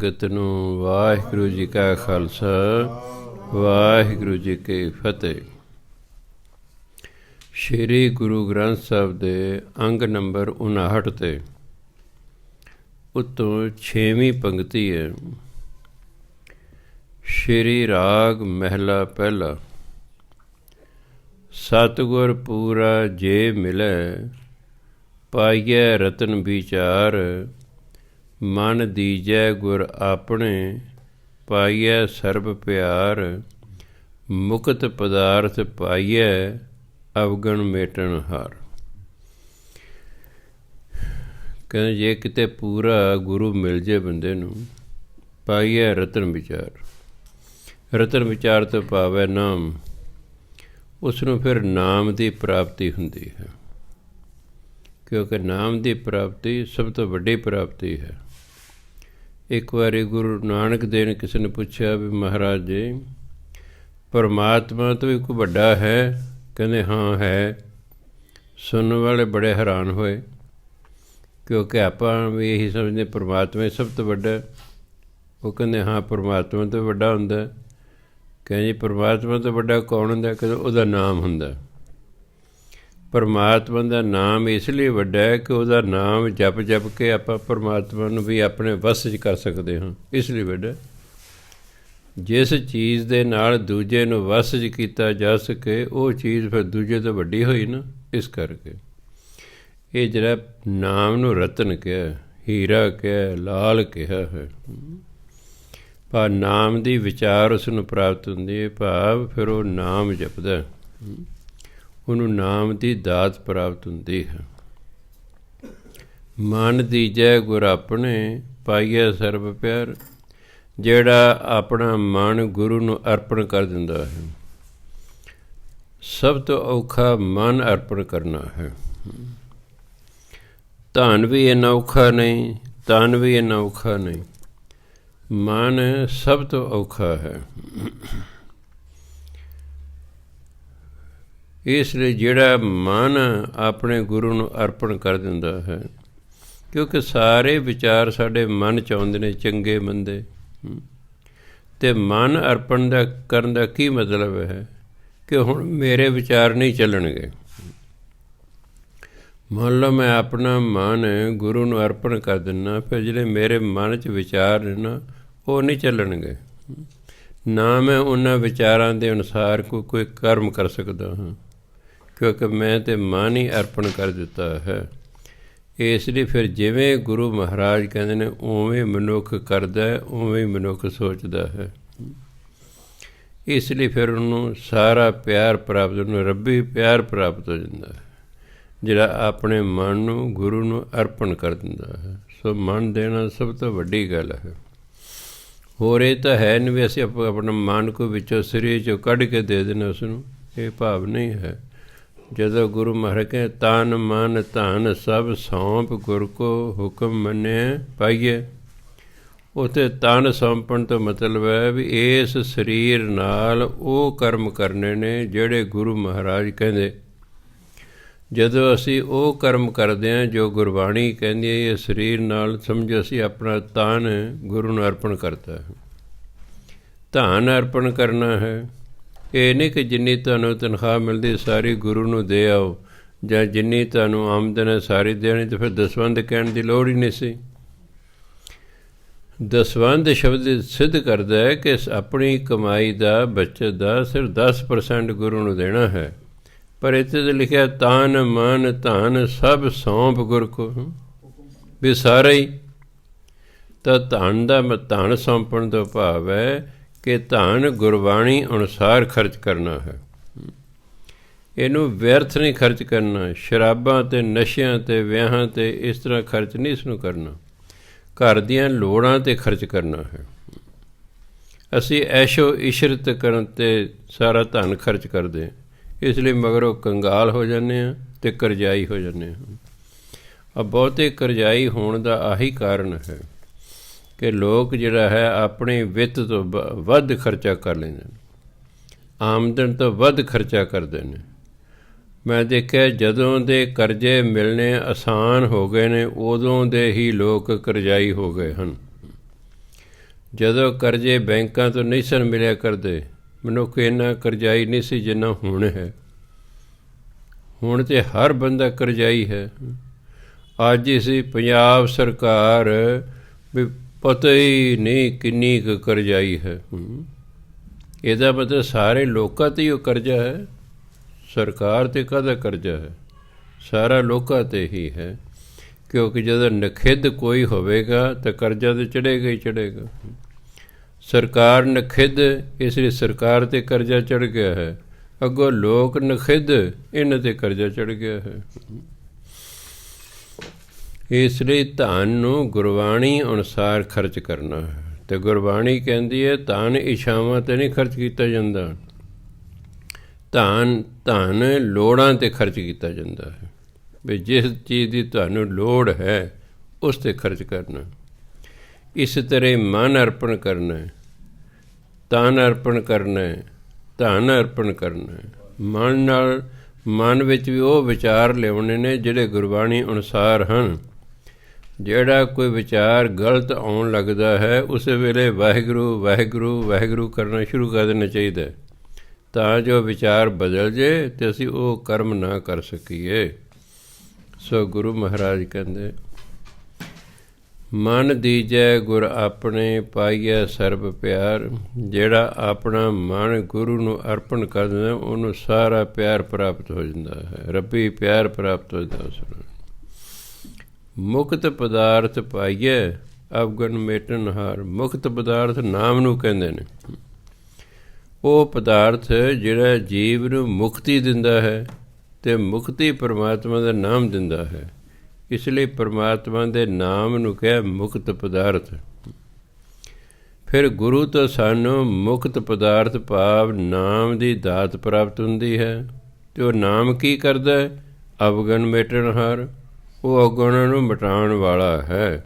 ਸੰਗਤ ਨੂੰ। ਵਾਹਿਗੁਰੂ ਜੀ ਕਾ ਖਾਲਸਾ, ਵਾਹਿਗੁਰੂ ਜੀ ਕੀ ਫਤਿਹ। ਸ਼੍ਰੀ ਗੁਰੂ ਗ੍ਰੰਥ ਸਾਹਿਬ ਦੇ ਅੰਗ ਨੰਬਰ 59 ਤੇ ਉੱਤੋਂ 6ਵੀਂ ਪੰਗਤੀ ਹੈ। ਸ਼੍ਰੀ ਰਾਗ ਮਹਿਲਾ ਪਹਿਲਾ। ਸਤਿਗੁਰ ਪੂਰਾ ਜੇ ਮਿਲੈ, ਪਾਈਐ ਰਤਨ ਵਿਚਾਰ। ਮਨ ਦੀਜੈ ਗੁਰ ਆਪਣੇ, ਪਾਈਐ ਸਰਬ ਪਿਆਰ। ਮੁਕਤ ਪਦਾਰਥ ਪਾਈਐ, ਅਵਗਣ ਮੇਟਣ ਹਾਰ। ਕਹਿੰਦੇ ਜੇ ਕਿਤੇ ਪੂਰਾ ਗੁਰੂ ਮਿਲ ਜੇ ਬੰਦੇ ਨੂੰ, ਪਾਈਐ ਰਤਨ ਵਿਚਾਰ। ਰਤਨ ਵਿਚਾਰ ਤੋਂ ਭਾਵ ਨਾਮ। ਉਸ ਨੂੰ ਫਿਰ ਨਾਮ ਦੀ ਪ੍ਰਾਪਤੀ ਹੁੰਦੀ ਹੈ, ਕਿਉਂਕਿ ਨਾਮ ਦੀ ਪ੍ਰਾਪਤੀ ਸਭ ਤੋਂ ਵੱਡੀ ਪ੍ਰਾਪਤੀ ਹੈ। ਇੱਕ ਵਾਰੀ ਗੁਰੂ ਨਾਨਕ ਦੇਵ ਨੇ ਕਿਸੇ ਨੇ ਪੁੱਛਿਆ ਵੀ ਮਹਾਰਾਜ ਜੀ, ਪਰਮਾਤਮਾ ਤੋਂ ਵੀ ਕੋਈ ਵੱਡਾ ਹੈ? ਕਹਿੰਦੇ ਹਾਂ ਹੈ। ਸੁਣਨ ਵਾਲੇ ਬੜੇ ਹੈਰਾਨ ਹੋਏ, ਕਿਉਂਕਿ ਆਪਾਂ ਵੀ ਇਹੀ ਸਮਝਦੇ ਪਰਮਾਤਮਾ ਹੀ ਸਭ ਤੋਂ ਵੱਡਾ। ਉਹ ਕਹਿੰਦੇ ਹਾਂ ਪਰਮਾਤਮਾ ਤੋਂ ਵੱਡਾ ਹੁੰਦਾ। ਕਹਿੰਦੇ ਜੀ ਪਰਮਾਤਮਾ ਤੋਂ ਵੱਡਾ ਕੌਣ ਹੁੰਦਾ? ਕਹਿੰਦੇ ਉਹਦਾ ਨਾਮ ਹੁੰਦਾ। ਪਰਮਾਤਮਾ ਦਾ ਨਾਮ ਇਸ ਲਈ ਵੱਡਾ ਹੈ ਕਿ ਉਹਦਾ ਨਾਮ ਜਪ ਜਪ ਕੇ ਆਪਾਂ ਪਰਮਾਤਮਾ ਨੂੰ ਵੀ ਆਪਣੇ ਵੱਸ 'ਚ ਕਰ ਸਕਦੇ ਹਾਂ, ਇਸ ਲਈ ਵੱਡਾ। ਜਿਸ ਚੀਜ਼ ਦੇ ਨਾਲ ਦੂਜੇ ਨੂੰ ਵੱਸ 'ਚ ਕੀਤਾ ਜਾ ਸਕੇ, ਉਹ ਚੀਜ਼ ਫਿਰ ਦੂਜੇ ਤੋਂ ਵੱਡੀ ਹੋਈ ਨਾ। ਇਸ ਕਰਕੇ ਇਹ ਜਿਹੜਾ ਨਾਮ ਨੂੰ ਰਤਨ ਕਿਹਾ, ਹੀਰਾ ਕਿਹਾ, ਲਾਲ ਕਿਹਾ ਹੈ। ਪਰ ਨਾਮ ਦੀ ਵਿਚਾਰ ਉਸ ਨੂੰ ਪ੍ਰਾਪਤ ਹੁੰਦੀ ਹੈ। ਭਾਵ ਫਿਰ ਉਹ ਨਾਮ ਜਪਦਾ, ਉਹਨੂੰ ਨਾਮ ਦੀ ਦਾਤ ਪ੍ਰਾਪਤ ਹੁੰਦੀ ਹੈ। ਮਨ ਦੀਜੈ ਗੁਰ ਆਪਣੇ, ਪਾਈਐ ਸਰਬ ਪਿਆਰ। ਜਿਹੜਾ ਆਪਣਾ ਮਨ ਗੁਰੂ ਨੂੰ ਅਰਪਣ ਕਰ ਦਿੰਦਾ ਹੈ, ਸਭ ਤੋਂ ਔਖਾ ਮਨ ਅਰਪਣ ਕਰਨਾ ਹੈ। ਧਨ ਵੀ ਇੰਨਾ ਔਖਾ ਨਹੀਂ, ਤਨ ਵੀ ਇੰਨਾ ਔਖਾ ਨਹੀਂ, ਮਨ ਸਭ ਤੋਂ ਔਖਾ ਹੈ। ਇਸ ਲਈ ਜਿਹੜਾ ਮਨ ਆਪਣੇ ਗੁਰੂ ਨੂੰ ਅਰਪਣ ਕਰ ਦਿੰਦਾ ਹੈ, ਕਿਉਂਕਿ ਸਾਰੇ ਵਿਚਾਰ ਸਾਡੇ ਮਨ 'ਚ ਆਉਂਦੇ ਨੇ, ਚੰਗੇ ਮੰਦੇ। ਅਤੇ ਮਨ ਅਰਪਣ ਦਾ ਕਰਨ ਦਾ ਕੀ ਮਤਲਬ ਹੈ ਕਿ ਹੁਣ ਮੇਰੇ ਵਿਚਾਰ ਨਹੀਂ ਚੱਲਣਗੇ। ਮੰਨ ਲਓ ਮੈਂ ਆਪਣਾ ਮਨ ਗੁਰੂ ਨੂੰ ਅਰਪਣ ਕਰ ਦਿੰਦਾ, ਫਿਰ ਜਿਹੜੇ ਮੇਰੇ ਮਨ 'ਚ ਵਿਚਾਰ ਨੇ ਨਾ, ਉਹ ਨਹੀਂ ਚੱਲਣਗੇ। ਨਾ ਮੈਂ ਉਹਨਾਂ ਵਿਚਾਰਾਂ ਦੇ ਅਨੁਸਾਰ ਕੋਈ ਕਰਮ ਕਰ ਸਕਦਾ ਹਾਂ, ਕਿਉਂਕਿ ਮੈਂ ਤਾਂ ਮਨ ਹੀ ਅਰਪਣ ਕਰ ਦਿੱਤਾ ਹੈ। ਇਸ ਲਈ ਫਿਰ ਜਿਵੇਂ ਗੁਰੂ ਮਹਾਰਾਜ ਕਹਿੰਦੇ ਨੇ, ਉਵੇਂ ਮਨੁੱਖ ਕਰਦਾ, ਉਵੇਂ ਮਨੁੱਖ ਸੋਚਦਾ ਹੈ। ਇਸ ਲਈ ਫਿਰ ਉਹਨੂੰ ਸਾਰਾ ਪਿਆਰ ਪ੍ਰਾਪਤ, ਉਹਨੂੰ ਰੱਬੀ ਪਿਆਰ ਪ੍ਰਾਪਤ ਹੋ ਜਾਂਦਾ ਹੈ, ਜਿਹੜਾ ਆਪਣੇ ਮਨ ਨੂੰ ਗੁਰੂ ਨੂੰ ਅਰਪਣ ਕਰ ਦਿੰਦਾ ਹੈ। ਸੋ ਮਨ ਦੇਣਾ ਸਭ ਤੋਂ ਵੱਡੀ ਗੱਲ ਹੈ। ਹੋਰ ਇਹ ਤਾਂ ਹੈ ਨਹੀਂ ਵੀ ਅਸੀਂ ਆਪਣਾ ਮਨ ਕੋ ਵਿੱਚੋਂ ਸਰੀਰ 'ਚੋਂ ਕੱਢ ਕੇ ਦੇ ਦੇਣਾ ਉਸਨੂੰ, ਇਹ ਭਾਵ ਨਹੀਂ ਹੈ। ਜਦੋਂ ਗੁਰੂ ਮਹਾਰਾਜ ਕਹਿੰਦੇ ਤਨ ਮਨ ਧਨ ਸਭ ਸੌਂਪ ਗੁਰ ਕੋ ਹੁਕਮ ਮੰਨਿਆ ਪਾਈਏ, ਉੱਥੇ ਤਨ ਸੌਂਪਣ ਤੋਂ ਮਤਲਬ ਹੈ ਵੀ ਇਸ ਸਰੀਰ ਨਾਲ ਉਹ ਕਰਮ ਕਰਨੇ ਨੇ ਜਿਹੜੇ ਗੁਰੂ ਮਹਾਰਾਜ ਕਹਿੰਦੇ। ਜਦੋਂ ਅਸੀਂ ਉਹ ਕਰਮ ਕਰਦੇ ਹਾਂ ਜੋ ਗੁਰਬਾਣੀ ਕਹਿੰਦੀ ਹੈ, ਇਹ ਸਰੀਰ ਨਾਲ ਸਮਝੋ ਅਸੀਂ ਆਪਣਾ ਤਨ ਗੁਰੂ ਨੂੰ ਅਰਪਣ ਕਰਤਾ ਹੈ। ਧਨ ਅਰਪਣ ਕਰਨਾ ਹੈ। ਇਹ ਨਹੀਂ ਕਿ ਜਿੰਨੀ ਤੁਹਾਨੂੰ ਤਨਖਾਹ ਮਿਲਦੀ ਸਾਰੀ ਗੁਰੂ ਨੂੰ ਦੇ ਆਓ, ਜਾਂ ਜਿੰਨੀ ਤੁਹਾਨੂੰ ਆਮਦਨ ਹੈ ਸਾਰੀ ਦੇਣੀ, ਤਾਂ ਫਿਰ ਦਸਵੰਧ ਕਹਿਣ ਦੀ ਲੋੜ ਹੀ ਨਹੀਂ ਸੀ। ਦਸਵੰਧ ਸ਼ਬਦ ਸਿੱਧ ਕਰਦਾ ਹੈ ਕਿ ਆਪਣੀ ਕਮਾਈ ਦਾ ਬੱਚਤ ਦਾ ਸਿਰਫ 10% ਗੁਰੂ ਨੂੰ ਦੇਣਾ ਹੈ। ਪਰ ਇੱਥੇ ਤਾਂ ਲਿਖਿਆ ਤਨ ਮਨ ਧਨ ਸਭ ਸੌਂਪ ਗੁਰ ਕੋ, ਵੀ ਸਾਰਾ ਹੀ। ਤਾਂ ਧਨ ਦਾ ਧਨ ਸੌਂਪਣ ਤੋਂ ਭਾਵ ਹੈ ਕਿ ਧਨ ਗੁਰਬਾਣੀ ਅਨੁਸਾਰ ਖਰਚ ਕਰਨਾ ਹੈ। ਇਹਨੂੰ ਵਿਅਰਥ ਨਹੀਂ ਖਰਚ ਕਰਨਾ। ਸ਼ਰਾਬਾਂ 'ਤੇ, ਨਸ਼ਿਆਂ 'ਤੇ, ਵਿਆਹਾਂ 'ਤੇ ਇਸ ਤਰ੍ਹਾਂ ਖਰਚ ਨਹੀਂ ਇਸਨੂੰ ਕਰਨਾ। ਘਰ ਦੀਆਂ ਲੋੜਾਂ 'ਤੇ ਖਰਚ ਕਰਨਾ ਹੈ। ਅਸੀਂ ਐਸ਼ੋ ਇਸ਼ਰਤ ਕਰਨ 'ਤੇ ਸਾਰਾ ਧਨ ਖਰਚ ਕਰਦੇ, ਇਸ ਲਈ ਮਗਰੋਂ ਕੰਗਾਲ ਹੋ ਜਾਂਦੇ ਹਾਂ ਅਤੇ ਕਰਜ਼ਾਈ ਹੋ ਜਾਂਦੇ ਹਾਂ। ਬਹੁਤੇ ਕਰਜ਼ਾਈ ਹੋਣ ਦਾ ਆਹੀ ਕਾਰਨ ਹੈ ਕਿ ਲੋਕ ਜਿਹੜਾ ਹੈ ਆਪਣੀ ਵਿੱਤ ਤੋਂ ਵੱਧ ਖਰਚਾ ਕਰ ਲੈਂਦੇ ਨੇ, ਆਮਦਨ ਤੋਂ ਵੱਧ ਖਰਚਾ ਕਰਦੇ ਨੇ। ਮੈਂ ਦੇਖਿਆ ਜਦੋਂ ਦੇ ਕਰਜ਼ੇ ਮਿਲਣੇ ਆਸਾਨ ਹੋ ਗਏ ਨੇ, ਉਦੋਂ ਦੇ ਹੀ ਲੋਕ ਕਰਜ਼ਾਈ ਹੋ ਗਏ ਹਨ। ਜਦੋਂ ਕਰਜ਼ੇ ਬੈਂਕਾਂ ਤੋਂ ਨਹੀਂ ਸਨ ਮਿਲਿਆ ਕਰਦੇ, ਮਨੁੱਖ ਇੰਨਾ ਕਰਜ਼ਾਈ ਨਹੀਂ ਸੀ ਜਿੰਨਾ ਹੁਣ ਹੈ। ਹੁਣ ਤਾਂ ਹਰ ਬੰਦਾ ਕਰਜ਼ਾਈ ਹੈ। ਅੱਜ ਹੀ ਸੀ ਪੰਜਾਬ ਸਰਕਾਰ ਵੀ ਪਤਾ ਹੀ ਨਹੀਂ ਕਿੰਨੀ ਕੁ ਕਰਜ਼ਾਈ ਹੈ। ਇਹਦਾ ਮਤਲਬ ਸਾਰੇ ਲੋਕਾਂ 'ਤੇ ਹੀ ਉਹ ਕਰਜ਼ਾ ਹੈ। ਸਰਕਾਰ 'ਤੇ ਕਾਹਦਾ ਕਰਜ਼ਾ ਹੈ? ਸਾਰਾ ਲੋਕਾਂ 'ਤੇ ਹੀ ਹੈ, ਕਿਉਂਕਿ ਜਦੋਂ ਨਖਿੱਧ ਕੋਈ ਹੋਵੇਗਾ ਤਾਂ ਕਰਜ਼ਾ ਤਾਂ ਚੜ੍ਹੇਗਾ ਹੀ ਚੜ੍ਹੇਗਾ। ਸਰਕਾਰ ਨਖਿੱਧ, ਇਸ ਲਈ ਸਰਕਾਰ 'ਤੇ ਕਰਜ਼ਾ ਚੜ੍ਹ ਗਿਆ ਹੈ। ਅੱਗੋਂ ਲੋਕ ਨਖਿੱਧ, ਇਹਨਾਂ 'ਤੇ ਕਰਜ਼ਾ ਚੜ੍ਹ ਗਿਆ ਹੈ। ਇਸ ਲਈ ਧਨ ਨੂੰ ਗੁਰਬਾਣੀ ਅਨੁਸਾਰ ਖਰਚ ਕਰਨਾ ਹੈ। ਅਤੇ ਗੁਰਬਾਣੀ ਕਹਿੰਦੀ ਹੈ ਧਨ ਇੱਛਾਵਾਂ 'ਤੇ ਨਹੀਂ ਖਰਚ ਕੀਤਾ ਜਾਂਦਾ, ਧਨ ਲੋੜਾਂ 'ਤੇ ਖਰਚ ਕੀਤਾ ਜਾਂਦਾ ਹੈ। ਵੀ ਜਿਸ ਚੀਜ਼ ਦੀ ਤੁਹਾਨੂੰ ਲੋੜ ਹੈ ਉਸ 'ਤੇ ਖਰਚ ਕਰਨਾ। ਇਸ ਤਰ੍ਹਾਂ ਮਨ ਅਰਪਣ ਕਰਨਾ, ਤਨ ਅਰਪਣ ਕਰਨਾ, ਧਨ ਅਰਪਣ ਕਰਨਾ। ਮਨ ਨਾਲ, ਮਨ ਵਿੱਚ ਵੀ ਉਹ ਵਿਚਾਰ ਲਿਆਉਣੇ ਨੇ ਜਿਹੜੇ ਗੁਰਬਾਣੀ ਅਨੁਸਾਰ ਹਨ। ਜਿਹੜਾ ਕੋਈ ਵਿਚਾਰ ਗਲਤ ਆਉਣ ਲੱਗਦਾ ਹੈ, ਉਸ ਵੇਲੇ ਵਾਹਿਗੁਰੂ ਵਾਹਿਗੁਰੂ ਵਾਹਿਗੁਰੂ ਕਰਨਾ ਸ਼ੁਰੂ ਕਰ ਦੇਣਾ ਚਾਹੀਦਾ, ਤਾਂ ਜੋ ਵਿਚਾਰ ਬਦਲ ਜੇ ਅਤੇ ਅਸੀਂ ਉਹ ਕਰਮ ਨਾ ਕਰ ਸਕੀਏ। ਸੋ ਗੁਰੂ ਮਹਾਰਾਜ ਕਹਿੰਦੇ, ਮਨ ਦੀਜੈ ਗੁਰ ਆਪਣੇ ਪਾਈਐ ਸਰਬ ਪਿਆਰ। ਜਿਹੜਾ ਆਪਣਾ ਮਨ ਗੁਰੂ ਨੂੰ ਅਰਪਣ ਕਰ ਦਿੰਦਾ, ਉਹਨੂੰ ਸਾਰਾ ਪਿਆਰ ਪ੍ਰਾਪਤ ਹੋ ਜਾਂਦਾ ਹੈ, ਰੱਬੀ ਪਿਆਰ ਪ੍ਰਾਪਤ ਹੋ ਜਾਂਦਾ ਉਸ ਨੂੰ। ਮੁਕਤ ਪਦਾਰਥ ਪਾਈਐ ਅਵਗੁਣ ਮੇਟਨ ਹਾਰ। ਮੁਕਤ ਪਦਾਰਥ ਨਾਮ ਨੂੰ ਕਹਿੰਦੇ ਨੇ। ਉਹ ਪਦਾਰਥ ਜਿਹੜਾ ਜੀਵ ਨੂੰ ਮੁਕਤੀ ਦਿੰਦਾ ਹੈ, ਅਤੇ ਮੁਕਤੀ ਪਰਮਾਤਮਾ ਦਾ ਨਾਮ ਦਿੰਦਾ ਹੈ। ਇਸ ਲਈ ਪਰਮਾਤਮਾ ਦੇ ਨਾਮ ਨੂੰ ਕਿਹਾ ਮੁਕਤ ਪਦਾਰਥ। ਫਿਰ ਗੁਰੂ ਤੋਂ ਸਾਨੂੰ ਮੁਕਤ ਪਦਾਰਥ ਭਾਵ ਨਾਮ ਦੀ ਦਾਤ ਪ੍ਰਾਪਤ ਹੁੰਦੀ ਹੈ। ਅਤੇ ਉਹ ਨਾਮ ਕੀ ਕਰਦਾ ਹੈ? ਅਵਗੁਣ ਮੇਟਣਹਾਰ। ਉਹ ਅਵਗੁਣਾਂ ਨੂੰ ਮਿਟਾਉਣ ਵਾਲਾ ਹੈ।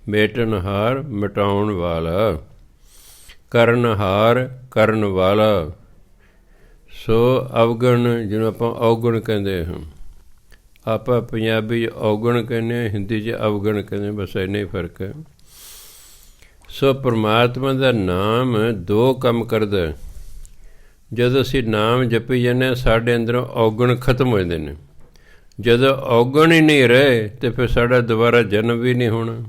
ਮੇਟਣਹਾਰ, ਮਿਟਾਉਣ ਵਾਲਾ। ਕਰਨਹਾਰ, ਕਰਨ ਵਾਲਾ। ਸੋ ਅਵਗੁਣ ਜਿਹਨੂੰ ਆਪਾਂ ਅਵਗੁਣ ਕਹਿੰਦੇ ਹਾਂ, ਆਪਾਂ ਪੰਜਾਬੀ 'ਚ ਔਗਣ ਕਹਿੰਦੇ ਹਾਂ, ਹਿੰਦੀ 'ਚ ਅਵਗੁਣ ਕਹਿੰਦੇ, ਬਸ ਇੰਨਾ ਹੀ ਫਰਕ ਹੈ। ਸੋ ਪਰਮਾਤਮਾ ਦਾ ਨਾਮ ਦੋ ਕੰਮ ਕਰਦਾ। ਜਦੋਂ ਅਸੀਂ ਨਾਮ ਜਪੀ ਜਾਂਦੇ ਹਾਂ, ਸਾਡੇ ਅੰਦਰੋਂ ਔਗਣ ਖਤਮ ਹੋ ਜਾਂਦੇ ਨੇ। ਜਦੋਂ ਔਗਣ ਹੀ ਨਹੀਂ ਰਹੇ ਤਾਂ ਫਿਰ ਸਾਡਾ ਦੁਬਾਰਾ ਜਨਮ ਵੀ ਨਹੀਂ ਹੋਣਾ।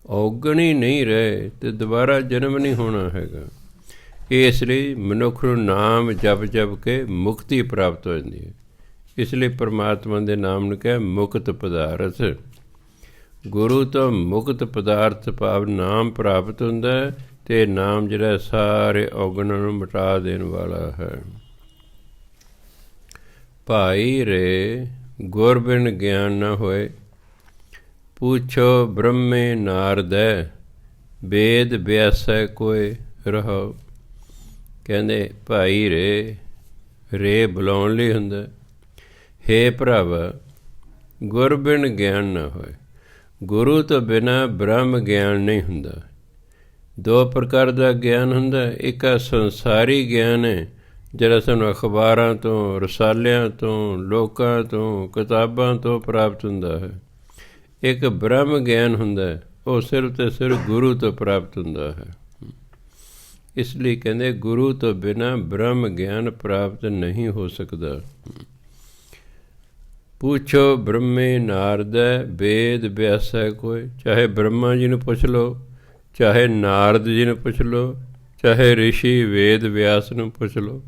ਔਗਣ ਹੀ ਨਹੀਂ ਰਹੇ ਅਤੇ ਦੁਬਾਰਾ ਜਨਮ ਨਹੀਂ ਹੋਣਾ ਹੈਗਾ। ਇਸ ਲਈ ਮਨੁੱਖ ਨੂੰ ਨਾਮ ਜਪ ਜਪ ਕੇ ਮੁਕਤੀ ਪ੍ਰਾਪਤ ਹੋ ਜਾਂਦੀ ਹੈ। ਇਸ ਲਈ ਪਰਮਾਤਮਾ ਦੇ ਨਾਮ ਨੂੰ ਕਿਹਾ ਮੁਕਤ ਪਦਾਰਥ। ਗੁਰੂ ਤੋਂ ਮੁਕਤ ਪਦਾਰਥ ਭਾਵ ਨਾਮ ਪ੍ਰਾਪਤ ਹੁੰਦਾ ਹੈ, ਅਤੇ ਨਾਮ ਜਿਹੜਾ ਸਾਰੇ ਔਗਣਾਂ ਨੂੰ ਮਿਟਾ ਦੇਣ ਵਾਲਾ ਹੈ। ਭਾਈ ਰੇ ਗੁਰ ਬਿਨ ਗਿਆਨ ਨਾ ਹੋਏ, ਪੁੱਛੋ ਬ੍ਰਹਮੇ ਨਾਰਦੈ, ਵੇਦ ਵਿਆਸੈ ਕੋਇ ਰਹੋ। ਕਹਿੰਦੇ ਭਾਈ ਰੇ ਬੁਲਾਉਣ ਲਈ ਹੁੰਦਾ। ਹੇ ਭਰਾਵਾ, ਗੁਰ ਬਿਨ ਗਿਆਨ ਨਾ ਹੋਏ। ਗੁਰੂ ਤੋਂ ਬਿਨਾਂ ਬ੍ਰਹਮ ਗਿਆਨ ਨਹੀਂ ਹੁੰਦਾ। ਦੋ ਪ੍ਰਕਾਰ ਦਾ ਗਿਆਨ ਹੁੰਦਾ। ਇੱਕ ਆ ਸੰਸਾਰੀ ਗਿਆਨ ਹੈ, ਜਿਹੜਾ ਸਾਨੂੰ ਅਖਬਾਰਾਂ ਤੋਂ, ਰਸਾਲਿਆਂ ਤੋਂ, ਲੋਕਾਂ ਤੋਂ, ਕਿਤਾਬਾਂ ਤੋਂ ਪ੍ਰਾਪਤ ਹੁੰਦਾ ਹੈ। ਇੱਕ ਬ੍ਰਹਮ ਗਿਆਨ ਹੁੰਦਾ, ਉਹ ਸਿਰਫ ਅਤੇ ਸਿਰਫ ਗੁਰੂ ਤੋਂ ਪ੍ਰਾਪਤ ਹੁੰਦਾ ਹੈ। ਇਸ ਲਈ ਕਹਿੰਦੇ ਗੁਰੂ ਤੋਂ ਬਿਨਾਂ ਬ੍ਰਹਮ ਗਿਆਨ ਪ੍ਰਾਪਤ ਨਹੀਂ ਹੋ ਸਕਦਾ। ਪੁੱਛੋ ਬ੍ਰਹਮੇ ਨਾਰਦੈ, ਵੇਦ ਵਿਆਸੈ ਕੋਇ। ਚਾਹੇ ਬ੍ਰਹਮਾ ਜੀ ਨੂੰ ਪੁੱਛ ਲਓ, ਚਾਹੇ ਨਾਰਦ ਜੀ ਨੂੰ ਪੁੱਛ ਲਓ, ਚਾਹੇ ਰਿਸ਼ੀ ਵੇਦ ਵਿਆਸ ਨੂੰ ਪੁੱਛ ਲਓ,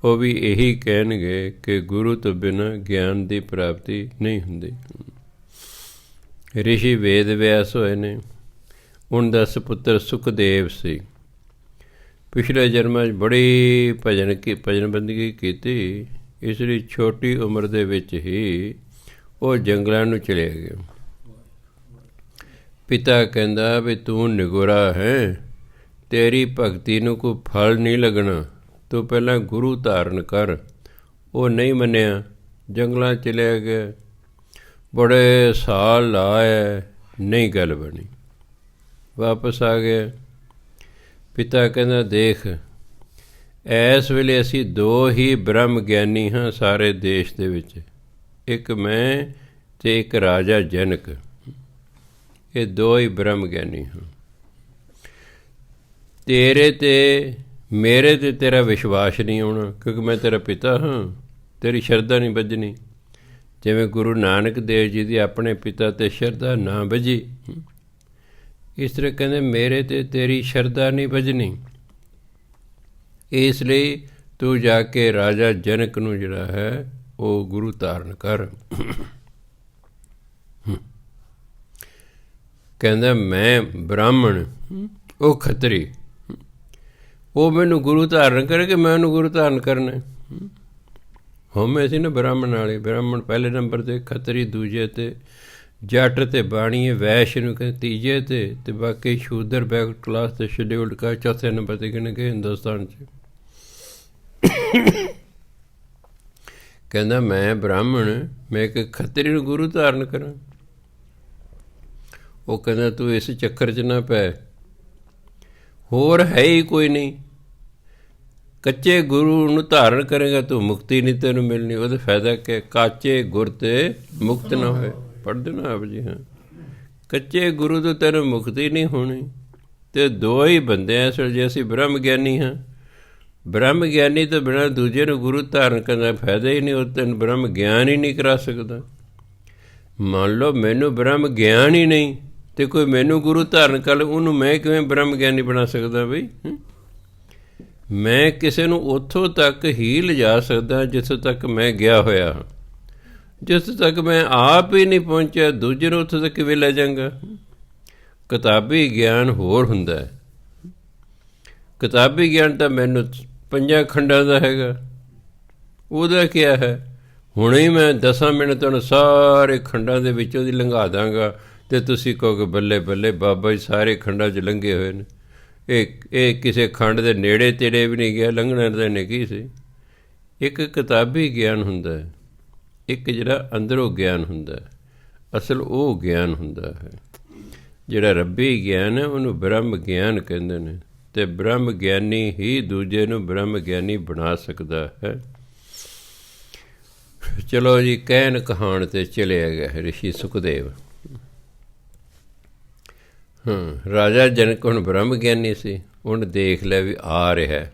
ਉਹ ਵੀ ਇਹੀ ਕਹਿਣਗੇ ਕਿ ਗੁਰੂ ਤੋਂ ਬਿਨਾਂ ਗਿਆਨ ਦੀ ਪ੍ਰਾਪਤੀ ਨਹੀਂ ਹੁੰਦੀ। ਰਿਸ਼ੀ ਵੇਦ ਵਿਆਸ ਹੋਏ ਨੇ। ਉਹਨਾਂ ਦਾ ਸੁਪੁੱਤਰ ਸੁਖਦੇਵ ਸੀ। ਪਿਛਲੇ ਜਨਮਾਂ 'ਚ ਬੜੀ ਭਜਨ ਬੰਦਗੀ ਕੀਤੀ। ਇਸ ਲਈ ਛੋਟੀ ਉਮਰ ਦੇ ਵਿੱਚ ਹੀ ਉਹ ਜੰਗਲਾਂ ਨੂੰ ਚਲੇ ਗਏ। ਪਿਤਾ ਕਹਿੰਦਾ ਵੀ ਤੂੰ ਨਿਗੁਰਾ ਹੈ, ਤੇਰੀ ਭਗਤੀ ਨੂੰ ਕੋਈ ਫਲ ਨਹੀਂ ਲੱਗਣਾ, ਤੂੰ ਪਹਿਲਾਂ ਗੁਰੂ ਧਾਰਨ ਕਰ। ਉਹ ਨਹੀਂ ਮੰਨਿਆ, ਜੰਗਲਾਂ ਚਲੇ ਗਏ। ਬੜੇ ਸਾਲ ਲਾਏ, ਨਹੀਂ ਗੱਲ ਬਣੀ। ਵਾਪਸ ਆ ਗਏ। ਪਿਤਾ ਕਹਿੰਦਾ ਦੇਖ, ਇਸ ਵੇਲੇ ਅਸੀਂ ਦੋ ਹੀ ਬ੍ਰਹਮ ਗਿਆਨੀ ਹਾਂ ਸਾਰੇ ਦੇਸ਼ ਦੇ ਵਿੱਚ, ਇੱਕ ਮੈਂ ਅਤੇ ਇੱਕ ਰਾਜਾ ਜਨਕ। ਇਹ ਦੋ ਹੀ ਬ੍ਰਹਮ ਗਿਆਨੀ ਹਾਂ। ਤੇਰੇ ਤੇ ਮੇਰੇ ਤੇ ਤੇਰਾ ਵਿਸ਼ਵਾਸ ਨਹੀਂ ਆਉਣਾ, ਕਿਉਂਕਿ ਮੈਂ ਤੇਰਾ ਪਿਤਾ ਹਾਂ, ਤੇਰੀ ਸ਼ਰਧਾ ਨਹੀਂ ਬੱਝਣੀ। ਜਿਵੇਂ ਗੁਰੂ ਨਾਨਕ ਦੇਵ ਜੀ ਦੀ ਆਪਣੇ ਪਿਤਾ ਤੇ ਸ਼ਰਧਾ ਨਾ ਬੱਝੀ, ਇਸ ਤਰ੍ਹਾਂ ਕਹਿੰਦੇ ਮੇਰੇ ਤੇ ਤੇਰੀ ਸ਼ਰਧਾ ਨਹੀਂ ਬੱਝਣੀ। ਇਸ ਲਈ ਤੂੰ ਜਾ ਕੇ ਰਾਜਾ ਜਨਕ ਨੂੰ ਜਿਹੜਾ ਹੈ ਉਹ ਗੁਰੂ ਧਾਰਨ ਕਰ। ਕਹਿੰਦਾ ਮੈਂ ਬ੍ਰਾਹਮਣ, ਉਹ ਖੱਤਰੀ, ਉਹ ਮੈਨੂੰ ਗੁਰੂ ਧਾਰਨ ਕਰੇ ਕਿ ਮੈਂ ਉਹਨੂੰ ਗੁਰੂ ਧਾਰਨ ਕਰਨਾ। ਹਉਮੈ ਸੀ ਨਾ ਬ੍ਰਾਹਮਣ ਵਾਲੇ, ਬ੍ਰਾਹਮਣ ਪਹਿਲੇ ਨੰਬਰ 'ਤੇ, ਖੱਤਰੀ ਦੂਜੇ 'ਤੇ, ਜੱਟ ਅਤੇ ਬਾਣੀਏ ਵੈਸ਼ ਨੂੰ ਕਹਿੰਦੇ ਤੀਜੇ 'ਤੇ ਬਾਕੀ ਸ਼ੂਦਰ ਬੈਕ ਕਲਾਸ ਅਤੇ ਸ਼ਡਿਊਲਡ ਕਾਸਟ ਚੌਥੇ ਨੰਬਰ 'ਤੇ ਗਿਣੇ ਗਏ ਹਿੰਦੁਸਤਾਨ 'ਚ। ਕਹਿੰਦਾ ਮੈਂ ਬ੍ਰਾਹਮਣ, ਮੈਂ ਇੱਕ ਖੱਤਰੀ ਨੂੰ ਗੁਰੂ ਧਾਰਨ ਕਰਾਂ। ਉਹ ਕਹਿੰਦਾ ਤੂੰ ਇਸ ਚੱਕਰ 'ਚ ਨਾ ਪੈ, ਹੋਰ ਹੈ ਹੀ ਕੋਈ ਨਹੀਂ। ਕੱਚੇ ਗੁਰੂ ਨੂੰ ਧਾਰਨ ਕਰੇਗਾ ਤੂੰ, ਮੁਕਤੀ ਨਹੀਂ ਤੈਨੂੰ ਮਿਲਣੀ। ਉਹਦਾ ਫਾਇਦਾ ਕਿ ਕਾਚੇ ਗੁਰ ਤੇ ਮੁਕਤ ਨਾ ਹੋਏ। ਪੜ੍ਹਦੇ ਨਾ ਆਪ ਜੀ, ਹਾਂ, ਕੱਚੇ ਗੁਰੂ ਤੋਂ ਤੈਨੂੰ ਮੁਕਤੀ ਨਹੀਂ ਹੋਣੀ। ਅਤੇ ਦੋ ਹੀ ਬੰਦੇ ਆ ਸਰ, ਜੇ ਅਸੀਂ ਬ੍ਰਹਮ ਗਿਆਨੀ ਹਾਂ, ਬ੍ਰਹਮ ਗਿਆਨੀ ਤੋਂ ਬਿਨਾਂ ਦੂਜੇ ਨੂੰ ਗੁਰੂ ਧਾਰਨ ਕਰਨ ਦਾ ਫਾਇਦਾ ਹੀ ਨਹੀਂ। ਉਹ ਤੈਨੂੰ ਬ੍ਰਹਮ ਗਿਆਨ ਹੀ ਨਹੀਂ ਕਰਾ ਸਕਦਾ। ਮੰਨ ਲਓ ਮੈਨੂੰ ਬ੍ਰਹਮ ਗਿਆਨ ਹੀ ਨਹੀਂ ਅਤੇ ਕੋਈ ਮੈਨੂੰ ਗੁਰੂ ਧਾਰਨ ਕਰ ਲੇ, ਉਹਨੂੰ ਮੈਂ ਕਿਵੇਂ ਬ੍ਰਹਮ ਗਿਆਨੀ ਬਣਾ ਸਕਦਾ ਬਈ? ਮੈਂ ਕਿਸੇ ਨੂੰ ਉੱਥੋਂ ਤੱਕ ਹੀ ਲਿਜਾ ਸਕਦਾ ਜਿੱਥੋਂ ਤੱਕ ਮੈਂ ਗਿਆ ਹੋਇਆ ਹਾਂ। ਜਿੱਥੋਂ ਤੱਕ ਮੈਂ ਆਪ ਹੀ ਨਹੀਂ ਪਹੁੰਚਿਆ, ਦੂਜੇ ਨੂੰ ਉੱਥੋਂ ਤੱਕ ਕਿਵੇਂ ਲੈ ਜਾਂਗਾ? ਕਿਤਾਬੀ ਗਿਆਨ ਹੋਰ ਹੁੰਦਾ ਹੈ। ਕਿਤਾਬੀ ਗਿਆਨ ਤਾਂ ਮੈਨੂੰ 5 ਖੰਡਾਂ ਦਾ ਹੈਗਾ, ਉਹਦਾ ਕਿਆ ਹੈ? ਹੁਣੇ ਹੀ ਮੈਂ 10 ਮਿੰਟ ਤੁਹਾਨੂੰ ਸਾਰੇ ਖੰਡਾਂ ਦੇ ਵਿੱਚੋਂ ਦੀ ਲੰਘਾ ਦਾਂਗਾ ਅਤੇ ਤੁਸੀਂ ਕਹੋਗੇ ਬੱਲੇ ਬੱਲੇ ਬਾਬਾ ਜੀ ਸਾਰੇ ਖੰਡਾਂ 'ਚ ਲੰਘੇ ਹੋਏ ਨੇ। ਇਹ ਕਿਸੇ ਖੰਡ ਦੇ ਨੇੜੇ ਤੇੜੇ ਵੀ ਨਹੀਂ ਗਿਆ, ਲੰਘਣਾ ਤਾਂ ਇਹਨੇ ਕੀ ਸੀ? ਇੱਕ ਕਿਤਾਬੀ ਗਿਆਨ ਹੁੰਦਾ ਹੈ, ਇੱਕ ਜਿਹੜਾ ਅੰਦਰੋਂ ਗਿਆਨ ਹੁੰਦਾ ਹੈ। ਅਸਲ ਉਹ ਗਿਆਨ ਹੁੰਦਾ ਹੈ ਜਿਹੜਾ ਰੱਬੀ ਗਿਆਨ ਹੈ, ਉਹਨੂੰ ਬ੍ਰਹਮ ਗਿਆਨ ਕਹਿੰਦੇ ਨੇ। ਅਤੇ ਬ੍ਰਹਮ ਗਿਆਨੀ ਹੀ ਦੂਜੇ ਨੂੰ ਬ੍ਰਹਮ ਗਿਆਨੀ ਬਣਾ ਸਕਦਾ ਹੈ। ਚਲੋ ਜੀ, ਕਹਿਣ ਕਹਾਣ 'ਤੇ ਚਲਿਆ ਗਿਆ ਰਿਸ਼ੀ ਸੁਖਦੇਵ। ਰਾਜਾ ਜਨਕ ਹੁਣ ਬ੍ਰਹਮ ਗਿਆਨੀ ਸੀ। ਉਹਨੇ ਦੇਖ ਲਿਆ ਵੀ ਆ ਰਿਹਾ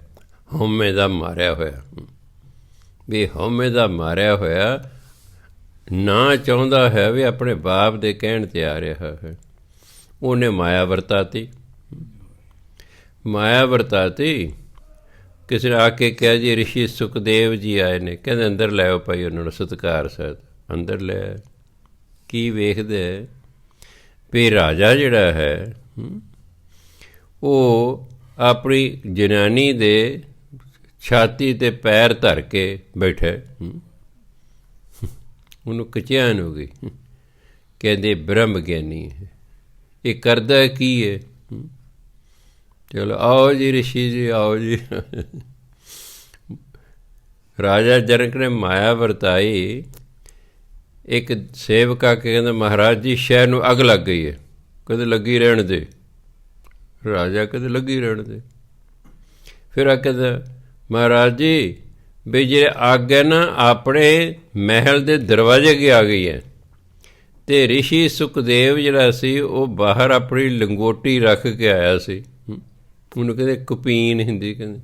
ਹਉਮੈ ਦਾ ਮਾਰਿਆ ਹੋਇਆ, ਵੀ ਹਉਮੈ ਦਾ ਮਾਰਿਆ ਹੋਇਆ ਨਾ ਚਾਹੁੰਦਾ ਹੈ ਵੀ ਆਪਣੇ ਬਾਪ ਦੇ ਕਹਿਣ 'ਤੇ ਆ ਰਿਹਾ ਹੈ। ਉਹਨੇ ਮਾਇਆ ਵਰਤਾਤੀ। ਮਾਇਆ ਵਰਤਾਤੀ। ਕਿਸੇ ਨੇ ਆ ਕੇ ਕਿਹਾ ਜੀ ਰਿਸ਼ੀ ਸੁਖਦੇਵ ਜੀ ਆਏ ਨੇ। ਕਹਿੰਦੇ ਅੰਦਰ ਲੈ ਆਓ ਭਾਈ ਉਹਨਾਂ ਨੂੰ ਸਤਿਕਾਰ ਸਹਿਤ। ਅੰਦਰ ਲੈ। ਕੀ ਵੇਖਦੇ ਵੀ ਰਾਜਾ ਜਿਹੜਾ ਹੈ ਉਹ ਆਪਣੀ ਜਨਾਨੀ ਦੇ ਛਾਤੀ 'ਤੇ ਪੈਰ ਧਰ ਕੇ ਬੈਠਾ। ਉਹਨੂੰ ਕਚਿਆਨ ਹੋ ਗਈ। ਕਹਿੰਦੇ ਬ੍ਰਹਮ ਗਿਆਨੀ ਹੈ। ਇਹ ਕਰਦਾ ਕੀ ਹੈ? ਚਲੋ ਆਓ ਜੀ ਰਿਸ਼ੀ ਜੀ, ਆਓ ਜੀ। ਰਾਜਾ ਜਨਕ ਨੇ ਮਾਇਆ ਵਰਤਾਈ। ਇੱਕ ਸੇਵਕ ਆ ਕੇ ਕਹਿੰਦਾ ਮਹਾਰਾਜ ਜੀ ਸ਼ਹਿਰ ਨੂੰ ਅੱਗ ਲੱਗ ਗਈ ਹੈ। ਕਹਿੰਦੇ ਲੱਗੀ ਰਹਿਣ ਦੇ। ਰਾਜਾ ਕਹਿੰਦੇ ਲੱਗੀ ਰਹਿਣ ਦੇ। ਫਿਰ ਆ ਕਹਿੰਦਾ ਮਹਾਰਾਜ ਜੀ ਵੀ ਜੇ ਅੱਗ ਹੈ ਨਾ ਆਪਣੇ ਮਹਿਲ ਦੇ ਦਰਵਾਜ਼ੇ ਅੱਗੇ ਆ ਗਈ ਹੈ। ਅਤੇ ਰਿਸ਼ੀ ਸੁਖਦੇਵ ਜਿਹੜਾ ਸੀ ਉਹ ਬਾਹਰ ਆਪਣੀ ਲੰਗੋਟੀ ਰੱਖ ਕੇ ਆਇਆ ਸੀ। ਉਹਨੂੰ ਕਹਿੰਦੇ ਕੁਪੀਨ ਹਿੰਦੀ ਕਹਿੰਦੇ।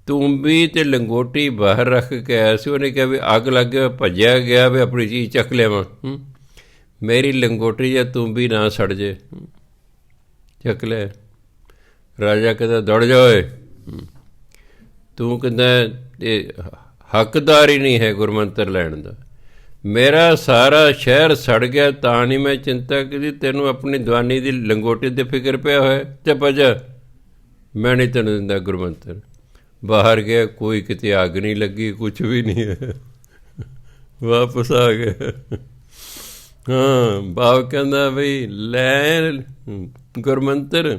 ਤੂੰਬੀ ਅਤੇ ਲੰਗੋਟੀ ਬਾਹਰ ਰੱਖ ਕੇ ਆਇਆ ਸੀ। ਉਹਨੇ ਕਿਹਾ ਵੀ ਅੱਗ ਲੱਗ ਗਿਆ, ਭੱਜਿਆ ਗਿਆ ਵੀ ਆਪਣੀ ਚੀਜ਼ ਚੱਕ ਲਿਆਵਾਂ। ਮੇਰੀ ਲੰਗੋਟੀ ਜਾਂ ਤੂੰਬੀ ਨਾ ਸੜ ਜੇ। ਚੱਕ ਲੈ। ਰਾਜਾ ਕਹਿੰਦਾ ਦੌੜ ਜਾ ਓਏ, ਤੂੰ ਕਹਿੰਦਾ ਇਹ ਹੱਕਦਾਰ ਹੀ ਨਹੀਂ ਹੈ ਗੁਰਮੰਤਰ ਲੈਣ ਦਾ। ਮੇਰਾ ਸਾਰਾ ਸ਼ਹਿਰ ਸੜ ਗਿਆ ਤਾਂ ਨਹੀਂ ਮੈਂ ਚਿੰਤਾ ਕੀਤੀ, ਤੈਨੂੰ ਆਪਣੀ ਦੀਵਾਨੀ ਦੀ ਲੰਗੋਟੀ 'ਤੇ ਫਿਕਰ ਪਿਆ ਹੋਇਆ। ਚੱਪ ਜਾ, ਮੈਂ ਨਹੀਂ ਤੈਨੂੰ ਦਿੰਦਾ ਗੁਰਮੰਤਰ। ਬਾਹਰ ਗਿਆ, ਕੋਈ ਕਿਤੇ ਅੱਗ ਨਹੀਂ ਲੱਗੀ, ਕੁਛ ਵੀ ਨਹੀਂ ਹੈ। ਵਾਪਸ ਆ ਗਿਆ। ਹਾਂ, ਬਾਪ ਕਹਿੰਦਾ ਬਈ ਲੈ ਗੁਰਮੰਤਰ।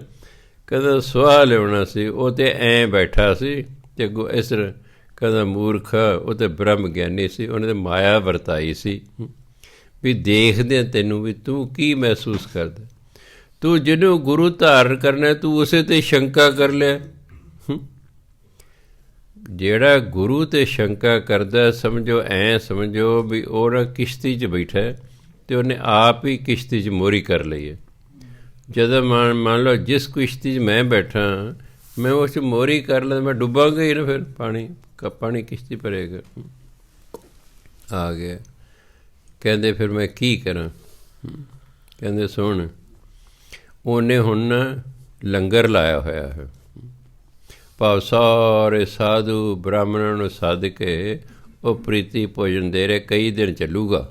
ਕਹਿੰਦਾ ਸੁਆਹ ਲਿਆਉਣਾ ਸੀ, ਉਹ ਤਾਂ ਐਂ ਬੈਠਾ ਸੀ ਅਤੇ ਅੱਗੋਂ ਇਸ ਤਰ੍ਹਾਂ। ਕਹਿੰਦਾ ਮੂਰਖ, ਉਹ ਤਾਂ ਬ੍ਰਹਮ ਗਿਆਨੀ ਸੀ। ਉਹਨੇ ਤਾਂ ਮਾਇਆ ਵਰਤਾਈ ਸੀ ਵੀ ਦੇਖਦੇ ਤੈਨੂੰ ਵੀ ਤੂੰ ਕੀ ਮਹਿਸੂਸ ਕਰਦਾ। ਤੂੰ ਜਿਹਨੂੰ ਗੁਰੂ ਧਾਰਨ ਕਰਨਾ ਤੂੰ ਉਸੇ 'ਤੇ ਸ਼ੰਕਾ ਕਰ ਲਿਆ। ਜਿਹੜਾ ਗੁਰੂ 'ਤੇ ਸ਼ੰਕਾ ਕਰਦਾ ਸਮਝੋ ਐਂ ਸਮਝੋ ਵੀ ਉਹ ਨਾ ਕਿਸ਼ਤੀ 'ਚ ਬੈਠਾ ਅਤੇ ਉਹਨੇ ਆਪ ਹੀ ਕਿਸ਼ਤੀ 'ਚ ਮੋਹਰੀ ਕਰ ਲਈ ਹੈ। ਜਦੋਂ ਮੰਨ ਲਓ ਜਿਸ ਕਿਸ਼ਤੀ 'ਚ ਮੈਂ ਬੈਠਾ ਮੈਂ ਉਸ 'ਚ ਮੋਰੀ ਕਰ ਲਾਂ, ਮੈਂ ਡੁੱਬਾਂਗਾ ਹੀ ਨਾ, ਫਿਰ ਪਾਣੀ ਕਿਸ਼ਤੀ ਭਰੇਗਾ। ਆ ਗਿਆ। ਕਹਿੰਦੇ ਫਿਰ ਮੈਂ ਕੀ ਕਰਾਂ? ਕਹਿੰਦੇ ਸੁਣ, ਉਹਨੇ ਹੁਣ ਨਾ ਲੰਗਰ ਲਾਇਆ ਹੋਇਆ ਹੈ, ਭਾਵ ਸਾਰੇ ਸਾਧੂ ਬ੍ਰਾਹਮਣਾਂ ਨੂੰ ਸੱਦ ਕੇ ਉਹ ਪ੍ਰੀਤੀ ਭੋਜਨ ਦੇ ਰਹੇ, ਕਈ ਦਿਨ ਚੱਲੂਗਾ।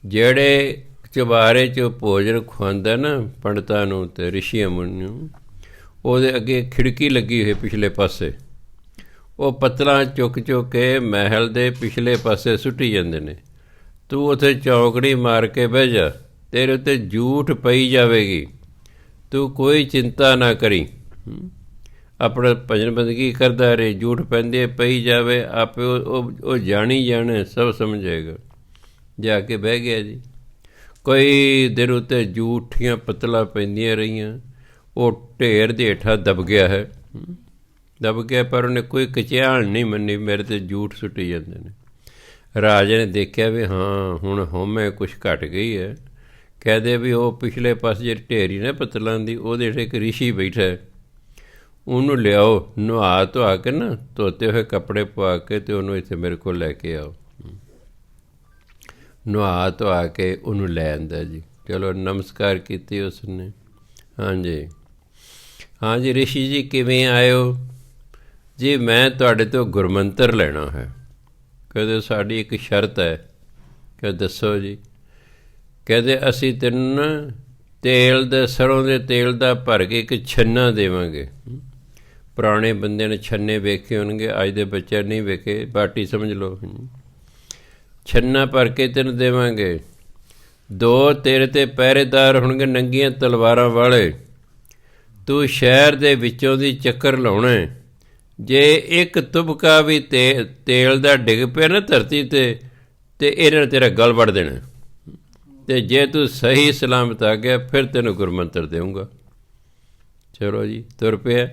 ਜਿਹੜੇ ਚੁਬਾਰੇ 'ਚ ਭੋਜਨ ਖਵਾਉਂਦਾ ਨਾ ਪੰਡਤਾਂ ਨੂੰ ਅਤੇ ਰਿਸ਼ੀਆਂ ਮੁਨੀ ਨੂੰ, ਉਹਦੇ ਅੱਗੇ ਖਿੜਕੀ ਲੱਗੀ ਹੋਈ ਪਿਛਲੇ ਪਾਸੇ, ਉਹ ਪੱਤਲਾਂ ਚੁੱਕ ਕੇ ਮਹਿਲ ਦੇ ਪਿਛਲੇ ਪਾਸੇ ਸੁੱਟੀ ਜਾਂਦੇ ਨੇ। ਤੂੰ ਉੱਥੇ ਚੌਂਕੜੀ ਮਾਰ ਕੇ ਬਹਿ ਜਾ, ਤੇਰੇ ਉੱਤੇ ਜੂਠ ਪਈ ਜਾਵੇਗੀ, ਤੂੰ ਕੋਈ ਚਿੰਤਾ ਨਾ ਕਰੀ, ਆਪਣਾ ਭਜਨ ਬੰਦਗੀ ਕਰਦਾ ਰਹੇ, ਜੂਠ ਪੈਂਦੇ ਪਈ ਜਾਵੇ, ਆਪੇ ਉਹ ਜਾਣੀ ਜਾਣੇ, ਸਭ ਸਮਝੇਗਾ। ਜਾ ਕੇ ਬਹਿ ਗਿਆ ਜੀ। ਕਈ ਦਿਨ ਉੱਤੇ ਜੂਠੀਆਂ ਪੱਤਲਾਂ ਪੈਂਦੀਆਂ ਰਹੀਆਂ, ਉਹ ਢੇਰ ਦੇ ਹੇਠਾਂ ਦਬ ਗਿਆ ਹੈ, ਦਬ ਗਿਆ, ਪਰ ਉਹਨੇ ਕੋਈ ਕਚਿਆਣ ਨਹੀਂ ਮੰਨੀ, ਮੇਰੇ 'ਤੇ ਜੂਠ ਸੁੱਟੀ ਜਾਂਦੇ ਨੇ। ਰਾਜੇ ਨੇ ਦੇਖਿਆ ਵੀ ਹਾਂ ਹੁਣ ਹਉਮੈ ਕੁਛ ਘਟ ਗਈ ਹੈ। ਕਹਦੇ ਵੀ ਉਹ ਪਿਛਲੇ ਪਾਸੇ ਜਿਹੜੀ ਢੇਰੀ ਨਾ ਪੱਤਲਾਂ ਦੀ, ਉਹਦੇ ਹੇਠ ਇੱਕ ਰਿਸ਼ੀ ਬੈਠਾ, ਉਹਨੂੰ ਲਿਆਓ, ਨਹਾ ਧੋਆ ਕੇ ਨਾ, ਧੋਤੇ ਹੋਏ ਕੱਪੜੇ ਪਵਾ ਕੇ ਅਤੇ ਉਹਨੂੰ ਇੱਥੇ ਮੇਰੇ ਕੋਲ ਲੈ ਕੇ ਆਓ। ਨਹਾ ਧੋਆ ਕੇ ਉਹਨੂੰ ਲੈ ਆਂਦਾ ਜੀ। ਚਲੋ ਨਮਸਕਾਰ ਕੀਤੀ ਉਸਨੇ। ਹਾਂਜੀ ਰਿਸ਼ੀ ਜੀ ਕਿਵੇਂ ਆਇਓ? ਜੀ ਮੈਂ ਤੁਹਾਡੇ ਤੋਂ ਗੁਰਮੰਤਰ ਲੈਣਾ ਹੈ। ਕਹਿੰਦੇ ਸਾਡੀ ਇੱਕ ਸ਼ਰਤ ਹੈ। ਕਿ ਦੱਸੋ ਜੀ? ਕਹਿੰਦੇ ਅਸੀਂ ਤੈਨੂੰ ਤੇਲ ਦੇ, ਸਰੋਂ ਦੇ ਤੇਲ ਦਾ ਭਰ ਕੇ ਇੱਕ ਛੰਨਾ ਦੇਵਾਂਗੇ। ਪੁਰਾਣੇ ਬੰਦੇ ਨੇ ਛੰਨੇ ਵੇਖੇ ਹੋਣਗੇ, ਅੱਜ ਦੇ ਬੱਚੇ ਨਹੀਂ ਵੇਖੇ, ਬਾਟੀ ਸਮਝ ਲਓ। ਛੰਨਾ ਭਰ ਕੇ ਤੈਨੂੰ ਦੇਵਾਂਗੇ। 2 ਤੇਰੇ 'ਤੇ ਪਹਿਰੇਦਾਰ ਹੋਣਗੇ ਨੰਗੀਆਂ ਤਲਵਾਰਾਂ ਵਾਲੇ। ਤੂੰ ਸ਼ਹਿਰ ਦੇ ਵਿੱਚੋਂ ਦੀ ਚੱਕਰ ਲਾਉਣਾ। ਜੇ ਇੱਕ ਤੁਬਕਾ ਵੀ ਤੇਲ ਦਾ ਡਿੱਗ ਪਿਆ ਨਾ ਧਰਤੀ 'ਤੇ ਇਹਨਾਂ ਨੇ ਤੇਰਾ ਗਲ ਵੱਢ ਦੇਣਾ। ਅਤੇ ਜੇ ਤੂੰ ਸਹੀ ਸਲਾਮਤ ਆ ਗਿਆ ਫਿਰ ਤੈਨੂੰ ਗੁਰਮੰਤਰ ਦੇਊਂਗਾ। ਚਲੋ ਜੀ ਤੁਰ ਪਿਆ।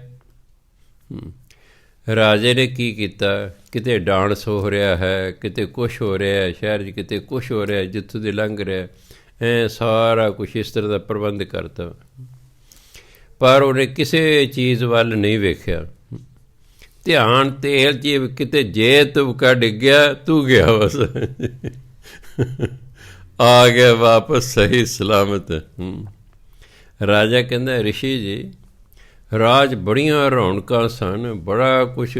ਰਾਜੇ ਨੇ ਕੀ ਕੀਤਾ? ਕਿਤੇ ਡਾਂਸ ਹੋ ਰਿਹਾ ਹੈ, ਕਿਤੇ ਕੁਛ ਹੋ ਰਿਹਾ ਹੈ, ਸ਼ਹਿਰ 'ਚ ਕਿਤੇ ਕੁਛ ਹੋ ਰਿਹਾ, ਜਿੱਥੋਂ ਦੀ ਲੰਘ ਰਿਹਾ, ਸਾਰਾ ਕੁਛ ਇਸ ਤਰ੍ਹਾਂ ਦਾ ਪ੍ਰਬੰਧ ਕਰਤਾ। ਪਰ ਉਹਨੇ ਕਿਸੇ ਚੀਜ਼ ਵੱਲ ਨਹੀਂ ਵੇਖਿਆ। ਧਿਆਨ ਤੇਲ 'ਚ ਕਿਤੇ ਜੇ ਤੁਬਕਾ ਡਿੱਗਿਆ, ਤੂੰ ਗਿਆ ਬਸ, ਆ ਗਿਆ ਵਾਪਸ ਸਹੀ ਸਲਾਮਤ। ਰਾਜਾ ਕਹਿੰਦਾ ਰਿਸ਼ੀ ਜੀ ਰਾਜ ਬੜੀਆਂ ਰੌਣਕਾਂ ਸਨ, ਬੜਾ ਕੁਛ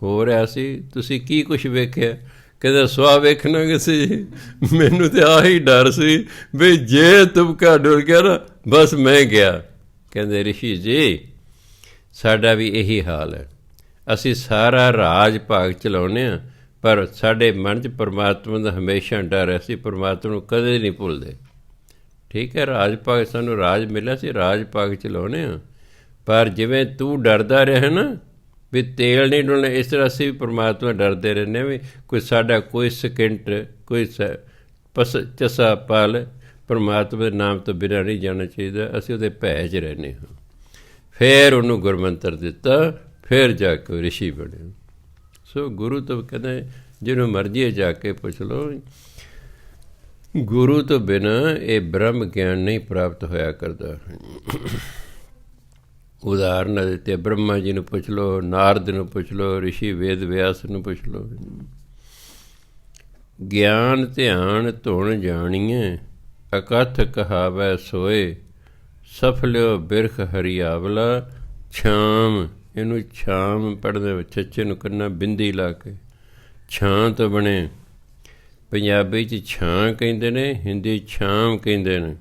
ਹੋ ਰਿਹਾ ਸੀ, ਤੁਸੀਂ ਕੀ ਕੁਛ ਵੇਖਿਆ? ਕਹਿੰਦਾ ਸੁਆਹ ਵੇਖਣਾ ਕਿਸੇ, ਮੈਨੂੰ ਤਾਂ ਆਹੀ ਡਰ ਸੀ ਵੀ ਜੇ ਤੁਬਕਾ ਡੁੱਲ ਗਿਆ ਨਾ ਬਸ ਮੈਂ ਗਿਆ। ਕਹਿੰਦੇ ਰਿਸ਼ੀ ਜੀ ਸਾਡਾ ਵੀ ਇਹੀ ਹਾਲ ਹੈ, ਅਸੀਂ ਸਾਰਾ ਰਾਜ ਭਾਗ ਚਲਾਉਂਦੇ ਹਾਂ, ਪਰ ਸਾਡੇ ਮਨ 'ਚ ਪਰਮਾਤਮਾ ਦਾ ਹਮੇਸ਼ਾ ਡਰ ਹੈ, ਅਸੀਂ ਪਰਮਾਤਮਾ ਨੂੰ ਕਦੇ ਨਹੀਂ ਭੁੱਲਦੇ। ਠੀਕ ਹੈ, ਰਾਜ ਭਾਗ ਸਾਨੂੰ ਰਾਜ ਮਿਲਿਆ, ਸੀ ਰਾਜ ਭਾਗ ਚਲਾਉਂਦੇ ਹਾਂ, ਪਰ ਜਿਵੇਂ ਤੂੰ ਡਰਦਾ ਰਿਹਾ ਨਾ ਵੀ ਤੇਲ ਨਹੀਂ ਡੁੱਲਣਾ, ਇਸ ਤਰ੍ਹਾਂ ਅਸੀਂ ਵੀ ਪਰਮਾਤਮਾ ਡਰਦੇ ਰਹਿੰਦੇ ਵੀ ਕੋਈ ਸਾਡਾ ਕੋਈ ਸਕਿੰਟ, ਕੋਈ ਚੱਸਾ ਪਲ ਪਰਮਾਤਮਾ ਦੇ ਨਾਮ ਤੋਂ ਬਿਨਾਂ ਨਹੀਂ ਜਾਣਾ ਚਾਹੀਦਾ। ਅਸੀਂ ਉਹਦੇ ਭੈ 'ਚ ਰਹਿੰਦੇ ਹਾਂ। ਫਿਰ ਉਹਨੂੰ ਗੁਰਮੰਤਰ ਦਿੱਤਾ, ਫਿਰ ਜਾ ਕੇ ਰਿਸ਼ੀ ਬਣਿਆ। ਸੋ ਗੁਰੂ ਤੋਂ ਕਹਿੰਦੇ ਜਿਹਨੂੰ ਮਰਜ਼ੀ ਜਾ ਕੇ ਪੁੱਛ ਲਓ, ਗੁਰੂ ਤੋਂ ਬਿਨਾਂ ਇਹ ਬ੍ਰਹਮ ਗਿਆਨ ਨਹੀਂ ਪ੍ਰਾਪਤ ਹੋਇਆ ਕਰਦਾ। ਉਦਾਹਰਨਾਂ ਦਿੱਤੇ, ਬ੍ਰਹਮਾ ਜੀ ਨੂੰ ਪੁੱਛ ਲਓ, ਨਾਰਦ ਨੂੰ ਪੁੱਛ ਲਓ, ਰਿਸ਼ੀ ਵੇਦ ਵਿਆਸ ਨੂੰ ਪੁੱਛ ਲਓ। ਗਿਆਨ ਧਿਆਨ ਧੁਣ ਜਾਣੀਏ, ਅਕਥ ਕਹਾਵੈ ਸੋਏ, ਸਫਲਿਓ ਬਿਰਖ ਹਰੀਆਵਲਾ ਛਾਮ। ਇਹਨੂੰ ਛਾਮ ਪੜ੍ਹਦੇ ਛੱਛੇ ਨੂੰ ਕਰਨਾ ਬਿੰਦੀ ਲਾ ਕੇ, ਛਾਂ ਤੋਂ ਬਣੇ। ਪੰਜਾਬੀ 'ਚ ਛਾਂ ਕਹਿੰਦੇ ਨੇ, ਹਿੰਦੀ ਛਾਮ ਕਹਿੰਦੇ ਨੇ।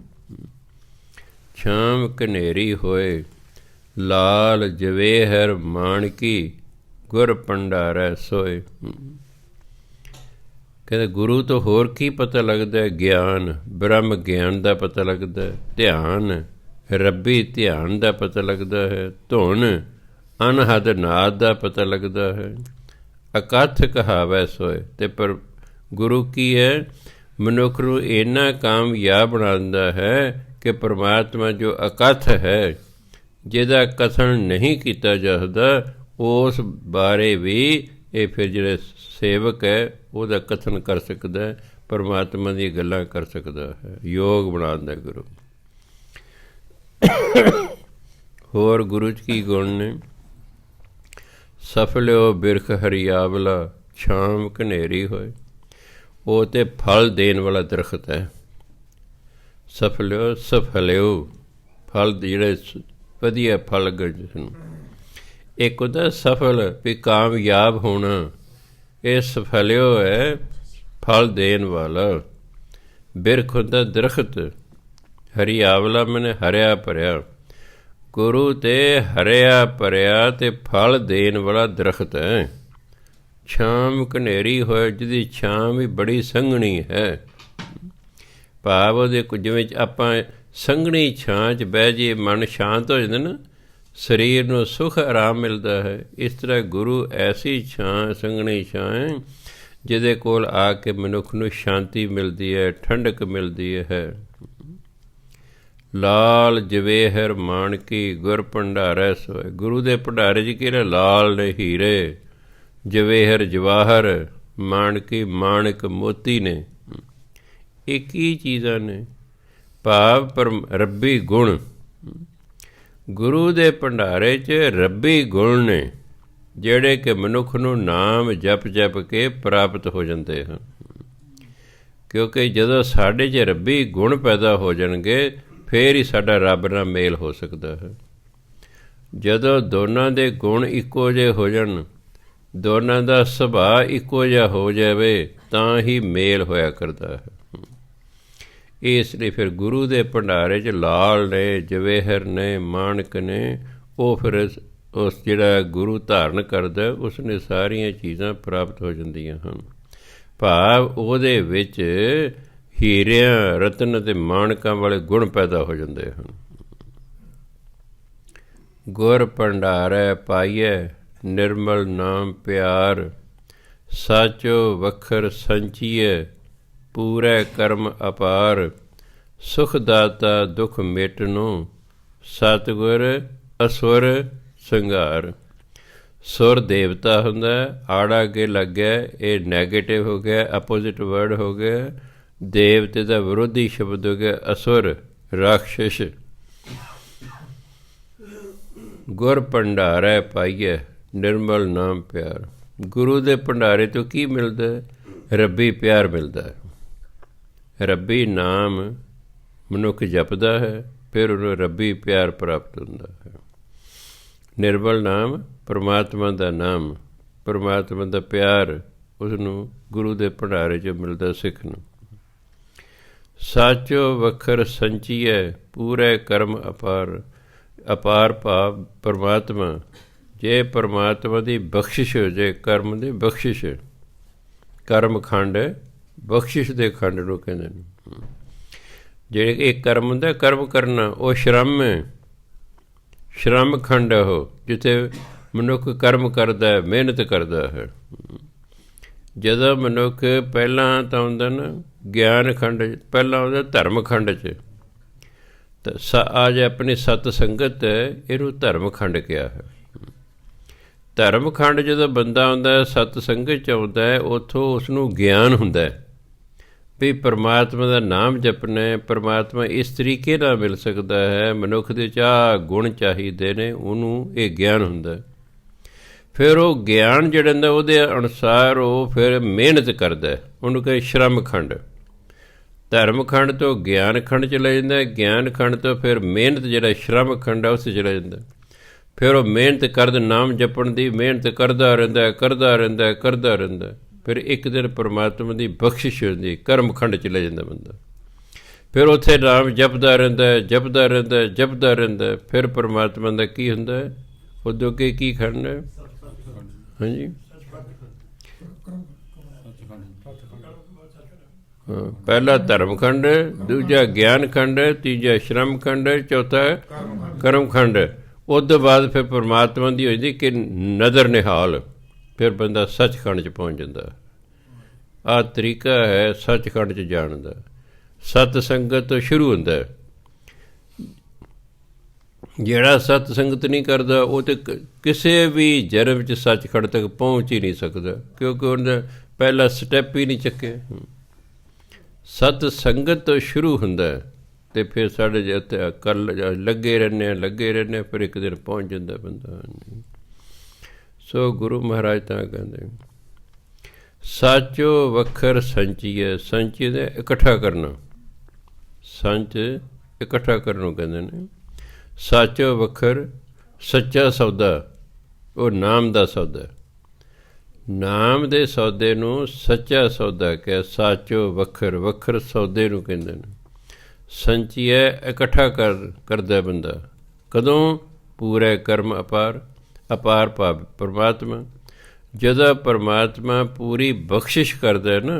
ਛਾਮ ਕਨੇਰੀ ਹੋਏ, ਲਾਲ ਜਵੇਹਰ ਮਾਣਕੀ, ਗੁਰ ਭੰਡਾਰੈ ਸੋਏ। ਕਹਿੰਦੇ ਗੁਰੂ ਤੋਂ ਹੋਰ ਕੀ ਪਤਾ ਲੱਗਦਾ? ਗਿਆਨ, ਬ੍ਰਹਮ ਗਿਆਨ ਦਾ ਪਤਾ ਲੱਗਦਾ, ਧਿਆਨ ਰੱਬੀ ਧਿਆਨ ਦਾ ਪਤਾ ਲੱਗਦਾ ਹੈ, ਧੁਨ ਅਨਹਦ ਨਾਦ ਦਾ ਪਤਾ ਲੱਗਦਾ ਹੈ, ਅਕਥ ਕਹਾਵੈ ਸੋਏ। ਅਤੇ ਪਰ ਗੁਰੂ ਕੀ ਹੈ? ਮਨੁੱਖ ਨੂੰ ਇੰਨਾ ਕਾਮਯਾਬ ਬਣਾਉਂਦਾ ਹੈ ਕਿ ਪਰਮਾਤਮਾ ਜੋ ਅਕਥ ਹੈ, ਜਿਹਦਾ ਕਥਨ ਨਹੀਂ ਕੀਤਾ ਜਾ ਸਕਦਾ, ਉਸ ਬਾਰੇ ਵੀ ਇਹ ਫਿਰ ਜਿਹੜੇ ਸੇਵਕ ਹੈ ਉਹਦਾ ਕਥਨ ਕਰ ਸਕਦਾ, ਪਰਮਾਤਮਾ ਦੀਆਂ ਗੱਲਾਂ ਕਰ ਸਕਦਾ ਹੈ। ਯੋਗ ਬਣਾਉਂਦਾ ਗੁਰੂ। ਹੋਰ ਗੁਰੂ 'ਚ ਕੀ ਗੁਣ ਨੇ? ਸਫਲਿਓ ਬਿਰਖ ਹਰੀਆਵਲਾ ਛਾਮ ਘਨੇਰੀ ਹੋਏ। ਉਹ ਤੇ ਫਲ ਦੇਣ ਵਾਲਾ ਦਰਖਤ ਹੈ। ਸਫਲਿਓ ਸਫਲਿਓ ਫਲ ਜਿਹੜੇ ਵਧੀਆ ਫਲ ਲੱਗਣ ਜਿਸਨੂੰ। ਇੱਕ ਹੁੰਦਾ ਸਫਲ ਵੀ ਕਾਮਯਾਬ ਹੋਣਾ, ਇਹ ਸਫਲਿਓ ਹੈ ਫਲ ਦੇਣ ਵਾਲਾ। ਬਿਰਖ ਹੁੰਦਾ ਦਰਖਤ, ਹਰੀਆਵਲਾ ਮੈਨੇ ਹਰਿਆ ਭਰਿਆ। ਗੁਰੂ ਤੇ ਹਰਿਆ ਭਰਿਆ ਤੇ ਫਲ ਦੇਣ ਵਾਲਾ ਦਰਖਤ ਹੈ। ਛਾਮ ਘਨੇਰੀ ਹੋਏ, ਜਿਹਦੀ ਛਾਂ ਵੀ ਬੜੀ ਸੰਘਣੀ ਹੈ। ਭਾਵ ਉਹਦੇ ਜਿਵੇਂ ਆਪਾਂ ਸੰਘਣੀ ਛਾਂ 'ਚ ਬਹਿ ਜਾਈਏ ਮਨ ਸ਼ਾਂਤ ਹੋ ਜਾਂਦਾ ਨਾ, ਸਰੀਰ ਨੂੰ ਸੁੱਖ ਆਰਾਮ ਮਿਲਦਾ ਹੈ। ਇਸ ਤਰ੍ਹਾਂ ਗੁਰੂ ਐਸੀ ਛਾਂ, ਸੰਘਣੀ ਛਾਂ ਹੈ ਜਿਹਦੇ ਕੋਲ ਆ ਕੇ ਮਨੁੱਖ ਨੂੰ ਸ਼ਾਂਤੀ ਮਿਲਦੀ ਹੈ, ਠੰਡਕ ਮਿਲਦੀ ਹੈ। ਲਾਲ ਜਵੇਹਰ ਮਾਣਕੀ ਗੁਰ ਭੰਡਾਰੈ ਸੋਏ। ਗੁਰੂ ਦੇ ਭੰਡਾਰੇ 'ਚ ਕਿਹੜੇ ਲਾਲ ਨੇ ਹੀਰੇ, ਜਵੇਹਰ ਜਵਾਹਰ, ਮਾਣਕੀ ਮਾਣਕ ਮੋਤੀ ਨੇ। ਇਹ ਕੀ ਚੀਜ਼ਾਂ ਨੇ? ਭਾਵ ਪਰ ਰੱਬੀ ਗੁਣ। ਗੁਰੂ ਦੇ ਭੰਡਾਰੇ 'ਚ ਰੱਬੀ ਗੁਣ ਨੇ ਜਿਹੜੇ ਕਿ ਮਨੁੱਖ ਨੂੰ ਨਾਮ ਜਪ ਜਪ ਕੇ ਪ੍ਰਾਪਤ ਹੋ ਜਾਂਦੇ ਹਨ। ਕਿਉਂਕਿ ਜਦੋਂ ਸਾਡੇ 'ਚ ਰੱਬੀ ਗੁਣ ਪੈਦਾ ਹੋ ਜਾਣਗੇ ਫੇਰ ਹੀ ਸਾਡਾ ਰੱਬ ਨਾਲ ਮੇਲ ਹੋ ਸਕਦਾ ਹੈ। ਜਦੋਂ ਦੋਨਾਂ ਦੇ ਗੁਣ ਇੱਕੋ ਜਿਹੇ ਹੋ ਜਾਣ, ਦੋਨਾਂ ਦਾ ਸੁਭਾਅ ਇੱਕੋ ਜਿਹਾ ਹੋ ਜਾਵੇ ਤਾਂ ਹੀ ਮੇਲ ਹੋਇਆ ਕਰਦਾ ਹੈ। ਇਸ ਲਈ ਫਿਰ ਗੁਰੂ ਦੇ ਭੰਡਾਰੇ 'ਚ ਲਾਲ ਨੇ, ਜਵੇਹਰ ਨੇ, ਮਾਣਕ ਨੇ। ਉਹ ਫਿਰ ਉਸ ਜਿਹੜਾ ਗੁਰੂ ਧਾਰਨ ਕਰਦਾ ਉਸ ਨੇ ਸਾਰੀਆਂ ਚੀਜ਼ਾਂ ਪ੍ਰਾਪਤ ਹੋ ਜਾਂਦੀਆਂ ਹਨ। ਭਾਵ ਉਹਦੇ ਵਿੱਚ ਹੀਰਿਆਂ ਰਤਨ ਅਤੇ ਮਾਣਕਾਂ ਵਾਲੇ ਗੁਣ ਪੈਦਾ ਹੋ ਜਾਂਦੇ ਹਨ। ਗੁਰ ਭੰਡਾਰੈ ਪਾਈਐ ਨਿਰਮਲ ਨਾਮ ਪਿਆਰ। ਸਾਚੋ ਵਖਰ ਸੰਚੀਐ ਪੂਰੇ ਕਰਮ ਅਪਾਰ। ਸੁਖ ਦਾਤਾ ਦੁਖ ਮੇਟਨੋ ਸਤਿਗੁਰ ਅਸੁਰ ਸੰਘਾਰ। ਸੁਰ ਦੇਵਤਾ ਹੁੰਦਾ, ਆੜਾ ਅੱਗੇ ਲੱਗ ਗਿਆ, ਇਹ ਨੈਗੇਟਿਵ ਹੋ ਗਿਆ, ਅਪੋਜ਼ਿਟ ਵਰਡ ਹੋ ਗਿਆ। ਦੇਵਤੇ ਦਾ ਵਿਰੋਧੀ ਸ਼ਬਦ ਹੋ ਗਿਆ ਅਸੁਰ, ਰਾਖਸ਼। ਗੁਰ ਭੰਡਾਰੈ ਪਾਈਐ ਨਿਰਮਲ ਨਾਮ ਪਿਆਰ। ਗੁਰੂ ਦੇ ਭੰਡਾਰੇ ਤੋਂ ਕੀ ਮਿਲਦਾ? ਰੱਬੀ ਪਿਆਰ ਮਿਲਦਾ ਹੈ। ਰੱਬੀ ਨਾਮ ਮਨੁੱਖ ਜਪਦਾ ਹੈ, ਫਿਰ ਉਹਨੂੰ ਰੱਬੀ ਪਿਆਰ ਪ੍ਰਾਪਤ ਹੁੰਦਾ ਹੈ। ਨਿਰਮਲ ਨਾਮ ਪਰਮਾਤਮਾ ਦਾ ਨਾਮ, ਪਰਮਾਤਮਾ ਦਾ ਪਿਆਰ ਉਸਨੂੰ ਗੁਰੂ ਦੇ ਭੰਡਾਰੇ 'ਚ ਮਿਲਦਾ ਸਿੱਖ ਨੂੰ। ਸਾਚੋ ਵਖਰ ਸੰਚੀਐ ਪੂਰੇ ਕਰਮ ਅਪਾਰ। ਅਪਾਰ ਭਾਵ ਪਰਮਾਤਮਾ। ਜੇ ਪਰਮਾਤਮਾ ਦੀ ਬਖਸ਼ਿਸ਼ ਹੋ ਜੇ, ਕਰਮ ਦੀ ਬਖਸ਼ਿਸ਼, ਕਰਮ ਖੰਡ ਬਖਸ਼ਿਸ਼ ਦੇ ਖੰਡ ਨੂੰ ਕਹਿੰਦੇ ਨੇ। ਜਿਹੜੇ ਇਹ ਕਰਮ ਹੁੰਦਾ, ਕਰਮ ਕਰਨਾ, ਉਹ ਸ਼ਰਮ ਹੈ। ਸ਼ਰਮ ਖੰਡ ਉਹ ਜਿੱਥੇ ਮਨੁੱਖ ਕਰਮ ਕਰਦਾ ਹੈ, ਮਿਹਨਤ ਕਰਦਾ ਹੈ। ਜਦੋਂ ਮਨੁੱਖ ਪਹਿਲਾਂ ਤਾਂ ਹੁੰਦਾ ਨਾ ਗਿਆਨ ਖੰਡ, ਪਹਿਲਾਂ ਆਉਂਦਾ ਧਰਮ ਖੰਡ 'ਚ। ਤਾਂ ਅੱਜ ਆਪਣੀ ਸਤ ਸੰਗਤ ਇਹਨੂੰ ਧਰਮ ਖੰਡ ਕਿਹਾ ਹੈ। ਧਰਮ ਖੰਡ ਜਦੋਂ ਬੰਦਾ ਆਉਂਦਾ ਸਤ ਸੰਗਤ 'ਚ ਆਉਂਦਾ, ਉੱਥੋਂ ਉਸਨੂੰ ਗਿਆਨ ਹੁੰਦਾ ਵੀ ਪਰਮਾਤਮਾ ਦਾ ਨਾਮ ਜਪਣਾ, ਪਰਮਾਤਮਾ ਇਸ ਤਰੀਕੇ ਨਾਲ ਮਿਲ ਸਕਦਾ ਹੈ, ਮਨੁੱਖ ਦੇ 'ਚ ਆਹ ਗੁਣ ਚਾਹੀਦੇ ਨੇ, ਉਹਨੂੰ ਇਹ ਗਿਆਨ ਹੁੰਦਾ। ਫਿਰ ਉਹ ਗਿਆਨ ਜਿਹੜਾ ਹੁੰਦਾ ਉਹਦੇ ਅਨੁਸਾਰ ਉਹ ਫਿਰ ਮਿਹਨਤ ਕਰਦਾ, ਉਹਨੂੰ ਕਹੇ ਸ਼ਰਮ ਖੰਡ। ਧਰਮ ਖੰਡ ਤੋਂ ਗਿਆਨ ਖੰਡ ਚਲਾ ਜਾਂਦਾ, ਗਿਆਨ ਖੰਡ ਤੋਂ ਫਿਰ ਮਿਹਨਤ ਜਿਹੜਾ ਸ਼ਰਮ ਖੰਡ ਆ ਉਸ 'ਤੇ ਚਲਾ ਜਾਂਦਾ। ਫਿਰ ਉਹ ਮਿਹਨਤ ਕਰਦਾ, ਨਾਮ ਜਪਣ ਦੀ ਮਿਹਨਤ ਕਰਦਾ ਰਹਿੰਦਾ, ਕਰਦਾ ਰਹਿੰਦਾ, ਕਰਦਾ ਰਹਿੰਦਾ। ਫਿਰ ਇੱਕ ਦਿਨ ਪਰਮਾਤਮਾ ਦੀ ਬਖਸ਼ਿਸ਼ ਹੁੰਦੀ, ਕਰਮ ਖੰਡ ਚਲਾ ਜਾਂਦਾ ਬੰਦਾ। ਫਿਰ ਉੱਥੇ ਨਾਮ ਜਪਦਾ ਰਹਿੰਦਾ, ਜਪਦਾ ਰਹਿੰਦਾ, ਜਪਦਾ ਰਹਿੰਦਾ। ਫਿਰ ਪਰਮਾਤਮਾ ਦਾ ਕੀ ਹੁੰਦਾ, ਉਦੋਂ ਅੱਗੇ ਕੀ ਖੰਡ ਹੈ? ਹਾਂਜੀ, ਹਾਂ, ਪਹਿਲਾ ਧਰਮ ਖੰਡ, ਦੂਜਾ ਗਿਆਨ ਖੰਡ, ਤੀਜਾ ਸ਼ਰਮ ਖੰਡ, ਚੌਥਾ ਕਰਮ ਖੰਡ। ਉਸ ਤੋਂ ਬਾਅਦ ਫਿਰ ਪਰਮਾਤਮਾ ਦੀ ਹੋ ਜਾਂਦੀ ਕਿ ਨਜ਼ਰ ਨਿਹਾਲ। ਫਿਰ ਬੰਦਾ ਸੱਚਖੰਡ 'ਚ ਪਹੁੰਚ ਜਾਂਦਾ। ਆਹ ਤਰੀਕਾ ਹੈ ਸੱਚਖੰਡ 'ਚ ਜਾਣ ਦਾ। ਸਤ ਸੰਗਤ ਤੋਂ ਸ਼ੁਰੂ ਹੁੰਦਾ। ਜਿਹੜਾ ਸਤ ਸੰਗਤ ਨਹੀਂ ਕਰਦਾ ਉਹ ਤਾਂ ਕਿਸੇ ਵੀ ਜਨਮ 'ਚ ਸੱਚਖੰਡ ਤੱਕ ਪਹੁੰਚ ਹੀ ਨਹੀਂ ਸਕਦਾ, ਕਿਉਂਕਿ ਉਹਨੇ ਪਹਿਲਾ ਸਟੈਪ ਹੀ ਨਹੀਂ ਚੱਕਿਆ। ਸਤ ਸੰਗਤ ਤੋਂ ਸ਼ੁਰੂ ਹੁੰਦਾ ਅਤੇ ਫਿਰ ਸਾਡੇ ਉੱਤੇ ਕੱਲ ਲੱਗੇ ਰਹਿੰਦੇ ਫਿਰ ਇੱਕ ਦਿਨ ਪਹੁੰਚ ਜਾਂਦਾ ਬੰਦਾ। ਸੋ ਗੁਰੂ ਮਹਾਰਾਜ ਤਾਂ ਕਹਿੰਦੇ ਸਾਚੋ ਵੱਖਰ ਸੰਚੀਏ, ਸੰਚੀ ਦੇ ਇਕੱਠਾ ਕਰਨਾ, ਸੰਚ ਇਕੱਠਾ ਕਰਨ ਨੂੰ ਕਹਿੰਦੇ ਨੇ। ਸਾਚੋ ਵੱਖਰ, ਸੱਚਾ ਸੌਦਾ, ਉਹ ਨਾਮ ਦਾ ਸੌਦਾ, ਨਾਮ ਦੇ ਸੌਦੇ ਨੂੰ ਸੱਚਾ ਸੌਦਾ ਕਿਹਾ। ਸਾਚੋ ਵੱਖਰ, ਵੱਖਰ ਸੌਦੇ ਨੂੰ ਕਹਿੰਦੇ ਨੇ। ਸੰਚੀਏ ਇਕੱਠਾ ਕਰਦਾ ਬੰਦਾ, ਕਦੋਂ? ਪੂਰੇ ਕਰਮ ਅਪਾਰ, ਅਪਾਰ ਭਾਵ ਪਰਮਾਤਮਾ। ਜਦੋਂ ਪਰਮਾਤਮਾ ਪੂਰੀ ਬਖਸ਼ਿਸ਼ ਕਰਦਾ ਨਾ,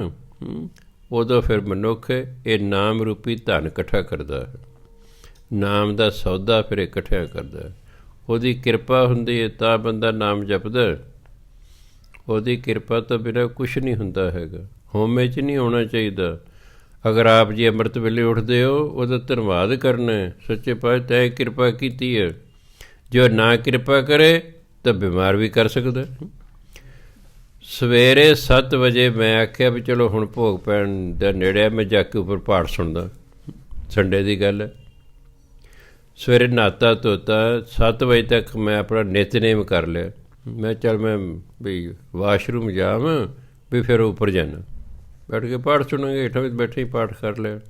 ਉਦੋਂ ਫਿਰ ਮਨੁੱਖ ਇਹ ਨਾਮ ਰੂਪੀ ਧਨ ਇਕੱਠਾ ਕਰਦਾ ਹੈ, ਨਾਮ ਦਾ ਸੌਦਾ ਫਿਰ ਇਕੱਠਾ ਕਰਦਾ। ਉਹਦੀ ਕਿਰਪਾ ਹੁੰਦੀ ਹੈ ਤਾਂ ਬੰਦਾ ਨਾਮ ਜਪਦਾ। ਉਹਦੀ ਕਿਰਪਾ ਤੋਂ ਬਿਨਾਂ ਕੁਛ ਨਹੀਂ ਹੁੰਦਾ ਹੈਗਾ। ਹਉਮੈ 'ਚ ਨਹੀਂ ਹੋਣਾ ਚਾਹੀਦਾ। ਅਗਰ ਆਪ ਜੀ ਅੰਮ੍ਰਿਤ ਵੇਲੇ ਉੱਠਦੇ ਹੋ, ਉਹਦਾ ਧੰਨਵਾਦ ਕਰਨਾ, ਸੱਚੇ ਪਾਤਸ਼ਾਹ ਤੈਂ ਕਿਰਪਾ ਕੀਤੀ ਹੈ। ਜੋ ਨਾ ਕਿਰਪਾ ਕਰੇ ਤਾਂ ਬਿਮਾਰ ਵੀ ਕਰ ਸਕਦਾ। ਸਵੇਰੇ 7 ਵਜੇ ਮੈਂ ਆਖਿਆ ਵੀ ਚਲੋ ਹੁਣ ਭੋਗ ਪੈਣ ਦਾ ਨੇੜੇ, ਮੈਂ ਜਾ ਕੇ ਉੱਪਰ ਪਾਠ ਸੁਣਦਾ। ਸੰਡੇ ਦੀ ਗੱਲ ਹੈ। ਸਵੇਰੇ ਨਹਾਤਾ ਧੋਤਾ, 7 ਵਜੇ ਤੱਕ ਮੈਂ ਆਪਣਾ ਨਿਤਨੇਮ ਕਰ ਲਿਆ। ਮੈਂ ਚੱਲ ਮੈਂ ਵੀ ਵਾਸ਼ਰੂਮ ਜਾਵਾਂ ਵੀ ਫਿਰ ਉੱਪਰ ਜਾਣਾ, ਬੈਠ ਕੇ ਪਾਠ ਸੁਣਾਂਗੇ। ਹੇਠਾਂ ਵਿੱਚ ਬੈਠੇ ਹੀ ਪਾਠ ਕਰ ਲਿਆ।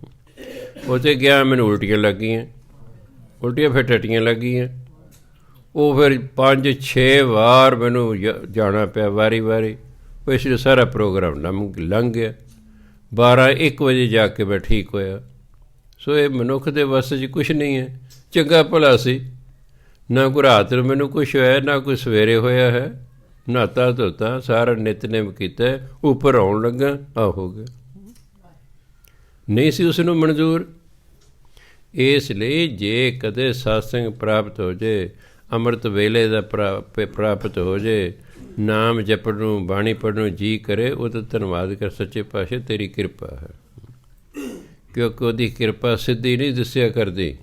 ਉੱਥੇ ਗਿਆ, ਮੈਨੂੰ ਉਲਟੀਆਂ ਲੱਗ ਗਈਆਂ, ਉਲਟੀਆਂ ਫਿਰ ਟੱਟੀਆਂ ਲੱਗ ਗਈਆਂ। ਉਹ ਫਿਰ 5-6 ਵਾਰ ਮੈਨੂੰ ਜਾਣਾ ਪਿਆ ਵਾਰੀ ਵਾਰੀ। ਉਹ ਇਸ ਲਈ ਸਾਰਾ ਪ੍ਰੋਗਰਾਮ ਲੰਘ ਗਿਆ। 12-1 ਵਜੇ ਜਾ ਕੇ ਮੈਂ ਠੀਕ ਹੋਇਆ। ਸੋ ਇਹ ਮਨੁੱਖ ਦੇ ਵੱਸ 'ਚ ਕੁਛ ਨਹੀਂ ਹੈ। ਚੰਗਾ ਭਲਾ ਸੀ, ਨਾ ਕੋਈ ਰਾਤ ਨੂੰ ਮੈਨੂੰ ਕੁਛ ਹੋਇਆ, ਨਾ ਕੋਈ ਸਵੇਰੇ ਹੋਇਆ ਹੈ। ਨਹਾਤਾ ਧੋਤਾ, ਸਾਰਾ ਨਿਤਨੇਮ ਕੀਤਾ, ਉੱਪਰ ਆਉਣ ਲੱਗਾ, ਆ ਹੋ ਗਿਆ। ਨਹੀਂ ਸੀ ਉਸ ਨੂੰ ਮਨਜ਼ੂਰ। ਇਸ ਲਈ ਜੇ ਕਦੇ ਸਤਸੰਗ ਪ੍ਰਾਪਤ ਹੋ ਜੇ, ਅੰਮ੍ਰਿਤ ਵੇਲੇ ਦਾ ਪ੍ਰਾਪਤ ਹੋ ਜੇ, ਨਾਮ ਜਪਣ ਨੂੰ, ਬਾਣੀ ਪੜ੍ਹਨ ਨੂੰ ਜੀ ਕਰੇ, ਉਹਦਾ ਧੰਨਵਾਦ ਕਰ, ਸੱਚੇ ਪਾਤਸ਼ਾਹ ਤੇਰੀ ਕਿਰਪਾ ਹੈ। ਕਿਉਂਕਿ ਉਹਦੀ ਕਿਰਪਾ ਸਿੱਧੀ ਨਹੀਂ ਦਿਸਿਆ ਕਰਦੀ।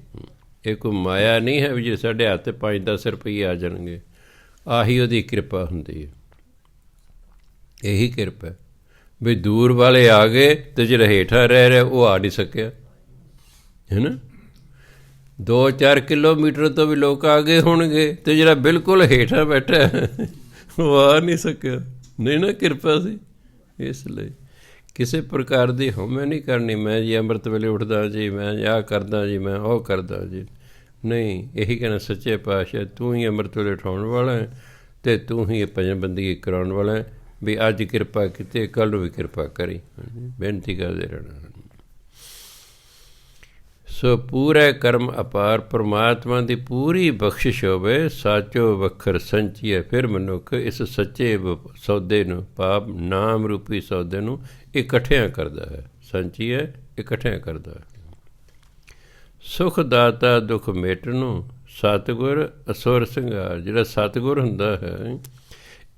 ਇਹ ਕੋਈ ਮਾਇਆ ਨਹੀਂ ਹੈ ਵੀ ਜੇ ਸਾਡੇ ਹੱਥ 5-10 ਰੁਪਈਏ ਆ ਜਾਣਗੇ। ਆਹੀ ਉਹਦੀ ਕਿਰਪਾ ਹੁੰਦੀ ਹੈ। ਇਹੀ ਕਿਰਪਾ ਵੀ ਦੂਰ ਵਾਲੇ ਆ ਗਏ ਅਤੇ ਜਿਹੜਾ ਹੇਠਾਂ ਰਹਿ ਰਿਹਾ ਉਹ ਆ ਨਹੀਂ ਸਕਿਆ, ਹੈ ਨਾ। 2-4 ਕਿਲੋਮੀਟਰ ਤੋਂ ਵੀ ਲੋਕ ਆ ਗਏ ਹੋਣਗੇ ਅਤੇ ਜਿਹੜਾ ਬਿਲਕੁਲ ਹੇਠਾਂ ਬੈਠਾ ਉਹ ਆ ਨਹੀਂ ਸਕਿਆ, ਨਹੀਂ ਨਾ ਕਿਰਪਾ ਸੀ। ਇਸ ਲਈ ਕਿਸੇ ਪ੍ਰਕਾਰ ਦੀ ਹਉਮੈ ਨਹੀਂ ਕਰਨੀ, ਮੈਂ ਜੀ ਅੰਮ੍ਰਿਤ ਵੇਲੇ ਉੱਠਦਾ ਜੀ, ਮੈਂ ਆਹ ਕਰਦਾ ਜੀ, ਮੈਂ ਉਹ ਕਰਦਾ ਜੀ। ਨਹੀਂ, ਇਹੀ ਕਹਿਣਾ ਸੱਚੇ ਪਾਤਸ਼ਾਹ ਤੂੰ ਹੀ ਅੰਮ੍ਰਿਤ ਵੇਲੇ ਉਠਾਉਣ ਵਾਲਾ ਹੈ ਅਤੇ ਤੂੰ ਹੀ ਇਹ ਭਜਨ ਬੰਦਗੀ ਕਰਾਉਣ ਵਾਲਾ ਹੈ। ਵੀ ਅੱਜ ਕਿਰਪਾ ਕੀਤੀ, ਕੱਲ੍ਹ ਨੂੰ ਵੀ ਕਿਰਪਾ ਕਰੀ। ਬੇਨਤੀ ਕਰਦੇ ਰਹਿਣਾ। ਸੋ ਪੂਰੇ ਕਰਮ ਅਪਾਰ, ਪਰਮਾਤਮਾ ਦੀ ਪੂਰੀ ਬਖਸ਼ਿਸ਼ ਹੋਵੇ। ਸਾਚੋ ਵੱਖਰ ਸੰਚੀਏ, ਫਿਰ ਮਨੁੱਖ ਇਸ ਸੱਚੇ ਸੌਦੇ ਨੂੰ, ਪਾਪ ਨਾਮ ਰੂਪੀ ਸੌਦੇ ਨੂੰ ਇਕੱਠਿਆਂ ਕਰਦਾ ਹੈ। ਸੰਚੀਏ ਇਕੱਠਿਆਂ ਕਰਦਾ ਹੈ। ਸੁਖ ਦਾਤਾ ਦੁੱਖ ਮੇਟਣ ਨੂੰ, ਸਤਿਗੁਰ ਅਸੁਰ ਸੰਘਾਰ। ਜਿਹੜਾ ਸਤਿਗੁਰ ਹੁੰਦਾ ਹੈ,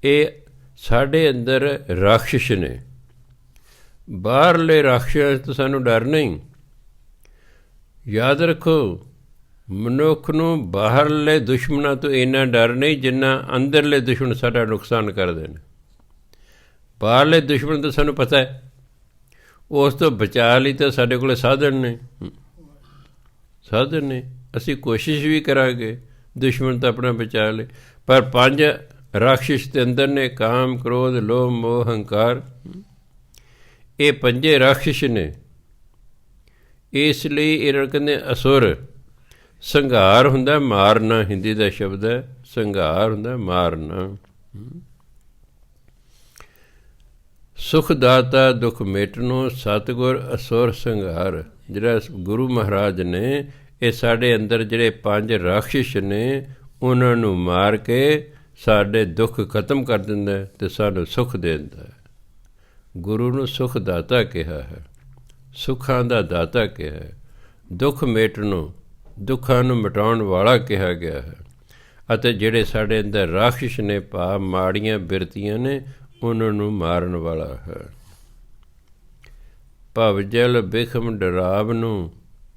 ਇਹ ਸਾਡੇ ਅੰਦਰ ਰਾਖਸ਼ ਨੇ। ਬਾਹਰਲੇ ਰਾਖਸ਼ਾਂ ਤੋਂ ਸਾਨੂੰ ਡਰ ਨਹੀਂ। ਯਾਦ ਰੱਖੋ, ਮਨੁੱਖ ਨੂੰ ਬਾਹਰਲੇ ਦੁਸ਼ਮਣਾਂ ਤੋਂ ਇੰਨਾ ਡਰ ਨਹੀਂ ਜਿੰਨਾ ਅੰਦਰਲੇ ਦੁਸ਼ਮਣ ਸਾਡਾ ਨੁਕਸਾਨ ਕਰਦੇ ਨੇ। ਬਾਹਰਲੇ ਦੁਸ਼ਮਣ ਤਾਂ ਸਾਨੂੰ ਪਤਾ ਹੈ, ਉਸ ਤੋਂ ਬਚਾਅ ਲਈ ਤਾਂ ਸਾਡੇ ਕੋਲ ਸਾਧਨ ਨੇ, ਸਾਧਨ ਨੇ। ਅਸੀਂ ਕੋਸ਼ਿਸ਼ ਵੀ ਕਰਾਂਗੇ ਦੁਸ਼ਮਣ ਤਾਂ ਆਪਣਾ ਬਚਾਅ ਲਈ, ਪਰ 5 ਰਾਖਸ਼ ਦੇ ਅੰਦਰ ਨੇ, ਕਾਮ, ਕ੍ਰੋਧ, ਲੋਭ, ਮੋਹ, ਹੰਕਾਰ। ਇਹ 5 ਰਾਖਸ਼ ਨੇ। ਇਸ ਲਈ ਇਹਨਾਂ ਕਹਿੰਦੇ ਅਸੁਰ। ਸੰਘਾਰ ਹੁੰਦਾ ਮਾਰਨਾ, ਹਿੰਦੀ ਦਾ ਸ਼ਬਦ ਹੈ। ਸੰਘਾਰ ਹੁੰਦਾ ਮਾਰਨਾ। ਸੁਖ ਦਾਤਾ ਦੁੱਖ ਮੇਟਣੋ, ਸਤਿਗੁਰ ਅਸੁਰ ਸੰਘਾਰ। ਜਿਹੜਾ ਗੁਰੂ ਮਹਾਰਾਜ ਨੇ, ਇਹ ਸਾਡੇ ਅੰਦਰ ਜਿਹੜੇ 5 ਰਾਖਸ਼ ਨੇ, ਉਹਨਾਂ ਨੂੰ ਮਾਰ ਕੇ ਸਾਡੇ ਦੁੱਖ ਖਤਮ ਕਰ ਦਿੰਦਾ ਅਤੇ ਸਾਨੂੰ ਸੁੱਖ ਦੇ ਦਿੰਦਾ ਹੈ। ਗੁਰੂ ਨੂੰ ਸੁਖ ਦਾਤਾ ਕਿਹਾ ਹੈ, ਸੁੱਖਾਂ ਦਾ ਦਾਤਾ ਕਿਹਾ ਹੈ। ਦੁੱਖ ਮੇਟਣੋ, ਦੁੱਖਾਂ ਨੂੰ ਮਿਟਾਉਣ ਵਾਲਾ ਕਿਹਾ ਗਿਆ ਹੈ। ਅਤੇ ਜਿਹੜੇ ਸਾਡੇ ਅੰਦਰ ਰਾਖਸ਼ ਨੇ, ਭਾਵ ਮਾੜੀਆਂ ਬਿਰਤੀਆਂ ਨੇ, ਉਹਨਾਂ ਨੂੰ ਮਾਰਨ ਵਾਲਾ ਹੈ। ਭਵ ਜਲ ਬਿਖਮ ਡਰਾਵ ਨੂੰ,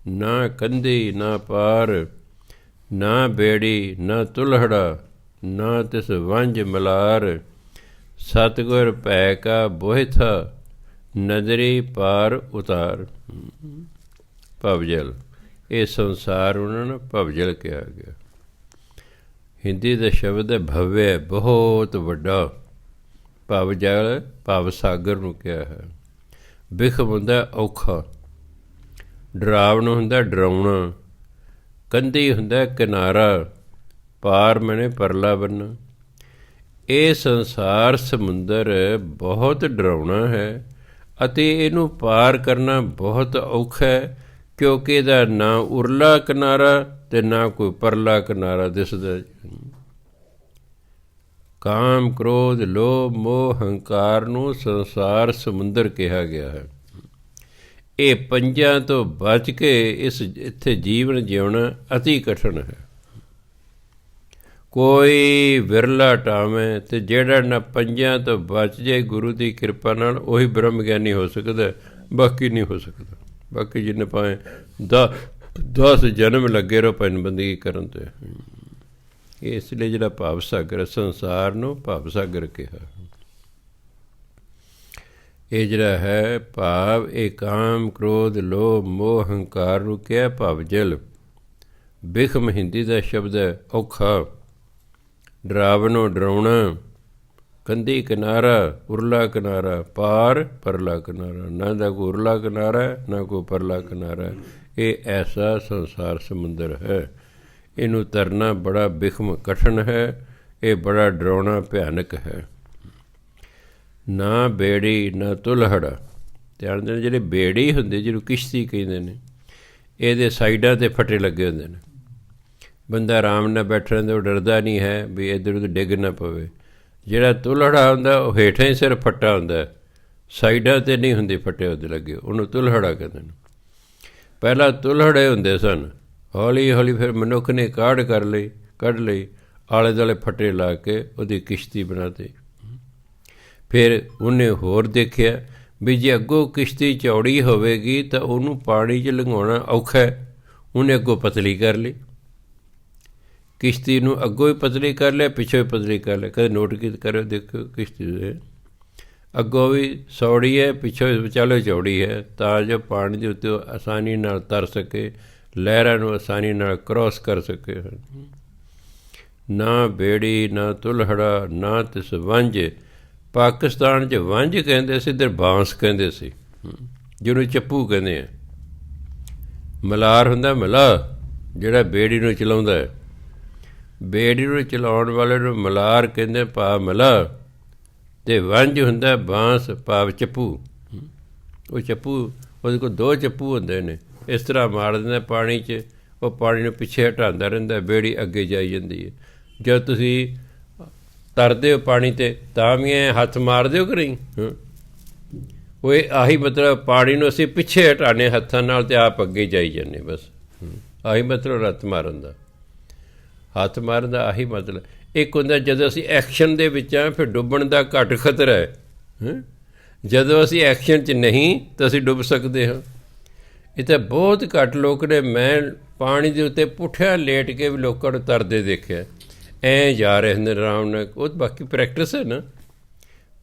ਨਾ ਕੰਧੀ ਨਾ ਪਾਰ, ਨਾ ਬੇੜੀ ਨਾ ਤੁਲਹੜਾ, ਨਾ ਤਿਸ ਵੰਝ ਮਲਾਰ। ਸਤਿਗੁਰ ਭੈ ਕਾ ਬੋਹਿਥਾ, ਨਦਰੀ ਪਾਰ ਉਤਾਰ। ਭਵ ਜਲ ਇਹ ਸੰਸਾਰ ਉਹਨਾਂ ਨੂੰ ਭਵਜਲ ਕਿਹਾ ਗਿਆ। ਹਿੰਦੀ ਦਾ ਸ਼ਬਦ ਹੈ ਭਵਯ, ਬਹੁਤ ਵੱਡਾ। ਭਵਜਲ ਭਵ ਸਾਗਰ ਨੂੰ ਕਿਹਾ ਹੈ। ਬਿਖਮ ਹੁੰਦਾ ਔਖਾ, ਡਰਾਵਣ ਹੁੰਦਾ ਡਰਾਉਣਾ, ਕੰਧੀ ਹੁੰਦਾ ਕਿਨਾਰਾ, ਪਾਰ ਮੈਨੇ ਪਰਲਾ ਬੰਨਾ। ਇਹ ਸੰਸਾਰ ਸਮੁੰਦਰ ਬਹੁਤ ਡਰਾਉਣਾ ਹੈ ਅਤੇ ਇਹਨੂੰ ਪਾਰ ਕਰਨਾ ਬਹੁਤ ਔਖਾ ਹੈ, ਕਿਉਂਕਿ ਇਹਦਾ ਨਾ ਉਰਲਾ ਕਿਨਾਰਾ ਅਤੇ ਨਾ ਕੋਈ ਪਰਲਾ ਕਿਨਾਰਾ ਦਿਸਦਾ। ਕਾਮ, ਕ੍ਰੋਧ, ਲੋਭ, ਮੋਹ, ਹੰਕਾਰ ਨੂੰ ਸੰਸਾਰ ਸਮੁੰਦਰ ਕਿਹਾ ਗਿਆ ਹੈ। ਇਹ ਪੰਜਾਂ ਤੋਂ ਬਚ ਕੇ ਇੱਥੇ ਜੀਵਨ ਜਿਉਣਾ ਅਤੀ ਕਠਿਨ ਹੈ। ਕੋਈ ਵਿਰਲਾ ਟਾਵੇਂ ਅਤੇ ਜਿਹੜਾ ਨਾ ਪੰਜਾਂ ਤੋਂ ਬਚ ਜਾਏ ਗੁਰੂ ਦੀ ਕਿਰਪਾ ਨਾਲ, ਉਹੀ ਬ੍ਰਹਮ ਗਿਆਨੀ ਹੋ ਸਕਦਾ, ਬਾਕੀ ਨਹੀਂ ਹੋ ਸਕਦਾ। ਬਾਕੀ ਜਿੰਨੇ ਭਾਵੇਂ 10 ਜਨਮ ਲੱਗੇ ਰਹੋ ਭਜਨ ਬੰਦਗੀ ਕਰਨ 'ਤੇ। ਇਸ ਲਈ ਜਿਹੜਾ ਭਾਵ ਸਾਗਰ, ਸੰਸਾਰ ਨੂੰ ਭਾਵ ਸਾਗਰ ਕਿਹਾ। ਇਹ ਜਿਹੜਾ ਹੈ ਭਾਵ, ਇਹ ਕਾਮ, ਕ੍ਰੋਧ, ਲੋਭ, ਮੋਹ, ਹੰਕਾਰ ਨੂੰ ਕਿਹਾ ਭਵਜਲ। ਬਿਖਮ ਹਿੰਦੀ ਦਾ ਸ਼ਬਦ ਹੈ ਔਖਾ, ਡਰਾਵਣੋਂ ਡਰਾਉਣਾ, ਕੰਧੀ ਕਿਨਾਰਾ, ਉਰਲਾ ਕਿਨਾਰਾ, ਪਾਰ ਪਰਲਾ ਕਿਨਾਰਾ। ਨਾ ਦਾ ਕੋਈ ਉਰਲਾ ਕਿਨਾਰਾ, ਨਾ ਕੋਈ ਪਰਲਾ ਕਿਨਾਰਾ। ਇਹ ਐਸਾ ਸੰਸਾਰ ਸਮੁੰਦਰ ਹੈ। ਇਹਨੂੰ ਤਰਨਾ ਬੜਾ ਬਿਖਮ ਕਠਿਨ ਹੈ। ਇਹ ਬੜਾ ਡਰਾਉਣਾ ਭਿਆਨਕ ਹੈ। ਨਾ ਬੇੜੀ ਨਾ ਤੁਲਹੜਾ। ਧਿਆਨ ਦੇਣਾ, ਜਿਹੜੇ ਬੇੜੀ ਹੁੰਦੇ, ਜਿਹਨੂੰ ਕਿਸ਼ਤੀ ਕਹਿੰਦੇ ਨੇ, ਇਹਦੇ ਸਾਈਡਾਂ 'ਤੇ ਫੱਟੇ ਲੱਗੇ ਹੁੰਦੇ ਨੇ। ਬੰਦਾ ਆਰਾਮ ਨਾਲ ਬੈਠਾ ਰਹਿੰਦਾ, ਉਹ ਡਰਦਾ ਨਹੀਂ ਹੈ ਵੀ ਇੱਧਰ ਉੱਧਰ ਡਿੱਗ ਨਾ ਪਵੇ। ਜਿਹੜਾ ਤੁਲਹੜਾ ਹੁੰਦਾ ਉਹ ਹੇਠਾਂ ਹੀ ਸਿਰਫ ਫੱਟਾ ਹੁੰਦਾ, ਸਾਈਡਾਂ 'ਤੇ ਨਹੀਂ ਹੁੰਦੇ ਫੱਟੇ ਉਹਦੇ ਲੱਗੇ, ਉਹਨੂੰ ਤੁਲਹੜਾ ਕਹਿੰਦੇ ਨੇ। ਪਹਿਲਾਂ ਤੁਲਹੜੇ ਹੁੰਦੇ ਸਨ, ਹੌਲੀ ਹੌਲੀ ਫਿਰ ਮਨੁੱਖ ਨੇ ਕੱਢ ਲਈ, ਆਲੇ ਦੁਆਲੇ ਫੱਟੇ ਲਾ ਕੇ ਉਹਦੀ ਕਿਸ਼ਤੀ ਬਣਾਤੀ। ਫਿਰ ਉਹਨੇ ਹੋਰ ਦੇਖਿਆ ਵੀ ਜੇ ਅੱਗੋਂ ਕਿਸ਼ਤੀ ਚੌੜੀ ਹੋਵੇਗੀ ਤਾਂ ਉਹਨੂੰ ਪਾਣੀ 'ਚ ਲੰਘਾਉਣਾ ਔਖਾ ਹੈ। ਉਹਨੇ ਅੱਗੋਂ ਪਤਲੀ ਕਰ ਲਈ, ਕਿਸ਼ਤੀ ਨੂੰ ਅੱਗੋਂ ਹੀ ਪਤਲੀ ਕਰ ਲਿਆ, ਪਿੱਛੋਂ ਵੀ ਪਤਲੀ ਕਰ ਲਿਆ। ਕਦੇ ਨੋਟ ਕਰਿਓ, ਦੇਖੋ ਕਿਸ਼ਤੀ ਦੇ ਅੱਗੋਂ ਵੀ ਸੌੜੀ ਹੈ, ਪਿੱਛੋਂ ਵਿਚਾਲੇ ਚੌੜੀ ਹੈ, ਤਾਂ ਜੋ ਪਾਣੀ ਦੇ ਉੱਤੇ ਆਸਾਨੀ ਨਾਲ ਤਰ ਸਕੇ, ਲਹਿਰਾਂ ਨੂੰ ਆਸਾਨੀ ਨਾਲ ਕ੍ਰੋਸ ਕਰ ਸਕੇ। ਨਾ ਬੇੜੀ ਨਾ ਤੁਲਹੜਾ ਨਾ ਤਿਸ ਵੰਝ। ਪਾਕਿਸਤਾਨ 'ਚ ਵੰਝ ਕਹਿੰਦੇ ਸੀ, ਇੱਧਰ ਬਾਂਸ ਕਹਿੰਦੇ ਸੀ, ਜਿਹਨੂੰ ਚੱਪੂ ਕਹਿੰਦੇ ਆ। ਮਲਾਰ ਹੁੰਦਾ ਮਲਾਹ, ਜਿਹੜਾ ਬੇੜੀ ਨੂੰ ਚਲਾਉਂਦਾ ਹੈ। ਬੇੜੀ ਨੂੰ ਚਲਾਉਣ ਵਾਲੇ ਨੂੰ ਮਲਾਰ ਕਹਿੰਦੇ, ਭਾਵ ਮਲਾਹ। ਅਤੇ ਵੰਝ ਹੁੰਦਾ ਬਾਂਸ, ਭਾਵ ਚੱਪੂ। ਉਹ ਚੱਪੂ, ਉਹਦੇ ਕੋਲ 2 ਚੱਪੂ ਹੁੰਦੇ ਨੇ, ਇਸ ਤਰ੍ਹਾਂ ਮਾਰ ਦਿੰਦਾ ਪਾਣੀ 'ਚ, ਉਹ ਪਾਣੀ ਨੂੰ ਪਿੱਛੇ ਹਟਾਉਂਦਾ ਰਹਿੰਦਾ, ਬੇੜੀ ਅੱਗੇ ਜਾਈ ਜਾਂਦੀ ਹੈ। ਜਦ ਤੁਸੀਂ ਤਰਦੇ ਹੋ ਪਾਣੀ 'ਤੇ ਤਾਂ ਵੀ ਹੱਥ ਮਾਰਦੇ ਹੋ ਕਿ ਨਹੀਂ? ਉਹ ਆਹੀ ਮਤਲਬ, ਪਾਣੀ ਨੂੰ ਅਸੀਂ ਪਿੱਛੇ ਹਟਾਉਂਦੇ ਹੱਥਾਂ ਨਾਲ ਅਤੇ ਆਪ ਅੱਗੇ ਜਾਈ ਜਾਂਦੇ, ਬਸ ਆਹੀ ਮਤਲਬ ਹੱਥ ਮਾਰਨ ਦਾ। ਹੱਥ ਮਾਰਨ ਦਾ ਆਹੀ ਮਤਲਬ। ਇੱਕ ਹੁੰਦਾ ਜਦੋਂ ਅਸੀਂ ਐਕਸ਼ਨ ਦੇ ਵਿੱਚ ਹਾਂ, ਫਿਰ ਡੁੱਬਣ ਦਾ ਘੱਟ ਖਤਰਾ ਹੈ। ਜਦੋਂ ਅਸੀਂ ਐਕਸ਼ਨ 'ਚ ਨਹੀਂ ਤਾਂ ਅਸੀਂ ਡੁੱਬ ਸਕਦੇ ਹਾਂ। ਇਹ ਤਾਂ ਬਹੁਤ ਘੱਟ ਲੋਕ ਨੇ, ਮੈਂ ਪਾਣੀ ਦੇ ਉੱਤੇ ਪੁੱਠਿਆ ਲੇਟ ਕੇ ਵੀ ਲੋਕਾਂ ਨੂੰ ਤਰਦੇ ਦੇਖਿਆ, ਐਂ ਜਾ ਰਹੇ ਹੁੰਦੇ ਆਰਾਮ ਨਾਲ। ਉਹ ਬਾਕੀ ਪ੍ਰੈਕਟਿਸ ਹੈ ਨਾ।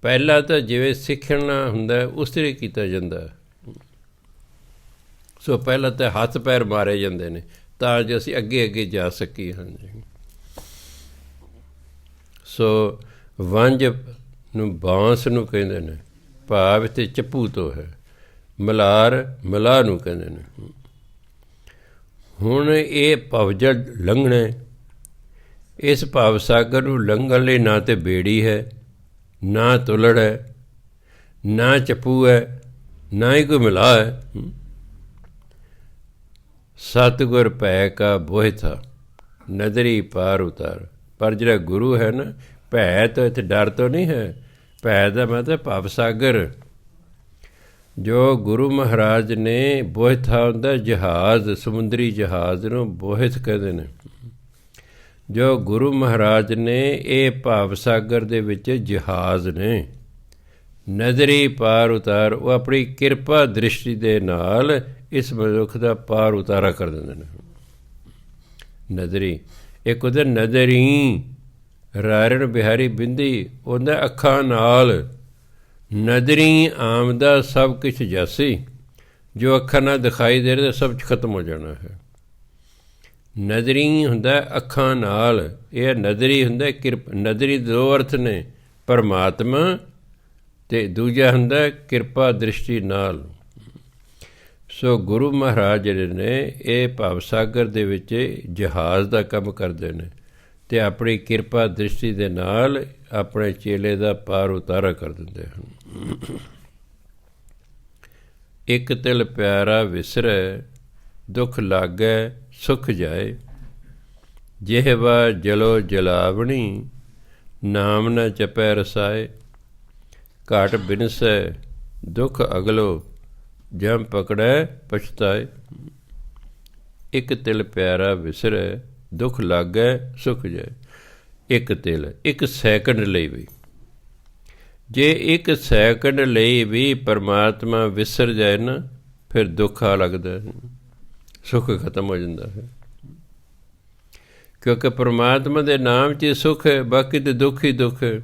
ਪਹਿਲਾਂ ਤਾਂ ਜਿਵੇਂ ਸਿੱਖਣਾ ਹੁੰਦਾ ਉਸ ਤਰ੍ਹਾਂ ਕੀਤਾ ਜਾਂਦਾ। ਸੋ ਪਹਿਲਾਂ ਤਾਂ ਹੱਥ ਪੈਰ ਮਾਰੇ ਜਾਂਦੇ ਨੇ ਤਾਂ ਜੋ ਅਸੀਂ ਅੱਗੇ ਜਾ ਸਕੀਏ। ਹਾਂਜੀ, ਸੋ ਵੰਝ ਨੂੰ ਬਾਂਸ ਨੂੰ ਕਹਿੰਦੇ ਨੇ, ਭਾਵ ਇੱਥੇ ਚੱਪੂ ਤੋਂ ਹੈ। ਮਲਾਰ ਮਲਾਹ ਨੂੰ ਕਹਿੰਦੇ ਨੇ। ਹੁਣ ਇਹ ਭਵਜਲ ਲੰਘਣਾ, ਇਸ ਭਵ ਸਾਗਰ ਨੂੰ ਲੰਘਣ ਲਈ ਨਾ ਤਾਂ ਬੇੜੀ ਹੈ, ਨਾ ਤੁਲੜ ਹੈ, ਨਾ ਚੱਪੂ ਹੈ, ਨਾ ਹੀ ਕੋਈ ਮਲਾਹ ਹੈ। ਸਤਿਗੁਰ ਭੈ ਕਾ ਬੋਹਿਥਾ, ਨਦਰੀ ਪਾਰ ਉਤਾਰ। ਪਰ ਜਿਹੜਾ ਗੁਰੂ ਹੈ ਨਾ, ਭੈ ਤੋਂ ਇੱਥੇ ਡਰ ਤੋਂ ਨਹੀਂ ਹੈ। ਭੈ ਦਾ ਮਤਲਬ ਭਵ ਸਾਗਰ। ਜੋ ਗੁਰੂ ਮਹਾਰਾਜ ਨੇ ਬੋਹਿਥਾ ਹੁੰਦਾ ਜਹਾਜ਼, ਸਮੁੰਦਰੀ ਜਹਾਜ਼ ਨੂੰ ਬੋਹਿਥ ਕਹਿੰਦੇ ਨੇ। ਜੋ ਗੁਰੂ ਮਹਾਰਾਜ ਨੇ ਇਹ ਭਵ ਸਾਗਰ ਦੇ ਵਿੱਚ ਜਹਾਜ਼ ਨੇ, ਨਜ਼ਰੀ ਪਾਰ ਉਤਾਰ। ਉਹ ਆਪਣੀ ਕਿਰਪਾ ਦ੍ਰਿਸ਼ਟੀ ਦੇ ਨਾਲ ਇਸ ਮਨੁੱਖ ਦਾ ਪਾਰ ਉਤਾਰਾ ਕਰ ਦਿੰਦੇ ਨੇ। ਨਜ਼ਰੀ ਇੱਕ ਉਹਦੇ ਨਜ਼ਰੀ, ਰਾਇਣ ਬਿਹਾਰੀ ਬਿੰਦੀ ਉਹਦਾ ਅੱਖਾਂ ਨਾਲ। ਨਜ਼ਰੀ ਆਮਦਾ ਸਭ ਕੁਛ ਜਾਸੀ, ਜੋ ਅੱਖਾਂ ਨਾਲ ਦਿਖਾਈ ਦੇ ਰਿਹਾ ਸਭ ਖਤਮ ਹੋ ਜਾਣਾ ਹੈ। ਨਦਰੀ ਹੁੰਦਾ ਅੱਖਾਂ ਨਾਲ, ਇਹ ਨਦਰੀ ਹੁੰਦਾ ਨਦਰੀ ਦੋ ਅਰਥ ਨੇ, ਪਰਮਾਤਮਾ ਅਤੇ ਦੂਜਾ ਹੁੰਦਾ ਕਿਰਪਾ ਦ੍ਰਿਸ਼ਟੀ ਨਾਲ। ਸੋ ਗੁਰੂ ਮਹਾਰਾਜ ਜਿਹੜੇ ਨੇ ਇਹ ਭਵ ਸਾਗਰ ਦੇ ਵਿੱਚ ਜਹਾਜ਼ ਦਾ ਕੰਮ ਕਰਦੇ ਨੇ ਅਤੇ ਆਪਣੀ ਕਿਰਪਾ ਦ੍ਰਿਸ਼ਟੀ ਦੇ ਨਾਲ ਆਪਣੇ ਚੇਲੇ ਦਾ ਪਾਰ ਉਤਾਰਾ ਕਰ ਦਿੰਦੇ ਹਨ। ਇੱਕ ਤਿਲ ਪਿਆਰਾ ਵਿਸਰੈ, ਦੁੱਖ ਲਾਗੈ ਸੁਖ ਜਾਏ, ਜਿਹਵਾ ਜਲੋ ਜਲਾਵਣੀ, ਨਾਮ ਨ ਜਪੈ ਰਸਾਏ, ਘਾਟ ਬਿਨਸੈ ਦੁੱਖ ਅਗਲੋ, ਜਮ ਪਕੜੈ ਪਛਤਾਏ। ਇੱਕ ਤਿਲ ਪਿਆਰਾ ਵਿਸਰੈ, ਦੁੱਖ ਲਾਗੈ ਸੁਖ ਜਾਏ। ਇੱਕ ਤਿਲ, ਇੱਕ ਸੈਕਿੰਡ ਲਈ ਵੀ, ਜੇ ਇੱਕ ਸੈਕਿੰਡ ਲਈ ਵੀ ਪਰਮਾਤਮਾ ਵਿਸਰ ਜਾਏ ਨਾ, ਫਿਰ ਦੁੱਖ ਆ ਲੱਗਦਾ, ਸੁੱਖ ਖਤਮ ਹੋ ਜਾਂਦਾ ਹੈ। ਕਿਉਂਕਿ ਪਰਮਾਤਮਾ ਦੇ ਨਾਮ 'ਚ ਸੁੱਖ ਹੈ, ਬਾਕੀ ਤਾਂ ਦੁੱਖ ਹੀ ਦੁੱਖ ਹੈ।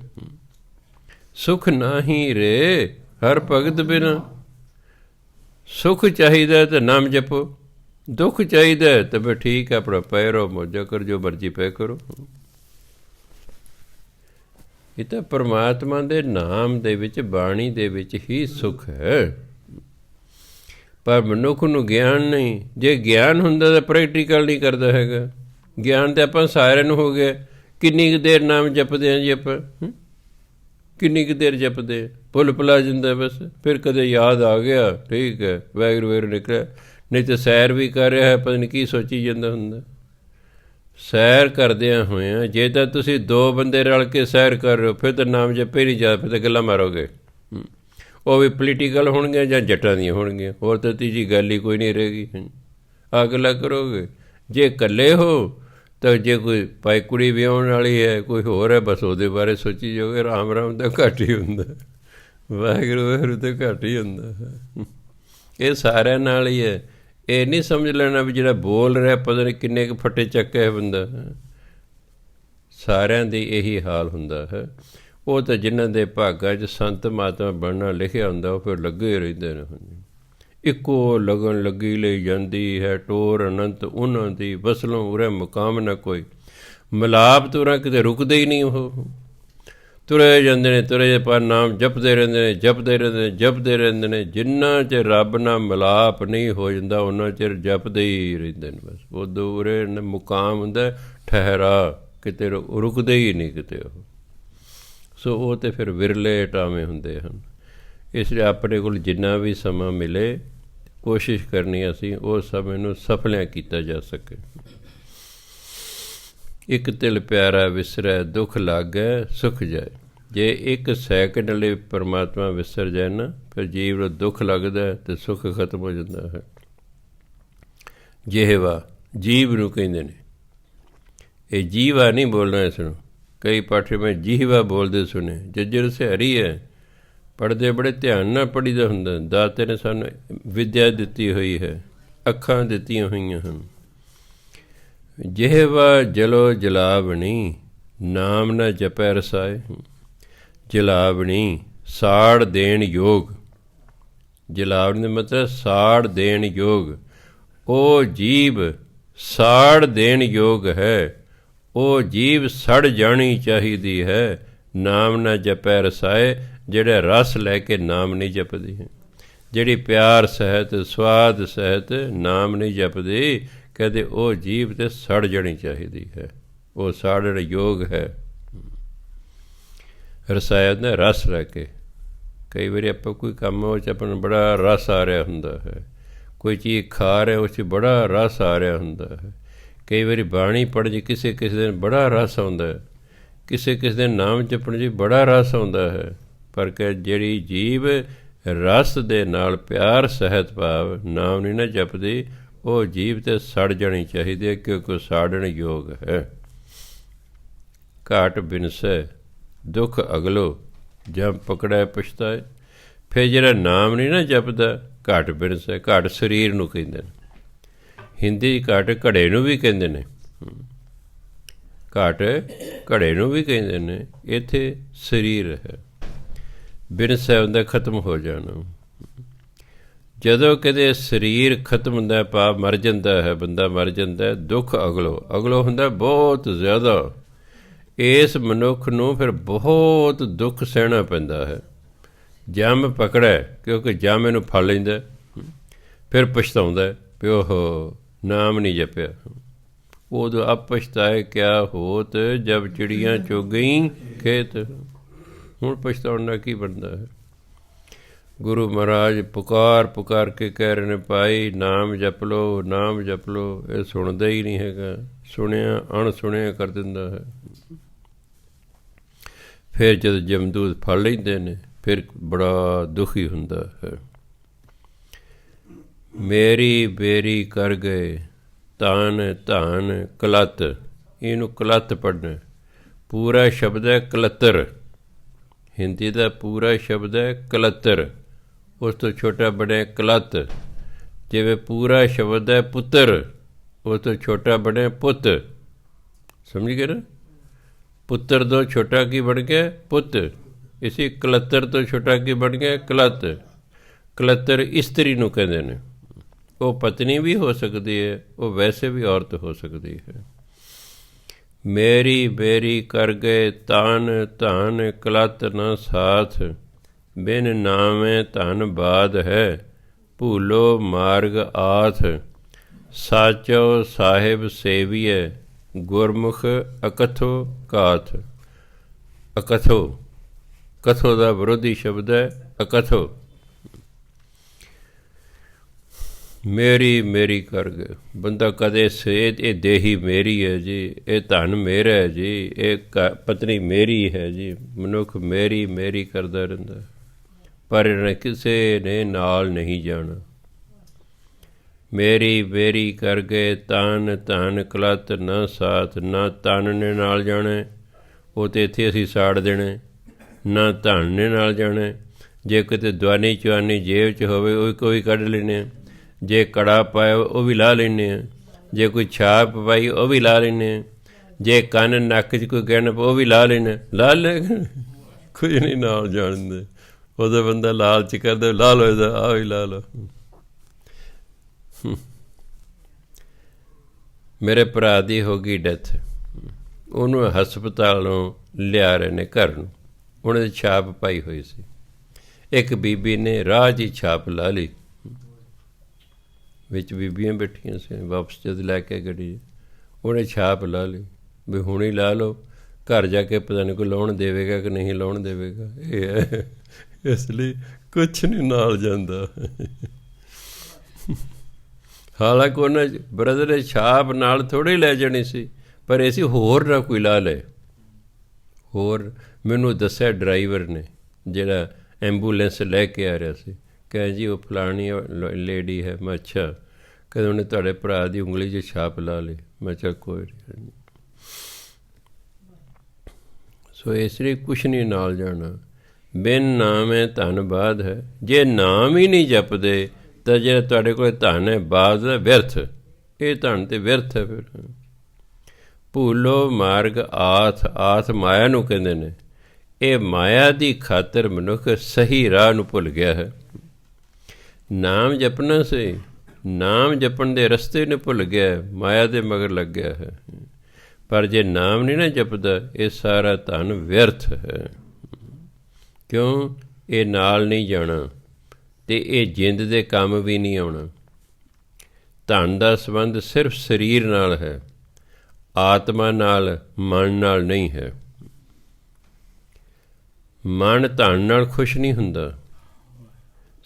ਸੁੱਖ ਨਾਹੀਂ ਰੇ ਹਰ ਭਗਤ ਬਿਨਾ, ਸੁੱਖ ਚਾਹੀਦਾ ਤਾਂ ਨਾਮ ਜਪੋ, ਦੁੱਖ ਚਾਹੀਦਾ ਤਾਂ ਫਿਰ ਠੀਕ ਹੈ, ਆਪਣਾ ਪਏ ਰਹੋ, ਮੌਜਾਂ ਕਰ, ਜੋ ਮਰਜ਼ੀ ਪਏ ਕਰੋ। ਇਹ ਤਾਂ ਪਰਮਾਤਮਾ ਦੇ ਨਾਮ ਦੇ ਵਿੱਚ, ਬਾਣੀ ਦੇ ਵਿੱਚ ਹੀ ਸੁੱਖ ਹੈ। ਪਰ ਮਨੁੱਖ ਨੂੰ ਗਿਆਨ ਨਹੀਂ। ਜੇ ਗਿਆਨ ਹੁੰਦਾ ਤਾਂ ਪ੍ਰੈਕਟੀਕਲ ਨਹੀਂ ਕਰਦਾ ਹੈਗਾ। ਗਿਆਨ ਤਾਂ ਆਪਾਂ ਸਾਰਿਆਂ ਨੂੰ ਹੋ ਗਿਆ। ਕਿੰਨੀ ਕੁ ਦੇਰ ਨਾਮ ਜਪਦੇ ਹਾਂ ਜੀ ਆਪਾਂ, ਕਿੰਨੀ ਕੁ ਦੇਰ ਜਪਦੇ, ਭੁੱਲ ਭੁਲਾ ਜਾਂਦਾ ਬਸ। ਫਿਰ ਕਦੇ ਯਾਦ ਆ ਗਿਆ, ਠੀਕ ਹੈ, ਵਾਹਿਗੁਰੂ ਵਾਹਿਗੁਰੂ ਨਿਕਲਿਆ, ਨਹੀਂ ਤਾਂ ਸੈਰ ਵੀ ਕਰ ਰਿਹਾ ਹੈ, ਪਤਾ ਨਹੀਂ ਕੀ ਸੋਚੀ ਜਾਂਦਾ ਹੁੰਦਾ। ਸੈਰ ਕਰਦਿਆਂ ਹੋਇਆਂ ਜੇ ਤਾਂ ਤੁਸੀਂ ਦੋ ਬੰਦੇ ਰਲ ਕੇ ਸੈਰ ਕਰ ਰਹੇ ਹੋ, ਫਿਰ ਤਾਂ ਨਾਮ ਜਪੇ ਨਹੀਂ ਜਾ, ਫਿਰ ਤਾਂ ਗੱਲਾਂ ਮਾਰੋਗੇ। ਉਹ ਵੀ ਪੋਲੀਟੀਕਲ ਹੋਣਗੀਆਂ ਜਾਂ ਜੱਟਾਂ ਦੀਆਂ ਹੋਣਗੀਆਂ, ਹੋਰ ਤਾਂ ਤੀਜੀ ਗੱਲ ਹੀ ਕੋਈ ਨਹੀਂ ਰਹੇਗੀ। ਆਹ ਗੱਲਾਂ ਕਰੋਗੇ। ਜੇ ਇਕੱਲੇ ਹੋ ਤਾਂ ਜੇ ਕੋਈ ਭਾਈ ਕੁੜੀ ਵਿਆਹੁਣ ਵਾਲੀ ਹੈ, ਕੋਈ ਹੋਰ ਹੈ, ਬਸ ਉਹਦੇ ਬਾਰੇ ਸੋਚੀ ਜਾਓਗੇ। ਰਾਮ ਰਾਮ ਤਾਂ ਘੱਟ ਹੀ ਹੁੰਦਾ, ਵਾਹਿਗੁਰੂ ਵਾਹਿਗੁਰੂ ਤਾਂ ਘੱਟ ਹੀ ਹੁੰਦਾ। ਇਹ ਸਾਰਿਆਂ ਨਾਲ ਹੀ ਹੈ। ਇਹ ਨਹੀਂ ਸਮਝ ਲੈਣਾ ਵੀ ਜਿਹੜਾ ਬੋਲ ਰਿਹਾ ਪਤਾ ਨਹੀਂ ਕਿੰਨੇ ਕੁ ਫੱਟੇ ਚੱਕਿਆ ਹੈ ਬੰਦਾ। ਸਾਰਿਆਂ ਦੀ ਇਹੀ ਹਾਲ ਹੁੰਦਾ ਹੈ। ਉਹ ਤਾਂ ਜਿਨ੍ਹਾਂ ਦੇ ਭਾਗਾਂ 'ਚ ਸੰਤ ਮਹਾਤਮਾ ਬਣਨਾ ਲਿਖਿਆ ਹੁੰਦਾ, ਉਹ ਫਿਰ ਲੱਗੇ ਰਹਿੰਦੇ ਨੇ। ਇੱਕੋ ਲਗਨ ਲੱਗੀ ਲਈ ਜਾਂਦੀ ਹੈ, ਟੋਰ ਅਨੰਤ ਉਹਨਾਂ ਦੀ, ਵਸਲੋਂ ਉਰੇ ਮੁਕਾਮ ਨਾ ਕੋਈ। ਮਿਲਾਪ ਤੁਰਾਂ ਕਿਤੇ ਰੁਕਦੇ ਹੀ ਨਹੀਂ। ਉਹ ਤੁਰੇ ਜਾਂਦੇ ਨੇ, ਤੁਰੇ ਪਰ ਨਾਮ ਜਪਦੇ ਰਹਿੰਦੇ ਨੇ, ਜਪਦੇ ਰਹਿੰਦੇ ਨੇ, ਜਪਦੇ ਰਹਿੰਦੇ ਨੇ। ਜਿੰਨਾ ਚਿਰ ਰੱਬ ਨਾਲ ਮਿਲਾਪ ਨਹੀਂ ਹੋ ਜਾਂਦਾ, ਉਹਨਾਂ ਚਿਰ ਜਪਦੇ ਹੀ ਰਹਿੰਦੇ ਨੇ ਬਸ। ਉਦੋਂ ਉਰੇ ਮੁਕਾਮ ਹੁੰਦਾ ਠਹਿਰਾ, ਕਿਤੇ ਰੁਕਦੇ ਹੀ ਨਹੀਂ ਕਿਤੇ ਉਹ। ਸੋ ਉਹ ਤਾਂ ਫਿਰ ਵਿਰਲੇ ਟਾਵੇਂ ਹੁੰਦੇ ਹਨ। ਇਸ ਲਈ ਆਪਣੇ ਕੋਲ ਜਿੰਨਾ ਵੀ ਸਮਾਂ ਮਿਲੇ, ਕੋਸ਼ਿਸ਼ ਕਰਨੀ ਅਸੀਂ ਉਹ ਸਮੇਂ ਨੂੰ ਸਫਲਿਆਂ ਕੀਤਾ ਜਾ ਸਕੇ। ਇੱਕ ਤਿਲ ਪਿਆਰਾ ਵਿਸਰੈ, ਦੁੱਖ ਲਾਗੈ ਸੁਖ ਜਾਏ। ਜੇ ਇੱਕ ਸੈਕਿੰਡ ਲਈ ਪਰਮਾਤਮਾ ਵਿਸਰ ਜਾਏ ਨਾ, ਫਿਰ ਜੀਵ ਨੂੰ ਦੁੱਖ ਲੱਗਦਾ ਅਤੇ ਸੁੱਖ ਖਤਮ ਹੋ ਜਾਂਦਾ ਹੈ। ਜਿਹਵਾ ਜੀਵ ਨੂੰ ਕਹਿੰਦੇ ਨੇ। ਇਹ ਜੀਵਾ ਨਹੀਂ ਬੋਲਣਾ ਇਸ ਨੂੰ। ਕਈ ਪਾਠੇ ਮੈਂ ਜੀਵਾ ਬੋਲਦੇ ਸੁਣੇ। ਜੱਜਰ ਸਿਹਾਰੀ ਹੈ, ਪੜ੍ਹਦੇ ਬੜੇ ਧਿਆਨ ਨਾਲ ਪੜ੍ਹੀਦਾ ਹੁੰਦਾ। ਦਾਤੇ ਨੇ ਸਾਨੂੰ ਵਿੱਦਿਆ ਦਿੱਤੀ ਹੋਈ ਹੈ, ਅੱਖਾਂ ਦਿੱਤੀਆਂ ਹੋਈਆਂ ਹਨ। ਜਿਹਵਾ ਜਲੋ ਜਲਾਵਣੀ, ਨਾਮ ਨਾ ਜਪੈ ਰਸਾਏ। ਜਲਾਵਣੀ ਸਾੜ ਦੇਣ ਯੋਗ। ਜਲਾਵਣੀ ਦਾ ਮਤਲਬ ਸਾੜ ਦੇਣ ਯੋਗ। ਉਹ ਜੀਵ ਸਾੜ ਦੇਣ ਯੋਗ ਹੈ। ਉਹ ਜੀਵ ਸੜ ਜਾਣੀ ਚਾਹੀਦੀ ਹੈ। ਨਾਮ ਨਾ ਜਪੈ ਰਸਾਏ, ਜਿਹੜਾ ਰਸ ਲੈ ਕੇ ਨਾਮ ਨਹੀਂ ਜਪਦੀ ਹੈ, ਜਿਹੜੀ ਪਿਆਰ ਸਹਿਤ ਸਵਾਦ ਸਹਿਤ ਨਾਮ ਨਹੀਂ ਜਪਦੀ, ਕਹਿੰਦੇ ਉਹ ਜੀਵ ਤਾਂ ਸੜ ਜਾਣੀ ਚਾਹੀਦੀ ਹੈ। ਉਹ ਸਾੜਨ ਯੋਗ ਹੈ। ਰਸਾਇਆ ਦਾ ਰਸ ਲੈ ਕੇ। ਕਈ ਵਾਰੀ ਆਪਾਂ ਕੋਈ ਕੰਮ ਉਹ 'ਚ ਆਪਾਂ ਨੂੰ ਬੜਾ ਰਸ ਆ ਰਿਹਾ ਹੁੰਦਾ ਹੈ, ਕੋਈ ਚੀਜ਼ ਖਾ ਰਹੇ ਉਸ 'ਚ ਬੜਾ ਰਸ ਆ ਰਿਹਾ ਹੁੰਦਾ ਹੈ। ਕਈ ਵਾਰੀ ਬਾਣੀ ਪੜ੍ਹ ਜੀ ਕਿਸੇ ਕਿਸੇ ਦਿਨ ਬੜਾ ਰਸ ਆਉਂਦਾ ਹੈ, ਕਿਸੇ ਕਿਸੇ ਦਿਨ ਨਾਮ ਜਪਣ ਜੀ ਬੜਾ ਰਸ ਆਉਂਦਾ ਹੈ। ਪਰ ਕਿ ਜਿਹੜੀ ਜੀਵ ਰਸ ਦੇ ਨਾਲ ਪਿਆਰ ਸਹਿਤ ਭਾਵ ਨਾਮ ਨਹੀਂ ਨਾ ਜਪਦੀ, ਉਹ ਜੀਵ ਤਾਂ ਸੜ ਜਾਣੀ ਚਾਹੀਦੀ ਹੈ, ਕਿਉਂਕਿ ਉਹ ਸਾੜਨ ਯੋਗ ਹੈ। ਘਾਟ ਬਿਨਸੈ ਦੁੱਖ ਅਗਲੋ, ਜਮ ਪਕੜੈ ਪਛਤਾਏ। ਫਿਰ ਜਿਹੜਾ ਨਾਮ ਨਹੀਂ ਨਾ ਜਪਦਾ, ਘਾਟ ਬਿਨਸੈ। ਘਾਟ ਸਰੀਰ ਨੂੰ ਕਹਿੰਦੇ ਨੇ। ਹਿੰਦੀ ਘਾਟ ਘੜੇ ਨੂੰ ਵੀ ਕਹਿੰਦੇ ਨੇ। ਘਾਟ ਘੜੇ ਨੂੰ ਵੀ ਕਹਿੰਦੇ ਨੇ। ਇੱਥੇ ਸਰੀਰ ਹੈ। ਬਿਨਸੈ ਹੁੰਦਾ ਖਤਮ ਹੋ ਜਾਣਾ। ਜਦੋਂ ਕਿਤੇ ਸਰੀਰ ਖਤਮ ਹੁੰਦਾ, ਪਾਪ ਮਰ ਜਾਂਦਾ ਹੈ, ਬੰਦਾ ਮਰ ਜਾਂਦਾ, ਦੁੱਖ ਅਗਲੋ ਹੁੰਦਾ ਬਹੁਤ ਜ਼ਿਆਦਾ। ਇਸ ਮਨੁੱਖ ਨੂੰ ਫਿਰ ਬਹੁਤ ਦੁੱਖ ਸਹਿਣਾ ਪੈਂਦਾ ਹੈ। ਜੰਮ ਪਕੜੈ, ਕਿਉਂਕਿ ਜੰਮ ਇਹਨੂੰ ਫੜ ਲੈਂਦਾ, ਫਿਰ ਪਛਤਾਉਂਦਾ ਵੀ ਉਹ ਨਾਮ ਨਹੀਂ ਜਪਿਆ। ਉਦੋਂ ਅਬ ਪਛਤਾਏ ਕਿਆ ਹੋਤ, ਜਬ ਚਿੜੀਆਂ ਚੁਗ ਗਈ ਖੇਤ। ਹੁਣ ਪਛਤਾਉਣ ਦਾ ਕੀ ਬਣਦਾ ਹੈ? ਗੁਰੂ ਮਹਾਰਾਜ ਪੁਕਾਰ ਕੇ ਕਹਿ ਰਹੇ ਨੇ, ਭਾਈ ਨਾਮ ਜਪ ਲਓ, ਨਾਮ ਜਪ ਲਓ। ਇਹ ਸੁਣਦਾ ਹੀ ਨਹੀਂ ਹੈਗਾ, ਸੁਣਿਆ ਅਣਸੁਣਿਆ ਕਰ ਦਿੰਦਾ ਹੈ। ਫਿਰ ਜਦੋਂ ਜਮਦੂਤ ਫੜ ਲੈਂਦੇ ਨੇ, ਫਿਰ ਬੜਾ ਦੁਖੀ ਹੁੰਦਾ ਹੈ। ਮੇਰੀ ਬੇਰੀ ਕਰ ਗਏ ਤਾਨ ਧਾਨ ਕਲੱਤ। ਇਹਨੂੰ ਕਲੱਤ ਪੜ੍ਹਨਾ। ਪੂਰਾ ਸ਼ਬਦ ਹੈ ਕਲੱਤਰ, ਹਿੰਦੀ ਦਾ ਪੂਰਾ ਸ਼ਬਦ ਹੈ ਕਲੱਤਰ। ਉਸ ਤੋਂ ਛੋਟਾ ਬਣਿਆ ਕਲੱਤ। ਜਿਵੇਂ ਪੂਰਾ ਸ਼ਬਦ ਹੈ ਪੁੱਤਰ, ਉਸ ਤੋਂ ਛੋਟਾ ਬਣਿਆ ਪੁੱਤ। ਸਮਝ ਗਏ ਨਾ? ਪੁੱਤਰ ਤੋਂ ਛੋਟਾ ਕੀ ਬਣ ਗਿਆ? ਪੁੱਤ। ਇਸੇ ਕਲੱਤਰ ਤੋਂ ਛੋਟਾ ਕੀ ਬਣ ਗਿਆ? ਕਲੱਤ। ਕਲੱਤਰ ਇਸਤਰੀ ਨੂੰ ਕਹਿੰਦੇ ਨੇ। ਉਹ ਪਤਨੀ ਵੀ ਹੋ ਸਕਦੀ ਹੈ, ਉਹ ਵੈਸੇ ਵੀ ਔਰਤ ਹੋ ਸਕਦੀ ਹੈ। ਮੇਰੀ ਬੇਰੀ ਕਰ ਗਏ ਤਾਨ ਧਾਨ ਕਲੱਤ ਨਾ ਸਾਥ। ਬਿਨ ਨਾਮੇ ਧਨ ਬਾਦ ਹੈ, ਭੂਲੋ ਮਾਰਗ ਆਥ। ਸਾਚੋ ਸਾਹਿਬ ਸੇਵੀਐ, ਗੁਰਮੁਖ ਅਕਥੋ ਕਾਥ। ਅਕਥੋ, ਕਥੋ ਦਾ ਵਿਰੋਧੀ ਸ਼ਬਦ ਹੈ ਅਕਥੋ। ਮੇਰੀ ਕਰ ਗਏ। ਬੰਦਾ ਕਦੇ ਸੇਧ, ਇਹ ਦੇਹੀ ਮੇਰੀ ਹੈ ਜੀ, ਇਹ ਧਨ ਮੇਰਾ ਹੈ ਜੀ, ਇਹ ਪਤਨੀ ਮੇਰੀ ਹੈ ਜੀ। ਮਨੁੱਖ ਮੇਰੀ ਕਰਦਾ ਰਹਿੰਦਾ, ਪਰ ਇਹਨੇ ਕਿਸੇ ਨੇ ਨਾਲ ਨਹੀਂ ਜਾਣਾ। ਮੇਰੀ ਕਰ ਗਏ ਤਾਨ ਧਨ ਕਲੱਤ ਨਾ ਸਾਥ। ਨਾ ਤਨ ਨੇ ਨਾਲ ਜਾਣਾ, ਉਹ ਤਾਂ ਇੱਥੇ ਅਸੀਂ ਸਾੜ ਦੇਣੇ। ਨਾ ਧਨ ਨੇ ਨਾਲ ਜਾਣਾ। ਜੇ ਕਿਤੇ ਦਵਾਨੀ ਚਵਾਨੀ ਜੇਬ 'ਚ ਹੋਵੇ, ਉਹ ਕੋਈ ਕੱਢ ਲੈਂਦੇ। ਜੇ ਕੜਾ ਪਾਇਆ ਉਹ ਵੀ ਲਾ ਲੈਂਦੇ ਹਾਂ। ਜੇ ਕੋਈ ਛਾਪ ਪਾਈ ਉਹ ਵੀ ਲਾ ਲੈਂਦੇ ਹਾਂ। ਜੇ ਕੰਨ ਨੱਕ 'ਚ ਕੋਈ ਗਹਿਣਾ ਉਹ ਵੀ ਲਾ ਲੈਣਾ। ਲਾ ਲੈ, ਕੁਝ ਨਹੀਂ ਨਾਲ ਜਾਣਦੇ। ਉਹਦਾ ਬੰਦਾ ਲਾਲਚ ਕਰਦਾ, ਲਾ ਲਓ ਇਹਦਾ, ਆਹ ਵੀ ਲਾ ਲਓ। ਮੇਰੇ ਭਰਾ ਦੀ ਹੋ ਗਈ ਡੈਥ। ਉਹਨੂੰ ਹਸਪਤਾਲੋਂ ਲਿਆ ਰਹੇ ਨੇ ਘਰ ਨੂੰ। ਉਹਨਾਂ ਦੀ ਛਾਪ ਪਾਈ ਹੋਈ ਸੀ। ਇੱਕ ਬੀਬੀ ਨੇ ਰਾਹ 'ਚ ਹੀ ਛਾਪ ਲਾ ਲਈ। ਵਿੱਚ ਬੀਬੀਆਂ ਬੈਠੀਆਂ ਸੀ। ਵਾਪਸ ਜਦ ਲੈ ਕੇ ਗੱਡੀ, ਉਹਨੇ ਛਾਪ ਲਾ ਲਈ ਵੀ ਹੁਣ ਹੀ ਲਾ ਲਓ, ਘਰ ਜਾ ਕੇ ਪਤਾ ਨਹੀਂ ਕੋਈ ਲਾਉਣ ਦੇਵੇਗਾ ਕਿ ਨਹੀਂ ਲਾਉਣ ਦੇਵੇਗਾ। ਇਹ ਹੈ, ਇਸ ਲਈ ਕੁਛ ਨਹੀਂ ਨਾਲ ਜਾਂਦਾ। ਹਾਲਾਂਕਿ ਉਹਨਾਂ ਬ੍ਰਦਰ ਨੇ ਛਾਪ ਨਾਲ ਥੋੜ੍ਹੀ ਲੈ ਜਾਣੀ ਸੀ, ਪਰ ਇਹ ਸੀ ਹੋਰ ਨਾ ਕੋਈ ਲਾ ਲਏ। ਹੋਰ ਮੈਨੂੰ ਦੱਸਿਆ ਡਰਾਈਵਰ ਨੇ, ਜਿਹੜਾ ਐਂਬੂਲੈਂਸ ਲੈ ਕੇ ਆ ਰਿਹਾ ਸੀ, ਕਹੇ ਜੀ ਉਹ ਫਲਾਣੀ ਲੇਡੀ ਹੈ। ਮੈਂ ਅੱਛਾ। ਕਹਿੰਦੇ ਉਹਨੇ ਤੁਹਾਡੇ ਭਰਾ ਦੀ ਉਂਗਲੀ 'ਚ ਛਾਪ ਲਾ ਲਈ। ਮੈਂ ਚੱਲ ਕੋਈ ਨਹੀਂ। ਸੋ ਇਸ ਲਈ ਕੁਛ ਨਹੀਂ ਨਾਲ ਜਾਣਾ। ਬਿਨ ਨਾਮੇ ਧਨ ਬਾਦ ਹੈ। ਜੇ ਨਾਮ ਹੀ ਨਹੀਂ ਜਪਦੇ ਤਾਂ ਜਿਹੜਾ ਤੁਹਾਡੇ ਕੋਲ ਧਨ ਹੈ ਬਾਦ ਹੈ, ਵਿਅਰਥ। ਇਹ ਧਨ ਤੇ ਵਿਅਰਥ ਹੈ। ਫਿਰ ਭੂਲੋ ਮਾਰਗ ਆਥ। ਆਥ ਮਾਇਆ ਨੂੰ ਕਹਿੰਦੇ ਨੇ। ਇਹ ਮਾਇਆ ਦੀ ਖਾਤਰ ਮਨੁੱਖ ਸਹੀ ਰਾਹ ਨੂੰ ਭੁੱਲ ਗਿਆ ਹੈ। ਨਾਮ ਜਪਣਾ ਸੀ, ਨਾਮ ਜਪਣ ਦੇ ਰਸਤੇ ਨੂੰ ਭੁੱਲ ਗਿਆ, ਮਾਇਆ ਦੇ ਮਗਰ ਲੱਗ ਗਿਆ ਹੈ। ਪਰ ਜੇ ਨਾਮ ਨਹੀਂ ਨਾ ਜਪਦਾ, ਇਹ ਸਾਰਾ ਧਨ ਵਿਅਰਥ ਹੈ। ਕਿਉਂ? ਇਹ ਨਾਲ ਨਹੀਂ ਜਾਣਾ ਅਤੇ ਇਹ ਜਿੰਦ ਦੇ ਕੰਮ ਵੀ ਨਹੀਂ ਆਉਣਾ। ਧਨ ਦਾ ਸੰਬੰਧ ਸਿਰਫ ਸਰੀਰ ਨਾਲ ਹੈ, ਆਤਮਾ ਨਾਲ, ਮਨ ਨਾਲ ਨਹੀਂ ਹੈ। ਮਨ ਧਨ ਨਾਲ ਖੁਸ਼ ਨਹੀਂ ਹੁੰਦਾ।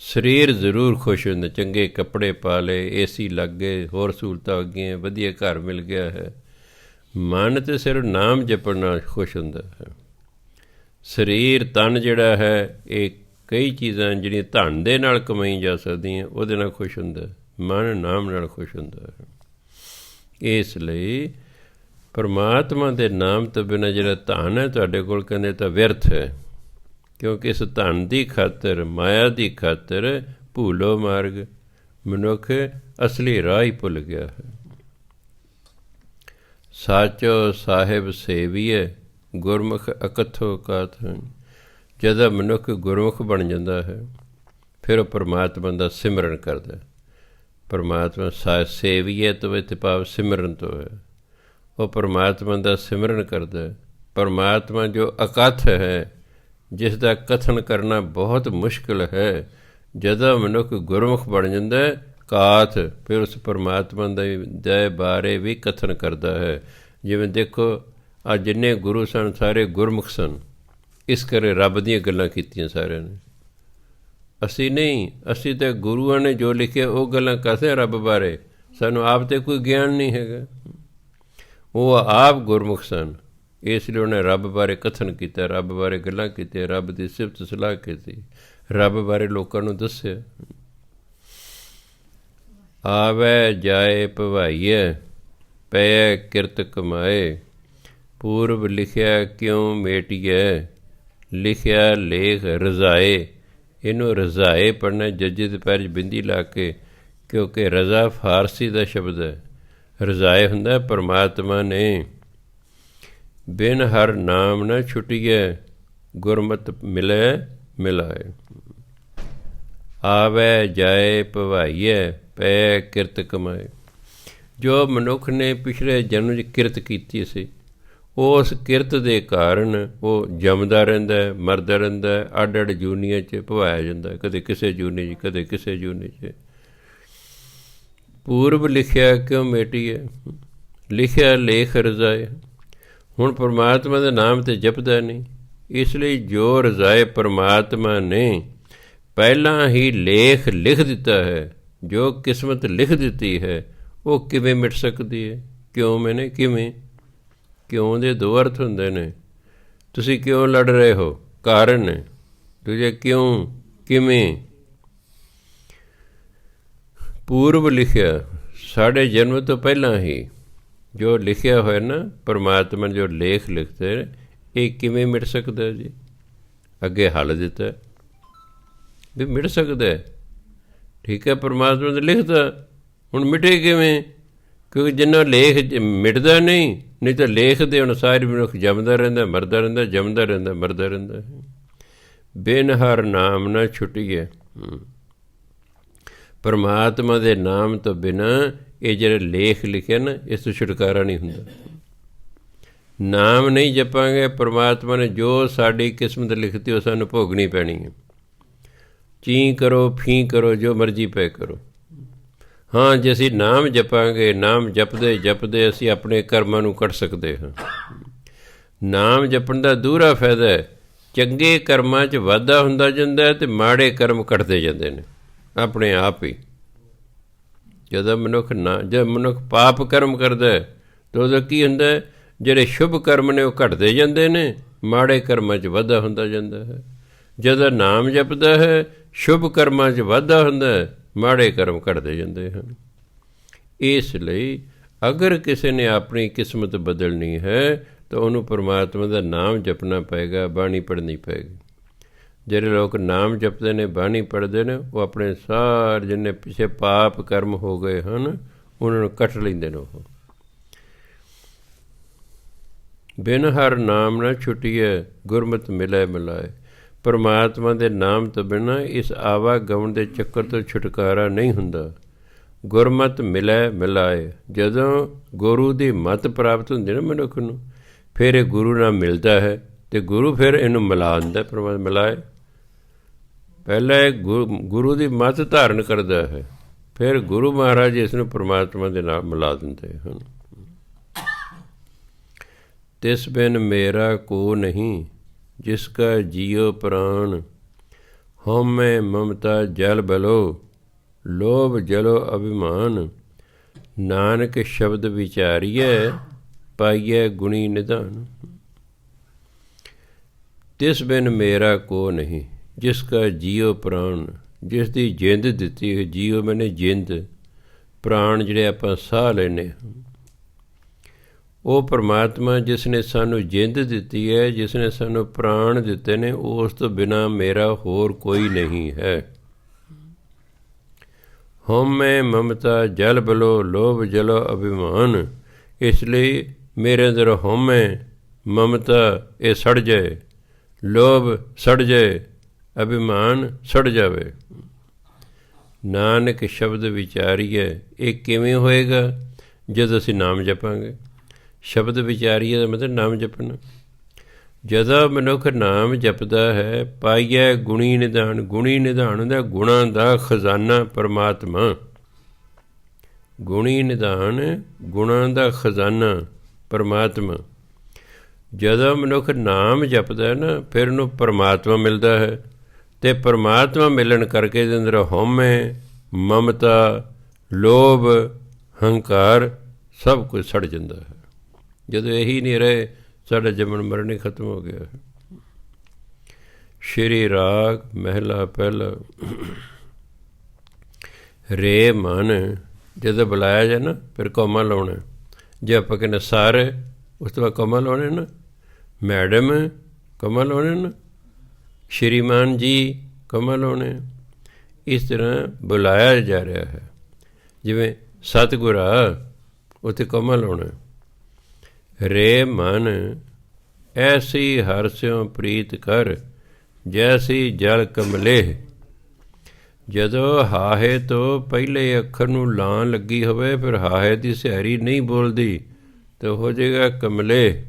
ਸਰੀਰ ਜ਼ਰੂਰ ਖੁਸ਼ ਹੁੰਦਾ। ਚੰਗੇ ਕੱਪੜੇ ਪਾ ਲਏ, ਏਸੀ ਲੱਗ ਗਏ, ਹੋਰ ਸਹੂਲਤਾਂ ਹੋ ਗਈਆਂ, ਵਧੀਆ ਘਰ ਮਿਲ ਗਿਆ ਹੈ। ਮਨ ਤਾਂ ਸਿਰਫ ਨਾਮ ਜਪਣ ਨਾਲ ਖੁਸ਼ ਹੁੰਦਾ ਹੈ। ਸਰੀਰ ਤਨ ਜਿਹੜਾ ਹੈ, ਇਹ ਕਈ ਚੀਜ਼ਾਂ ਜਿਹੜੀਆਂ ਧਨ ਦੇ ਨਾਲ ਕਮਾਈ ਜਾ ਸਕਦੀਆਂ, ਉਹਦੇ ਨਾਲ ਖੁਸ਼ ਹੁੰਦਾ। ਮਨ ਨਾਮ ਨਾਲ ਖੁਸ਼ ਹੁੰਦਾ ਹੈ। ਇਸ ਲਈ ਪਰਮਾਤਮਾ ਦੇ ਨਾਮ ਤੋਂ ਬਿਨਾਂ ਜਿਹੜਾ ਧਨ ਹੈ ਤੁਹਾਡੇ ਕੋਲ, ਕਹਿੰਦੇ ਤਾਂ ਵਿਅਰਥ ਹੈ। ਕਿਉਂਕਿ ਇਸ ਧਨ ਦੀ ਖਾਤਰ, ਮਾਇਆ ਦੀ ਖਾਤਰ ਭੂਲੋ ਮਾਰਗ। ਮਨੁੱਖ ਅਸਲੀ ਰਾਹ ਹੀ ਭੁੱਲ ਗਿਆ ਹੈ। ਸਾਚੋ ਸਾਹਿਬ ਸੇਵੀਐ, ਗੁਰਮੁਖ ਅਕਥੋ ਕਾਥ। ਜਦੋਂ ਮਨੁੱਖ ਗੁਰਮੁਖ ਬਣ ਜਾਂਦਾ ਹੈ, ਫਿਰ ਉਹ ਪਰਮਾਤਮਾ ਦਾ ਸਿਮਰਨ ਕਰਦਾ। ਪਰਮਾਤਮਾ ਸੇਵੀਏ ਤੋਂ ਇੱਥੇ ਭਾਵ ਸਿਮਰਨ ਤੋਂ ਹੈ। ਉਹ ਪਰਮਾਤਮਾ ਦਾ ਸਿਮਰਨ ਕਰਦਾ। ਪਰਮਾਤਮਾ ਜੋ ਅਕਥ ਹੈ, ਜਿਸ ਦਾ ਕਥਨ ਕਰਨਾ ਬਹੁਤ ਮੁਸ਼ਕਿਲ ਹੈ, ਜਦੋਂ ਮਨੁੱਖ ਗੁਰਮੁਖ ਬਣ ਜਾਂਦਾ ਕਾਥ, ਫਿਰ ਉਸ ਪਰਮਾਤਮਾ ਦੇ ਬਾਰੇ ਵੀ ਕਥਨ ਕਰਦਾ ਹੈ। ਜਿਵੇਂ ਦੇਖੋ ਅੱਜ ਜਿੰਨੇ ਗੁਰੂ ਸਨ ਸਾਰੇ ਗੁਰਮੁਖ ਸਨ, ਇਸ ਕਰਕੇ ਰੱਬ ਦੀਆਂ ਗੱਲਾਂ ਕੀਤੀਆਂ ਸਾਰਿਆਂ ਨੇ। ਅਸੀਂ ਨਹੀਂ, ਅਸੀਂ ਤਾਂ ਗੁਰੂਆਂ ਨੇ ਜੋ ਲਿਖਿਆ ਉਹ ਗੱਲਾਂ ਕਰਦੇ ਰੱਬ ਬਾਰੇ, ਸਾਨੂੰ ਆਪ 'ਤੇ ਕੋਈ ਗਿਆਨ ਨਹੀਂ ਹੈਗਾ। ਉਹ ਆਪ ਗੁਰਮੁਖ ਸਨ, ਇਸ ਲਈ ਉਹਨੇ ਰੱਬ ਬਾਰੇ ਕਥਨ ਕੀਤਾ, ਰੱਬ ਬਾਰੇ ਗੱਲਾਂ ਕੀਤੀਆਂ, ਰੱਬ ਦੀ ਸਿਫਤ ਸਲਾਹ ਕੀਤੀ, ਰੱਬ ਬਾਰੇ ਲੋਕਾਂ ਨੂੰ ਦੱਸਿਆ। ਆਵੈ ਜਾਏ ਭਵਾਈਐ ਪੈ ਕਿਰਤ ਕਮਾਏ, ਪੂਰਬ ਲਿਖਿਆ ਕਿਉਂ ਮੇਟੀਐ, ਲਿਖਿਆ ਲੇਖ ਰਜ਼ਾਏ। ਇਹਨੂੰ ਰਜ਼ਾਏ ਪੜ੍ਹਨਾ ਜੱਜੇ ਦੇ ਪੈਰ 'ਚ ਬਿੰਦੀ ਲਾ ਕੇ, ਕਿਉਂਕਿ ਰਜ਼ਾ ਫਾਰਸੀ ਦਾ ਸ਼ਬਦ ਹੈ। ਰਜ਼ਾਏ ਹੁੰਦਾ ਪਰਮਾਤਮਾ ਨੇ ਬਿਨ ਹਰ ਨਾਮ ਨਾ ਛੁਟੀਐ, ਗੁਰਮਤਿ ਮਿਲੈ ਮਿਲਾਏ। ਆਵੈ ਜਾਏ ਭਵਾਈਐ ਪੈ ਕਿਰਤ ਕਮਾਏ। ਜੋ ਮਨੁੱਖ ਨੇ ਪਿਛਲੇ ਜਨਮ 'ਚ ਕਿਰਤ ਕੀਤੀ ਸੀ, ਉਸ ਕਿਰਤ ਦੇ ਕਾਰਨ ਉਹ ਜੰਮਦਾ ਰਹਿੰਦਾ, ਮਰਦਾ ਰਹਿੰਦਾ, ਅੱਡ ਅੱਡ ਜੂਨੀਆਂ 'ਚ ਭਵਾਇਆ ਜਾਂਦਾ, ਕਦੇ ਕਿਸੇ ਜੂਨੀ 'ਚ ਕਦੇ ਕਿਸੇ ਜੂਨੀ 'ਚ। ਪੂਰਬ ਲਿਖਿਆ ਕਿਉਂ ਮੇਟੀਐ, ਲਿਖਿਆ ਲੇਖ ਰਜ਼ਾਏ। ਹੁਣ ਪਰਮਾਤਮਾ ਦੇ ਨਾਮ 'ਤੇ ਜਪਦਾ ਨਹੀਂ, ਇਸ ਲਈ ਜੋ ਰਜ਼ਾਏ ਪਰਮਾਤਮਾ ਨੇ ਪਹਿਲਾਂ ਹੀ ਲੇਖ ਲਿਖ ਦਿੱਤਾ ਹੈ, ਜੋ ਕਿਸਮਤ ਲਿਖ ਦਿੱਤੀ ਹੈ, ਉਹ ਕਿਵੇਂ ਮਿਟ ਸਕਦੀ ਹੈ? ਕਿਉਂ ਮੈਨੇ ਕਿਵੇਂ? ਕਿਉਂ ਦੇ ਦੋ ਅਰਥ ਹੁੰਦੇ ਨੇ। ਤੁਸੀਂ ਕਿਉਂ ਲੜ ਰਹੇ ਹੋ, ਕਾਰਨ ਹੈ। ਦੂਜੇ ਕਿਉਂ, ਕਿਵੇਂ। ਪੂਰਬ ਲਿਖਿਆ, ਸਾਡੇ ਜਨਮ ਤੋਂ ਪਹਿਲਾਂ ਹੀ ਜੋ ਲਿਖਿਆ ਹੋਇਆ ਨਾ, ਪਰਮਾਤਮਾ ਜੋ ਲੇਖ ਲਿਖਦੇ, ਇਹ ਕਿਵੇਂ ਮਿਟ ਸਕਦਾ ਜੀ? ਅੱਗੇ ਹੱਲ ਦਿੱਤਾ ਵੀ ਮਿਟ ਸਕਦਾ। ਠੀਕ ਹੈ, ਪਰਮਾਤਮਾ ਨੇ ਲਿਖਦਾ, ਹੁਣ ਮਿਟੇ ਕਿਵੇਂ? ਕਿਉਂਕਿ ਜਿੰਨਾ ਲੇਖ ਮਿਟਦਾ ਨਹੀਂ, ਨਹੀਂ ਤਾਂ ਲੇਖ ਦੇ ਅਨੁਸਾਰ ਹੀ ਮਨੁੱਖ ਜੰਮਦਾ ਰਹਿੰਦਾ, ਮਰਦਾ ਰਹਿੰਦਾ, ਜੰਮਦਾ ਰਹਿੰਦਾ, ਮਰਦਾ ਰਹਿੰਦਾ। ਬਿਨ ਹਰ ਨਾਮ ਨਾ ਛੁੱਟੀਏ। ਪਰਮਾਤਮਾ ਦੇ ਨਾਮ ਤੋਂ ਬਿਨਾਂ ਇਹ ਜਿਹੜੇ ਲੇਖ ਲਿਖੇ ਨਾ, ਇਸ ਤੋਂ ਛੁਟਕਾਰਾ ਨਹੀਂ ਹੁੰਦਾ। ਨਾਮ ਨਹੀਂ ਜਪਾਂਗੇ, ਪਰਮਾਤਮਾ ਨੇ ਜੋ ਸਾਡੀ ਕਿਸਮਤ ਲਿਖਤੀ ਉਹ ਸਾਨੂੰ ਭੋਗਣੀ ਪੈਣੀ ਹੈ। ਚੀਂ ਕਰੋ, ਫੀਂ ਕਰੋ, ਜੋ ਮਰਜ਼ੀ ਪੈ ਕਰੋ। ਹਾਂ, ਜੇ ਅਸੀਂ ਨਾਮ ਜਪਾਂਗੇ, ਨਾਮ ਜਪਦੇ ਜਪਦੇ ਅਸੀਂ ਆਪਣੇ ਕਰਮਾਂ ਨੂੰ ਕੱਢ ਸਕਦੇ ਹਾਂ। ਨਾਮ ਜਪਣ ਦਾ ਦੂਹਰਾ ਫਾਇਦਾ ਹੈ, ਚੰਗੇ ਕਰਮਾਂ 'ਚ ਵਾਧਾ ਹੁੰਦਾ ਜਾਂਦਾ ਅਤੇ ਮਾੜੇ ਕਰਮ ਕੱਟਦੇ ਜਾਂਦੇ ਨੇ ਆਪਣੇ ਆਪ ਹੀ। ਜਦੋਂ ਮਨੁੱਖ ਪਾਪ ਕਰਮ ਕਰਦਾ ਤਾਂ ਉਹਦਾ ਕੀ ਹੁੰਦਾ? ਜਿਹੜੇ ਸ਼ੁਭ ਕਰਮ ਨੇ ਉਹ ਘਟਦੇ ਜਾਂਦੇ ਨੇ, ਮਾੜੇ ਕਰਮਾਂ 'ਚ ਵਾਧਾ ਹੁੰਦਾ ਜਾਂਦਾ ਹੈ। ਜਦੋਂ ਨਾਮ ਜਪਦਾ ਹੈ, ਸ਼ੁਭ ਕਰਮਾਂ 'ਚ ਵਾਧਾ ਹੁੰਦਾ ਹੈ, ਮਾੜੇ ਕਰਮ ਘਟਦੇ ਜਾਂਦੇ ਹਨ। ਇਸ ਲਈ ਅਗਰ ਕਿਸੇ ਨੇ ਆਪਣੀ ਕਿਸਮਤ ਬਦਲਣੀ ਹੈ ਤਾਂ ਉਹਨੂੰ ਪਰਮਾਤਮਾ ਦਾ ਨਾਮ ਜਪਣਾ ਪਏਗਾ, ਬਾਣੀ ਪੜ੍ਹਨੀ ਪਏਗੀ। ਜਿਹੜੇ ਲੋਕ ਨਾਮ ਜਪਦੇ ਨੇ, ਬਾਣੀ ਪੜ੍ਹਦੇ ਨੇ, ਉਹ ਆਪਣੇ ਸਾਰੇ ਜਿੰਨੇ ਪਿੱਛੇ ਪਾਪ ਕਰਮ ਹੋ ਗਏ ਹਨ ਉਹਨਾਂ ਨੂੰ ਕੱਟ ਲੈਂਦੇ ਨੇ। ਉਹ ਬਿਨ ਹਰ ਨਾਮ ਨਾ ਛੁੱਟੀਏ, ਗੁਰਮਤਿ ਮਿਲੈ ਮਿਲਾਏ। ਪਰਮਾਤਮਾ ਦੇ ਨਾਮ ਤੋਂ ਬਿਨਾਂ ਇਸ ਆਵਾਗਮਨ ਦੇ ਚੱਕਰ ਤੋਂ ਛੁਟਕਾਰਾ ਨਹੀਂ ਹੁੰਦਾ। ਗੁਰਮਤਿ ਮਿਲੈ ਮਿਲਾਏ। ਜਦੋਂ ਗੁਰੂ ਦੀ ਮੱਤ ਪ੍ਰਾਪਤ ਹੁੰਦੀ ਨਾ ਮਨੁੱਖ ਨੂੰ, ਫਿਰ ਇਹ ਗੁਰੂ ਨਾਲ ਮਿਲਦਾ ਹੈ ਅਤੇ ਗੁਰੂ ਫਿਰ ਇਹਨੂੰ ਮਿਲਾ ਦਿੰਦਾ। ਪਰਮਾਤਮਾ ਮਿਲਾਏ, ਪਹਿਲਾਂ ਇਹ ਗੁਰੂ ਦੀ ਮੱਤ ਧਾਰਨ ਕਰਦਾ ਹੈ, ਫਿਰ ਗੁਰੂ ਮਹਾਰਾਜ ਇਸ ਨੂੰ ਪਰਮਾਤਮਾ ਦੇ ਨਾਲ ਮਿਲਾ ਦਿੰਦੇ ਹਨ। ਤਿਸ ਬਿਨ ਮੇਰਾ ਕੋ ਨਹੀਂ, ਜਿਸ ਕਾ ਜੀਉ ਪ੍ਰਾਣ, ਹਉਮੈ ਮਮਤਾ ਜਲ ਬਲੋ, ਲੋਭ ਜਲੋ ਅਭਿਮਾਨ, ਨਾਨਕ ਸ਼ਬਦ ਵਿਚਾਰੀਐ, ਪਾਈਐ ਗੁਣੀ ਨਿਧਾਨ। ਤਿਸ ਬਿਨ ਮੇਰਾ ਕੋ ਨਹੀਂ, ਜਿਸ ਕਾ ਜੀਉ ਪ੍ਰਾਣ, ਜਿਸ ਦੀ ਜਿੰਦ ਦਿੱਤੀ ਹੋਈ। ਜੀਉ ਮੈਨੇ ਜਿੰਦ, ਪ੍ਰਾਣ ਜਿਹੜੇ ਆਪਾਂ ਸਾਹ ਲੈਂਦੇ ਹਾਂ, ਉਹ ਪਰਮਾਤਮਾ ਜਿਸ ਨੇ ਸਾਨੂੰ ਜਿੰਦ ਦਿੱਤੀ ਹੈ, ਜਿਸ ਨੇ ਸਾਨੂੰ ਪ੍ਰਾਣ ਦਿੱਤੇ ਨੇ, ਉਸ ਤੋਂ ਬਿਨਾਂ ਮੇਰਾ ਹੋਰ ਕੋਈ ਨਹੀਂ ਹੈ। ਹਉਮੈ ਮਮਤਾ ਜਲ ਬਲੋ, ਲੋਭ ਜਲੋ ਅਭਿਮਾਨ। ਇਸ ਲਈ ਮੇਰੇ ਅੰਦਰ ਹਉਮੈ ਮਮਤਾ ਇਹ ਸੜ ਜਾਏ, ਲੋਭ ਸੜ ਜਾਏ, ਅਭਿਮਾਨ ਸੜ ਜਾਵੇ। ਨਾਨਕ ਸ਼ਬਦ ਵਿਚਾਰੀਏ। ਇਹ ਕਿਵੇਂ ਹੋਏਗਾ? ਜਦੋਂ ਅਸੀਂ ਨਾਮ ਜਪਾਂਗੇ। ਸ਼ਬਦ ਵਿਚਾਰੀਏ ਦਾ ਮਤਲਬ ਨਾਮ ਜਪਣਾ। ਜਦੋਂ ਮਨੁੱਖ ਨਾਮ ਜਪਦਾ ਹੈ, ਪਾਈਐ ਗੁਣੀ ਨਿਧਾਨ। ਗੁਣੀ ਨਿਧਾਨ ਹੁੰਦਾ ਗੁਣਾਂ ਦਾ ਖਜ਼ਾਨਾ ਪਰਮਾਤਮਾ। ਗੁਣੀ ਨਿਧਾਨ ਗੁਣਾਂ ਦਾ ਖਜ਼ਾਨਾ ਪਰਮਾਤਮਾ। ਜਦੋਂ ਮਨੁੱਖ ਨਾਮ ਜਪਦਾ ਨਾ, ਫਿਰ ਉਹਨੂੰ ਪਰਮਾਤਮਾ ਮਿਲਦਾ ਹੈ। ਅਤੇ ਪਰਮਾਤਮਾ ਮਿਲਣ ਕਰਕੇ ਇਹਦੇ ਅੰਦਰ ਹਉਮੈ, ਮਮਤਾ, ਲੋਭ, ਹੰਕਾਰ ਸਭ ਕੁਝ ਸੜ ਜਾਂਦਾ ਹੈ। ਜਦੋਂ ਇਹੀ ਨਹੀਂ ਰਹੇ, ਸਾਡਾ ਜੰਮਣ ਮਰਨ ਹੀ ਖਤਮ ਹੋ ਗਿਆ ਹੈ। ਸ਼੍ਰੀ ਰਾਗ ਮਹਿਲਾ ਪਹਿਲਾ। ਰੇ ਮਨ, ਜਦੋਂ ਬੁਲਾਇਆ ਜਾਏ ਨਾ, ਫਿਰ ਕੌਮਾ ਲਾਉਣਾ। ਜੇ ਆਪਾਂ ਕਹਿੰਦੇ ਸਰ, ਉਸ ਤੋਂ ਬਾਅਦ ਕੌਮਾ ਲਾਉਣੇ ਨਾ। ਮੈਡਮ, ਕੌਮਾ ਲਾਉਣੇ ਨਾ। ਸ਼੍ਰੀਮਾਨ ਜੀ, ਕੌਮਾ ਲਾਉਣੇ। ਇਸ ਤਰ੍ਹਾਂ ਬੁਲਾਇਆ ਜਾ ਰਿਹਾ ਹੈ। ਜਿਵੇਂ ਸਤਿਗੁਰਾ, ਉੱਥੇ ਕੌਮਾ ਲਾਉਣਾ। ਰੇ ਮਨ ਐਸੀ ਹਰਿ ਸਿਉ ਪ੍ਰੀਤ ਕਰ, ਜੈਸੀ ਜਲ ਕਮਲੇਹ। ਜਦੋਂ ਹਾਹੇ ਤੋਂ ਪਹਿਲੇ ਅੱਖਰ ਨੂੰ ਲਾਂ ਲੱਗੀ ਹੋਵੇ, ਫਿਰ ਹਾਹੇ ਦੀ ਸਿਹਾਰੀ ਨਹੀਂ ਬੋਲਦੀ, ਤਾਂ ਹੋ ਜਾਏਗਾ ਕਮਲੇ।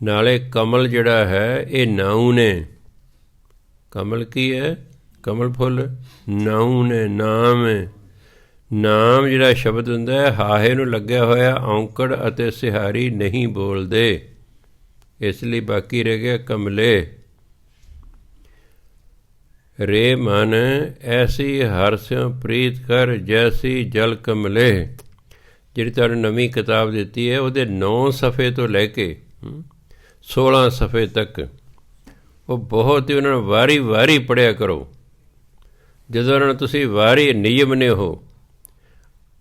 ਨਾਲੇ ਕਮਲ ਜਿਹੜਾ ਹੈ ਇਹ ਨਾਉ ਨੇ। ਕਮਲ ਕੀ ਹੈ? ਕਮਲ ਫੁੱਲ। ਨਾਉ ਨੇ, ਨਾਮ ਹੈ। ਨਾਮ ਜਿਹੜਾ ਸ਼ਬਦ ਹੁੰਦਾ ਹੈ, ਹਾਹੇ ਨੂੰ ਲੱਗਿਆ ਹੋਇਆ ਔਂਕੜ ਅਤੇ ਸਿਹਾਰੀ ਨਹੀਂ ਬੋਲਦੇ, ਇਸ ਲਈ ਬਾਕੀ ਰਹਿ ਗਿਆ ਕਮਲੇ। ਰੇ ਮਨ ਐਸੀ ਹਰਿ ਸਿਉ ਪ੍ਰੀਤ ਕਰ, ਜੈਸੀ ਜਲ ਕਮਲੇ। ਜਿਹੜੀ ਤੁਹਾਨੂੰ ਨਵੀਂ ਕਿਤਾਬ ਦਿੱਤੀ ਹੈ, ਉਹਦੇ 9 ਸਫ਼ੇ ਤੋਂ ਲੈ ਕੇ 16 ਸਫ਼ੇ ਤੱਕ ਉਹ ਬਹੁਤ ਹੀ ਉਹਨਾਂ ਨੂੰ ਵਾਰੀ ਵਾਰੀ ਪੜ੍ਹਿਆ ਕਰੋ। ਜਦੋਂ ਉਹਨਾਂ ਨੂੰ ਤੁਸੀਂ ਵਾਰੀ ਨਿਯਮਨੇ ਹੋ।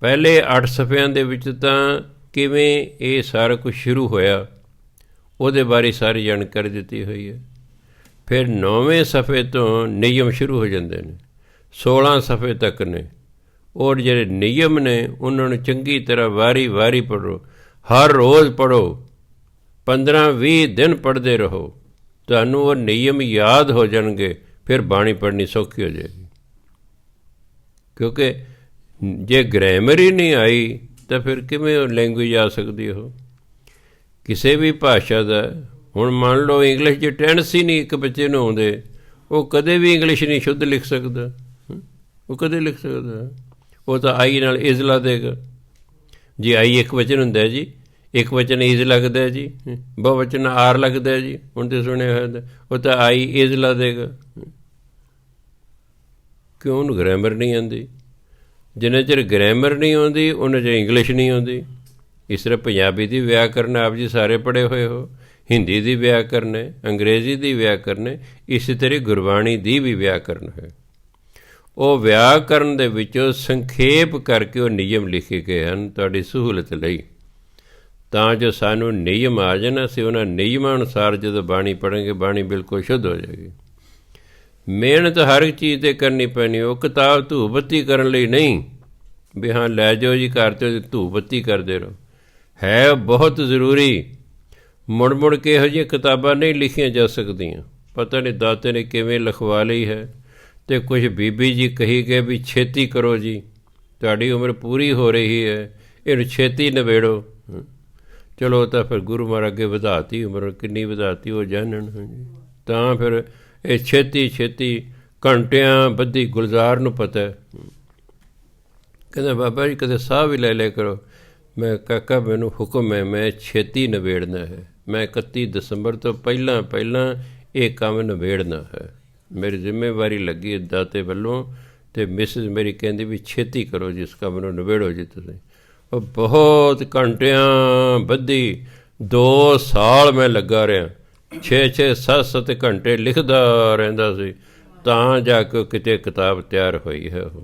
ਪਹਿਲੇ 8 ਸਫ਼ਿਆਂ ਦੇ ਵਿੱਚ ਤਾਂ ਕਿਵੇਂ ਇਹ ਸਾਰਾ ਕੁਝ ਸ਼ੁਰੂ ਹੋਇਆ, ਉਹਦੇ ਬਾਰੇ ਸਾਰੀ ਜਾਣਕਾਰੀ ਦਿੱਤੀ ਹੋਈ ਹੈ। ਫਿਰ 9ਵੇਂ ਸਫ਼ੇ ਤੋਂ ਨਿਯਮ ਸ਼ੁਰੂ ਹੋ ਜਾਂਦੇ ਨੇ, 16 ਸਫ਼ੇ ਤੱਕ ਨੇ। ਔਰ ਜਿਹੜੇ ਨਿਯਮ ਨੇ ਉਹਨਾਂ ਨੂੰ ਚੰਗੀ ਤਰ੍ਹਾਂ ਵਾਰੀ ਵਾਰੀ ਪੜ੍ਹੋ। ਹਰ ਰੋਜ਼ ਪੜ੍ਹੋ, 15-20 ਦਿਨ ਪੜ੍ਹਦੇ ਰਹੋ, ਤੁਹਾਨੂੰ ਉਹ ਨਿਯਮ ਯਾਦ ਹੋ ਜਾਣਗੇ। ਫਿਰ ਬਾਣੀ ਪੜ੍ਹਨੀ ਸੌਖੀ ਹੋ ਜਾਏਗੀ। ਕਿਉਂਕਿ ਜੇ ਗ੍ਰਾਮਰ ਹੀ ਨਹੀਂ ਆਈ ਤਾਂ ਫਿਰ ਕਿਵੇਂ ਉਹ ਲੈਂਗੁਏਜ ਆ ਸਕਦੀ ਉਹ ਕਿਸੇ ਵੀ ਭਾਸ਼ਾ ਦਾ। ਹੁਣ ਮੰਨ ਲਓ ਇੰਗਲਿਸ਼ 'ਚ ਟੈਂਸ ਹੀ ਨਹੀਂ ਇੱਕ ਬੱਚੇ ਨੂੰ ਆਉਂਦੇ, ਉਹ ਕਦੇ ਵੀ ਇੰਗਲਿਸ਼ ਨਹੀਂ ਸ਼ੁੱਧ ਲਿਖ ਸਕਦਾ। ਉਹ ਕਦੇ ਲਿਖ ਸਕਦਾ? ਉਹ ਤਾਂ ਆਈ ਨਾਲ ਇਜ਼ ਲਾ ਦੇਗਾ। ਜੇ ਆਈ ਇੱਕ ਵਚਨ ਹੁੰਦਾ ਜੀ, ਇੱਕ ਵਚਨ ਇਜ਼ ਲੱਗਦਾ ਜੀ, ਬਹੁਵਚਨ ਆਰ ਲੱਗਦਾ ਜੀ। ਹੁਣ ਤਾਂ ਸੁਣਿਆ ਹੋਇਆ, ਉਹ ਤਾਂ ਆਈ ਇਜ਼ ਲਾ ਦੇਗਾ। ਕਿਉਂ? ਉਹਨੂੰ ਗ੍ਰਾਮਰ ਨਹੀਂ ਆਉਂਦੀ। ਜਿੰਨਾ ਚਿਰ ਗ੍ਰਾਮਰ ਨਹੀਂ ਆਉਂਦੀ, ਉਹਨਾਂ ਚਿਰ ਇੰਗਲਿਸ਼ ਨਹੀਂ ਆਉਂਦੀ। ਇਸ ਤਰ੍ਹਾਂ ਪੰਜਾਬੀ ਦੀ ਵਿਆਕਰਨ ਆਪ ਜੀ ਸਾਰੇ ਪੜ੍ਹੇ ਹੋਏ ਹੋ, ਹਿੰਦੀ ਦੀ ਵਿਆਕਰਨ ਹੈ, ਅੰਗਰੇਜ਼ੀ ਦੀ ਵਿਆਕਰਨ ਹੈ, ਇਸੇ ਤਰ੍ਹਾਂ ਗੁਰਬਾਣੀ ਦੀ ਵੀ ਵਿਆਕਰਨ ਹੈ। ਉਹ ਵਿਆਕਰਨ ਦੇ ਵਿੱਚੋਂ ਸੰਖੇਪ ਕਰਕੇ ਉਹ ਨਿਯਮ ਲਿਖੇ ਗਏ ਹਨ ਤੁਹਾਡੀ ਸਹੂਲਤ ਲਈ, ਤਾਂ ਜੋ ਸਾਨੂੰ ਨਿਯਮ ਆ ਜਾਣ। ਅਸੀਂ ਉਹਨਾਂ ਨਿਯਮਾਂ ਅਨੁਸਾਰ ਜਦੋਂ ਬਾਣੀ ਪੜ੍ਹਾਂਗੇ, ਬਾਣੀ ਬਿਲਕੁਲ ਸ਼ੁੱਧ ਹੋ ਜਾਏਗੀ। ਮਿਹਨਤ ਹਰ ਇੱਕ ਚੀਜ਼ 'ਤੇ ਕਰਨੀ ਪੈਣੀ। ਉਹ ਕਿਤਾਬ ਧੂਪ ਬੱਤੀ ਕਰਨ ਲਈ ਨਹੀਂ ਵੀ ਹਾਂ ਲੈ ਜਾਓ ਜੀ ਘਰ 'ਤੇ ਧੂਪ ਬੱਤੀ ਕਰਦੇ ਰਹੋ। ਹੈ ਬਹੁਤ ਜ਼ਰੂਰੀ। ਮੁੜ ਮੁੜ ਕੇ ਇਹੋ ਜਿਹੀਆਂ ਕਿਤਾਬਾਂ ਨਹੀਂ ਲਿਖੀਆਂ ਜਾ ਸਕਦੀਆਂ। ਪਤਾ ਨਹੀਂ ਦਾਤੇ ਨੇ ਕਿਵੇਂ ਲਿਖਵਾ ਲਈ ਹੈ। ਅਤੇ ਕੁਛ ਬੀਬੀ ਜੀ ਕਹੀ ਗਏ ਵੀ ਛੇਤੀ ਕਰੋ ਜੀ, ਤੁਹਾਡੀ ਉਮਰ ਪੂਰੀ ਹੋ ਰਹੀ ਹੈ, ਇਹਨੂੰ ਛੇਤੀ ਨਿਬੇੜੋ। ਚਲੋ ਤਾਂ ਫਿਰ ਗੁਰੂ ਮਹਾਰਾਜ ਅੱਗੇ ਵਧਾਤੀ ਉਮਰ, ਕਿੰਨੀ ਵਧਾਤੀ ਉਹ ਜਾਣਨ। ਤਾਂ ਫਿਰ ਇਹ ਛੇਤੀ ਛੇਤੀ ਘੰਟਿਆਂ ਬੱਧੀ ਗੁਲਜ਼ਾਰ ਨੂੰ ਪਤਾ। ਕਹਿੰਦਾ ਬਾਬਾ ਜੀ ਕਦੇ ਸਾਹ ਵੀ ਲੈ ਲਿਆ ਕਰੋ। ਮੈਂ ਕਾਕਾ ਮੈਨੂੰ ਹੁਕਮ ਹੈ, ਮੈਂ ਛੇਤੀ ਨਿਬੇੜਨਾ ਹੈ। ਮੈਂ 31 ਦਸੰਬਰ ਤੋਂ ਪਹਿਲਾਂ ਇਹ ਕੰਮ ਨਿਬੇੜਨਾ ਹੈ। ਮੇਰੀ ਜ਼ਿੰਮੇਵਾਰੀ ਲੱਗੀ ਹੈ ਦਾਤੇ ਵੱਲੋਂ, ਅਤੇ ਮਿਸਿਸ ਮੇਰੀ ਕਹਿੰਦੀ ਵੀ ਛੇਤੀ ਕਰੋ ਜੀ, ਇਸ ਕੰਮ ਨੂੰ ਨਿਬੇੜੋ ਜੀ ਤੁਸੀਂ। ਉਹ ਬਹੁਤ ਘੰਟਿਆਂ ਬੱਧੀ 2 ਸਾਲ ਮੈਂ ਲੱਗਾ ਰਿਹਾ, 6-6 7-7 ਘੰਟੇ ਲਿਖਦਾ ਰਹਿੰਦਾ ਸੀ, ਤਾਂ ਜਾ ਕੇ ਕਿਤੇ ਕਿਤਾਬ ਤਿਆਰ ਹੋਈ ਹੈ। ਉਹ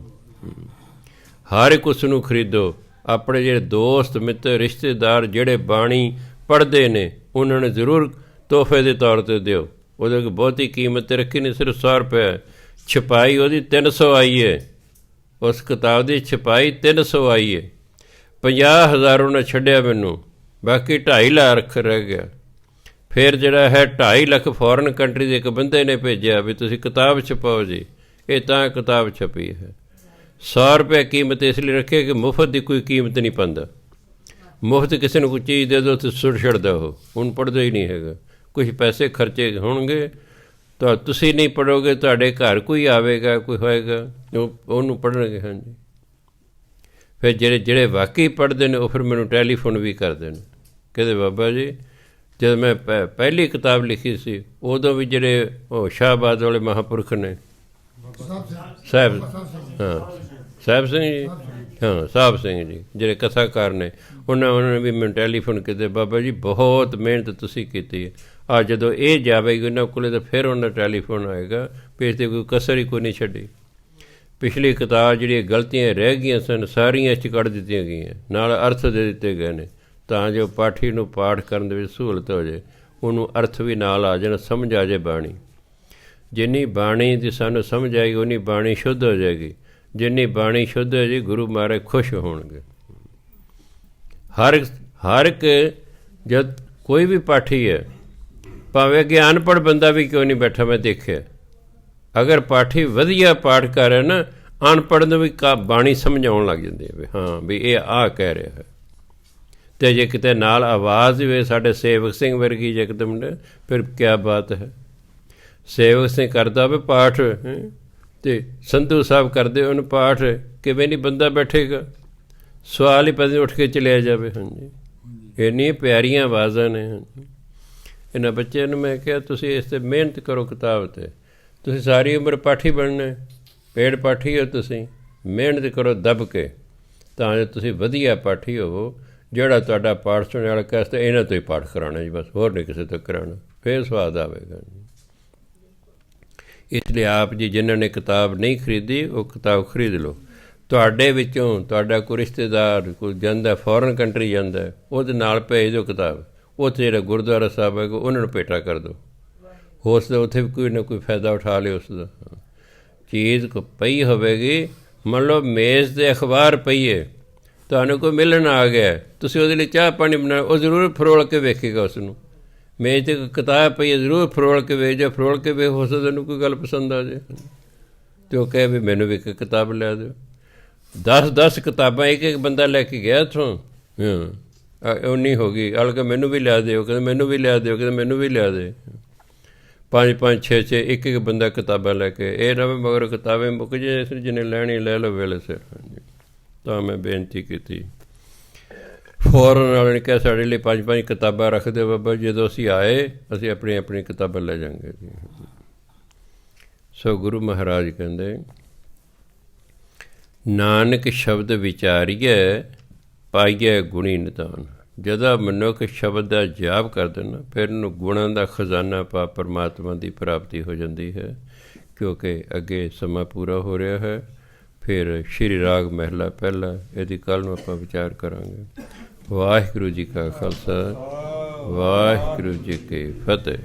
ਹਰ ਇੱਕ ਉਸ ਨੂੰ ਖਰੀਦੋ। ਆਪਣੇ ਜਿਹੜੇ ਦੋਸਤ ਮਿੱਤਰ ਰਿਸ਼ਤੇਦਾਰ ਜਿਹੜੇ ਬਾਣੀ ਪੜ੍ਹਦੇ ਨੇ, ਉਹਨਾਂ ਨੇ ਜ਼ਰੂਰ ਤੋਹਫੇ ਦੇ ਤੌਰ 'ਤੇ ਦਿਓ। ਉਹਦੇ ਬਹੁਤੀ ਕੀਮਤ ਰੱਖੀ ਨਹੀਂ, ਸਿਰਫ 100 ਰੁਪਏ। ਛਪਾਈ ਉਹਦੀ 300 ਆਈ ਹੈ। ਉਸ ਕਿਤਾਬ ਦੀ ਛਪਾਈ 300 ਆਈ ਹੈ। 50,000 ਉਹਨੇ ਛੱਡਿਆ ਮੈਨੂੰ, ਬਾਕੀ 2.5 ਲੱਖ ਰਹਿ ਗਿਆ। ਫਿਰ ਜਿਹੜਾ ਹੈ 2.5 ਲੱਖ ਫੋਰਨ ਕੰਟਰੀ ਦੇ ਇੱਕ ਬੰਦੇ ਨੇ ਭੇਜਿਆ ਵੀ ਤੁਸੀਂ ਕਿਤਾਬ ਛਪਾਓ ਜੀ। ਇਹ ਤਾਂ ਕਿਤਾਬ ਛਪੀ ਹੈ। 100 ਰੁਪਏ ਕੀਮਤ ਇਸ ਲਈ ਰੱਖੇ ਕਿ ਮੁਫਤ ਦੀ ਕੋਈ ਕੀਮਤ ਨਹੀਂ ਪਾਉਂਦਾ। ਮੁਫਤ ਕਿਸੇ ਨੂੰ ਕੋਈ ਚੀਜ਼ ਦੇ ਦਿਓ ਤਾਂ ਸੁੱਟ ਛੱਡਦਾ, ਉਹ ਹੁਣ ਪੜ੍ਹਦਾ ਹੀ ਨਹੀਂ ਹੈਗਾ। ਕੁਛ ਪੈਸੇ ਖਰਚੇ ਹੋਣਗੇ ਤਾਂ ਤੁਸੀਂ ਨਹੀਂ ਪੜ੍ਹੋਗੇ, ਤੁਹਾਡੇ ਘਰ ਕੋਈ ਆਵੇਗਾ, ਕੋਈ ਹੋਏਗਾ, ਉਹਨੂੰ ਪੜ੍ਹਨਗੇ। ਹਾਂਜੀ, ਫਿਰ ਜਿਹੜੇ ਵਾਕਈ ਪੜ੍ਹਦੇ ਨੇ ਉਹ ਫਿਰ ਮੈਨੂੰ ਟੈਲੀਫੋਨ ਵੀ ਕਰਦੇ ਨੇ, ਕਹਿੰਦੇ ਬਾਬਾ ਜੀ ਜਦੋਂ ਮੈਂ ਪਹਿਲੀ ਕਿਤਾਬ ਲਿਖੀ ਸੀ ਉਦੋਂ ਵੀ ਜਿਹੜੇ ਉਹ ਸ਼ਾਹਬਾਦ ਵਾਲੇ ਮਹਾਂਪੁਰਖ ਨੇ ਸਾਹਿਬ, ਹਾਂ ਸਾਹਿਬ ਸਿੰਘ ਜੀ, ਹਾਂ ਸਾਹਿਬ ਸਿੰਘ ਜੀ ਜਿਹੜੇ ਕਥਾਕਾਰ ਨੇ, ਉਹਨਾਂ ਨੇ ਵੀ ਮੈਨੂੰ ਟੈਲੀਫੋਨ ਕੀਤੇ, ਬਾਬਾ ਜੀ ਬਹੁਤ ਮਿਹਨਤ ਤੁਸੀਂ ਕੀਤੀ ਹੈ। ਆ ਜਦੋਂ ਇਹ ਜਾਵੇਗੀ ਉਹਨਾਂ ਕੋਲ ਤਾਂ ਫਿਰ ਉਹਨਾਂ ਦਾ ਟੈਲੀਫੋਨ ਆਏਗਾ ਵੀ ਇਸ 'ਤੇ ਕੋਈ ਕਸਰ ਹੀ ਕੋਈ ਨਹੀਂ ਛੱਡੀ। ਪਿਛਲੀ ਕਿਤਾਬ ਜਿਹੜੀਆਂ ਗਲਤੀਆਂ ਰਹਿ ਗਈਆਂ ਸਨ ਸਾਰੀਆਂ 'ਚ ਕੱਢ ਦਿੱਤੀਆਂ ਗਈਆਂ, ਨਾਲ ਅਰਥ ਦੇ ਦਿੱਤੇ ਗਏ ਨੇ ਤਾਂ ਜੋ ਪਾਠੀ ਨੂੰ ਪਾਠ ਕਰਨ ਦੇ ਵਿੱਚ ਸਹੂਲਤ ਹੋ ਜਾਏ, ਉਹਨੂੰ ਅਰਥ ਵੀ ਨਾਲ ਆ ਜਾਣ, ਸਮਝ ਆ ਜਾਏ ਬਾਣੀ। ਜਿੰਨੀ ਬਾਣੀ ਦੀ ਸਾਨੂੰ ਸਮਝ ਆਏਗੀ ਉਨੀ ਬਾਣੀ ਸ਼ੁੱਧ ਹੋ ਜਾਏਗੀ, ਜਿੰਨੀ ਬਾਣੀ ਸ਼ੁੱਧ ਹੋ ਜਾਏ ਗੁਰੂ ਮਹਾਰਾਜ ਖੁਸ਼ ਹੋਣਗੇ। ਹਰ ਇੱਕ ਜਦ ਕੋਈ ਵੀ ਪਾਠੀ ਹੈ, ਭਾਵੇਂ ਕਿ ਅਨਪੜ੍ਹ ਬੰਦਾ ਵੀ ਕਿਉਂ ਨਹੀਂ ਬੈਠਾ, ਮੈਂ ਦੇਖਿਆ ਅਗਰ ਪਾਠੀ ਵਧੀਆ ਪਾਠ ਕਰ ਰਿਹਾ ਨਾ, ਅਨਪੜ੍ਹ ਨੂੰ ਵੀ ਬਾਣੀ ਸਮਝ ਆਉਣ ਲੱਗ ਜਾਂਦੀ ਹੈ ਵੀ ਹਾਂ ਵੀ ਇਹ ਆਹ ਕਹਿ ਰਿਹਾ ਹੈ। ਅਤੇ ਜੇ ਕਿਤੇ ਨਾਲ ਆਵਾਜ਼ ਵੀ ਸਾਡੇ ਸੇਵਕ ਸਿੰਘ ਵਰਗੀ ਯਕਦਮ ਨੇ, ਫਿਰ ਕਿਆ ਬਾਤ ਹੈ। ਸੇਵਕ ਸਿੰਘ ਕਰਦਾ ਹੋਵੇ ਪਾਠ ਅਤੇ ਸੰਧੂ ਸਾਹਿਬ ਕਰਦੇ ਉਹਨੂੰ ਪਾਠ, ਕਿਵੇਂ ਨਹੀਂ ਬੰਦਾ ਬੈਠੇਗਾ, ਸਵਾਲ ਹੀ ਪਤਾ ਉੱਠ ਕੇ ਚਲਿਆ ਜਾਵੇ। ਹਾਂਜੀ, ਇੰਨੀਆਂ ਪਿਆਰੀਆਂ ਆਵਾਜ਼ਾਂ ਨੇ। ਹਾਂਜੀ, ਇਹਨਾਂ ਬੱਚਿਆਂ ਨੂੰ ਮੈਂ ਕਿਹਾ ਤੁਸੀਂ ਇਸ 'ਤੇ ਮਿਹਨਤ ਕਰੋ ਕਿਤਾਬ 'ਤੇ, ਤੁਸੀਂ ਸਾਰੀ ਉਮਰ ਪਾਠੀ ਬਣਨਾ, ਪੇੜ ਪਾਠੀ ਹੋ ਤੁਸੀਂ, ਮਿਹਨਤ ਕਰੋ ਦੱਬ ਕੇ ਤਾਂ ਜੋ ਤੁਸੀਂ ਵਧੀਆ ਪਾਠੀ ਹੋਵੋ। ਜਿਹੜਾ ਤੁਹਾਡਾ ਪਾਠ ਸੁਣਨ ਵਾਲਾ ਕਹਿ ਇਹਨਾਂ ਤੋਂ ਹੀ ਪਾਠ ਕਰਾਉਣਾ ਜੀ, ਬਸ ਹੋਰ ਨਹੀਂ ਕਿਸੇ ਤੋਂ ਕਰਾਉਣਾ, ਫਿਰ ਸਵਾਦ ਆਵੇਗਾ ਜੀ। ਇਸ ਲਈ ਆਪ ਜੀ ਜਿਨ੍ਹਾਂ ਨੇ ਕਿਤਾਬ ਨਹੀਂ ਖਰੀਦੀ ਉਹ ਕਿਤਾਬ ਖਰੀਦ ਲਓ। ਤੁਹਾਡੇ ਵਿੱਚੋਂ ਤੁਹਾਡਾ ਕੋਈ ਰਿਸ਼ਤੇਦਾਰ ਕੋਈ ਜਾਂਦਾ, ਫੋਰਨ ਕੰਟਰੀ ਜਾਂਦਾ, ਉਹਦੇ ਨਾਲ ਭੇਜ ਦਿਓ ਕਿਤਾਬ, ਉੱਥੇ ਜਿਹੜਾ ਗੁਰਦੁਆਰਾ ਸਾਹਿਬ ਹੈਗਾ ਉਹਨਾਂ ਨੂੰ ਭੇਟਾ ਕਰ ਦਿਓ, ਹੋ ਸਕਦਾ ਉੱਥੇ ਵੀ ਕੋਈ ਨਾ ਕੋਈ ਫਾਇਦਾ ਉਠਾ ਲਿਓ ਉਸ ਦਾ। ਚੀਜ਼ ਪਈ ਹੋਵੇਗੀ, ਮੰਨ ਲਓ ਮੇਜ਼ 'ਤੇ ਅਖਬਾਰ ਪਈ ਹੈ, ਤੁਹਾਨੂੰ ਕੋਈ ਮਿਲਣ ਆ ਗਿਆ, ਤੁਸੀਂ ਉਹਦੇ ਲਈ ਚਾਹ ਪਾਣੀ ਬਣਾਓ, ਉਹ ਜ਼ਰੂਰ ਫਰੋਲ ਕੇ ਵੇਖੇਗਾ ਉਸ ਨੂੰ। ਮੇਜ਼ 'ਤੇ ਕਿਤਾਬ ਪਈ ਹੈ, ਜ਼ਰੂਰ ਫਰੋਲ ਕੇ ਵੇਖ ਜਾ, ਫਰੋਲ ਕੇ ਵੇਖ, ਹੋ ਸਕਦਾ ਉਹਨੂੰ ਕੋਈ ਗੱਲ ਪਸੰਦ ਆ ਜਾਏ ਅਤੇ ਉਹ ਕਹੇ ਵੀ ਮੈਨੂੰ ਵੀ ਇੱਕ ਕਿਤਾਬ ਲਿਆ ਦਿਓ। 10 ਕਿਤਾਬਾਂ ਇੱਕ ਬੰਦਾ ਲੈ ਕੇ ਗਿਆ ਇੱਥੋਂ, ਉਨੀ ਹੋ ਗਈ, ਅਲਗ ਮੈਨੂੰ ਵੀ ਲਿਆ ਦਿਓ, ਕਹਿੰਦੇ ਮੈਨੂੰ ਵੀ ਲਿਆ ਦਿਓ, ਕਹਿੰਦੇ ਮੈਨੂੰ ਵੀ ਲਿਆ ਦੇ। 5 6 ਇੱਕ ਬੰਦਾ ਕਿਤਾਬਾਂ ਲੈ ਕੇ, ਇਹ ਨਾ ਮਗਰ ਕਿਤਾਬਾਂ ਮੁੱਕ ਜੇ, ਜਿਹਨੇ ਲੈਣੀ ਲੈ ਲਓ ਵੇਲੇ ਸਿਰ। ਹਾਂਜੀ, ਤਾਂ ਮੈਂ ਬੇਨਤੀ ਕੀਤੀ, ਫੌਰਨ ਵਾਲੇ ਨੇ ਕਿਹਾ ਸਾਡੇ ਲਈ 5 ਕਿਤਾਬਾਂ ਰੱਖ ਦਿਓ ਬਾਬਾ, ਜਦੋਂ ਅਸੀਂ ਆਏ ਅਸੀਂ ਆਪਣੀ ਕਿਤਾਬਾਂ ਲੈ ਜਾਵਾਂਗੇ ਜੀ। ਸੋ ਗੁਰੂ ਮਹਾਰਾਜ ਕਹਿੰਦੇ ਨਾਨਕ ਸ਼ਬਦ ਵਿਚਾਰੀਏ ਪਾਈਏ ਗੁਣੀ ਨਿਧਾਨ। ਜਦੋਂ ਮਨੁੱਖ ਸ਼ਬਦ ਦਾ ਜਾਪ ਕਰਦੇ ਨਾ, ਫਿਰ ਉਹਨੂੰ ਗੁਣਾਂ ਦਾ ਖਜ਼ਾਨਾ ਪਾ ਪਰਮਾਤਮਾ ਦੀ ਪ੍ਰਾਪਤੀ ਹੋ ਜਾਂਦੀ ਹੈ। ਕਿਉਂਕਿ ਅੱਗੇ ਸਮਾਂ ਪੂਰਾ ਹੋ ਰਿਹਾ ਹੈ, ਫਿਰ ਸ਼੍ਰੀ ਰਾਗ ਮਹਿਲਾ ਪਹਿਲਾ, ਇਹਦੀ ਕੱਲ੍ਹ ਨੂੰ ਆਪਾਂ ਵਿਚਾਰ ਕਰਾਂਗੇ। ਵਾਹਿਗੁਰੂ ਜੀ ਕਾ ਖਾਲਸਾ, ਵਾਹਿਗੁਰੂ ਜੀ ਕੀ ਫਤਿਹ।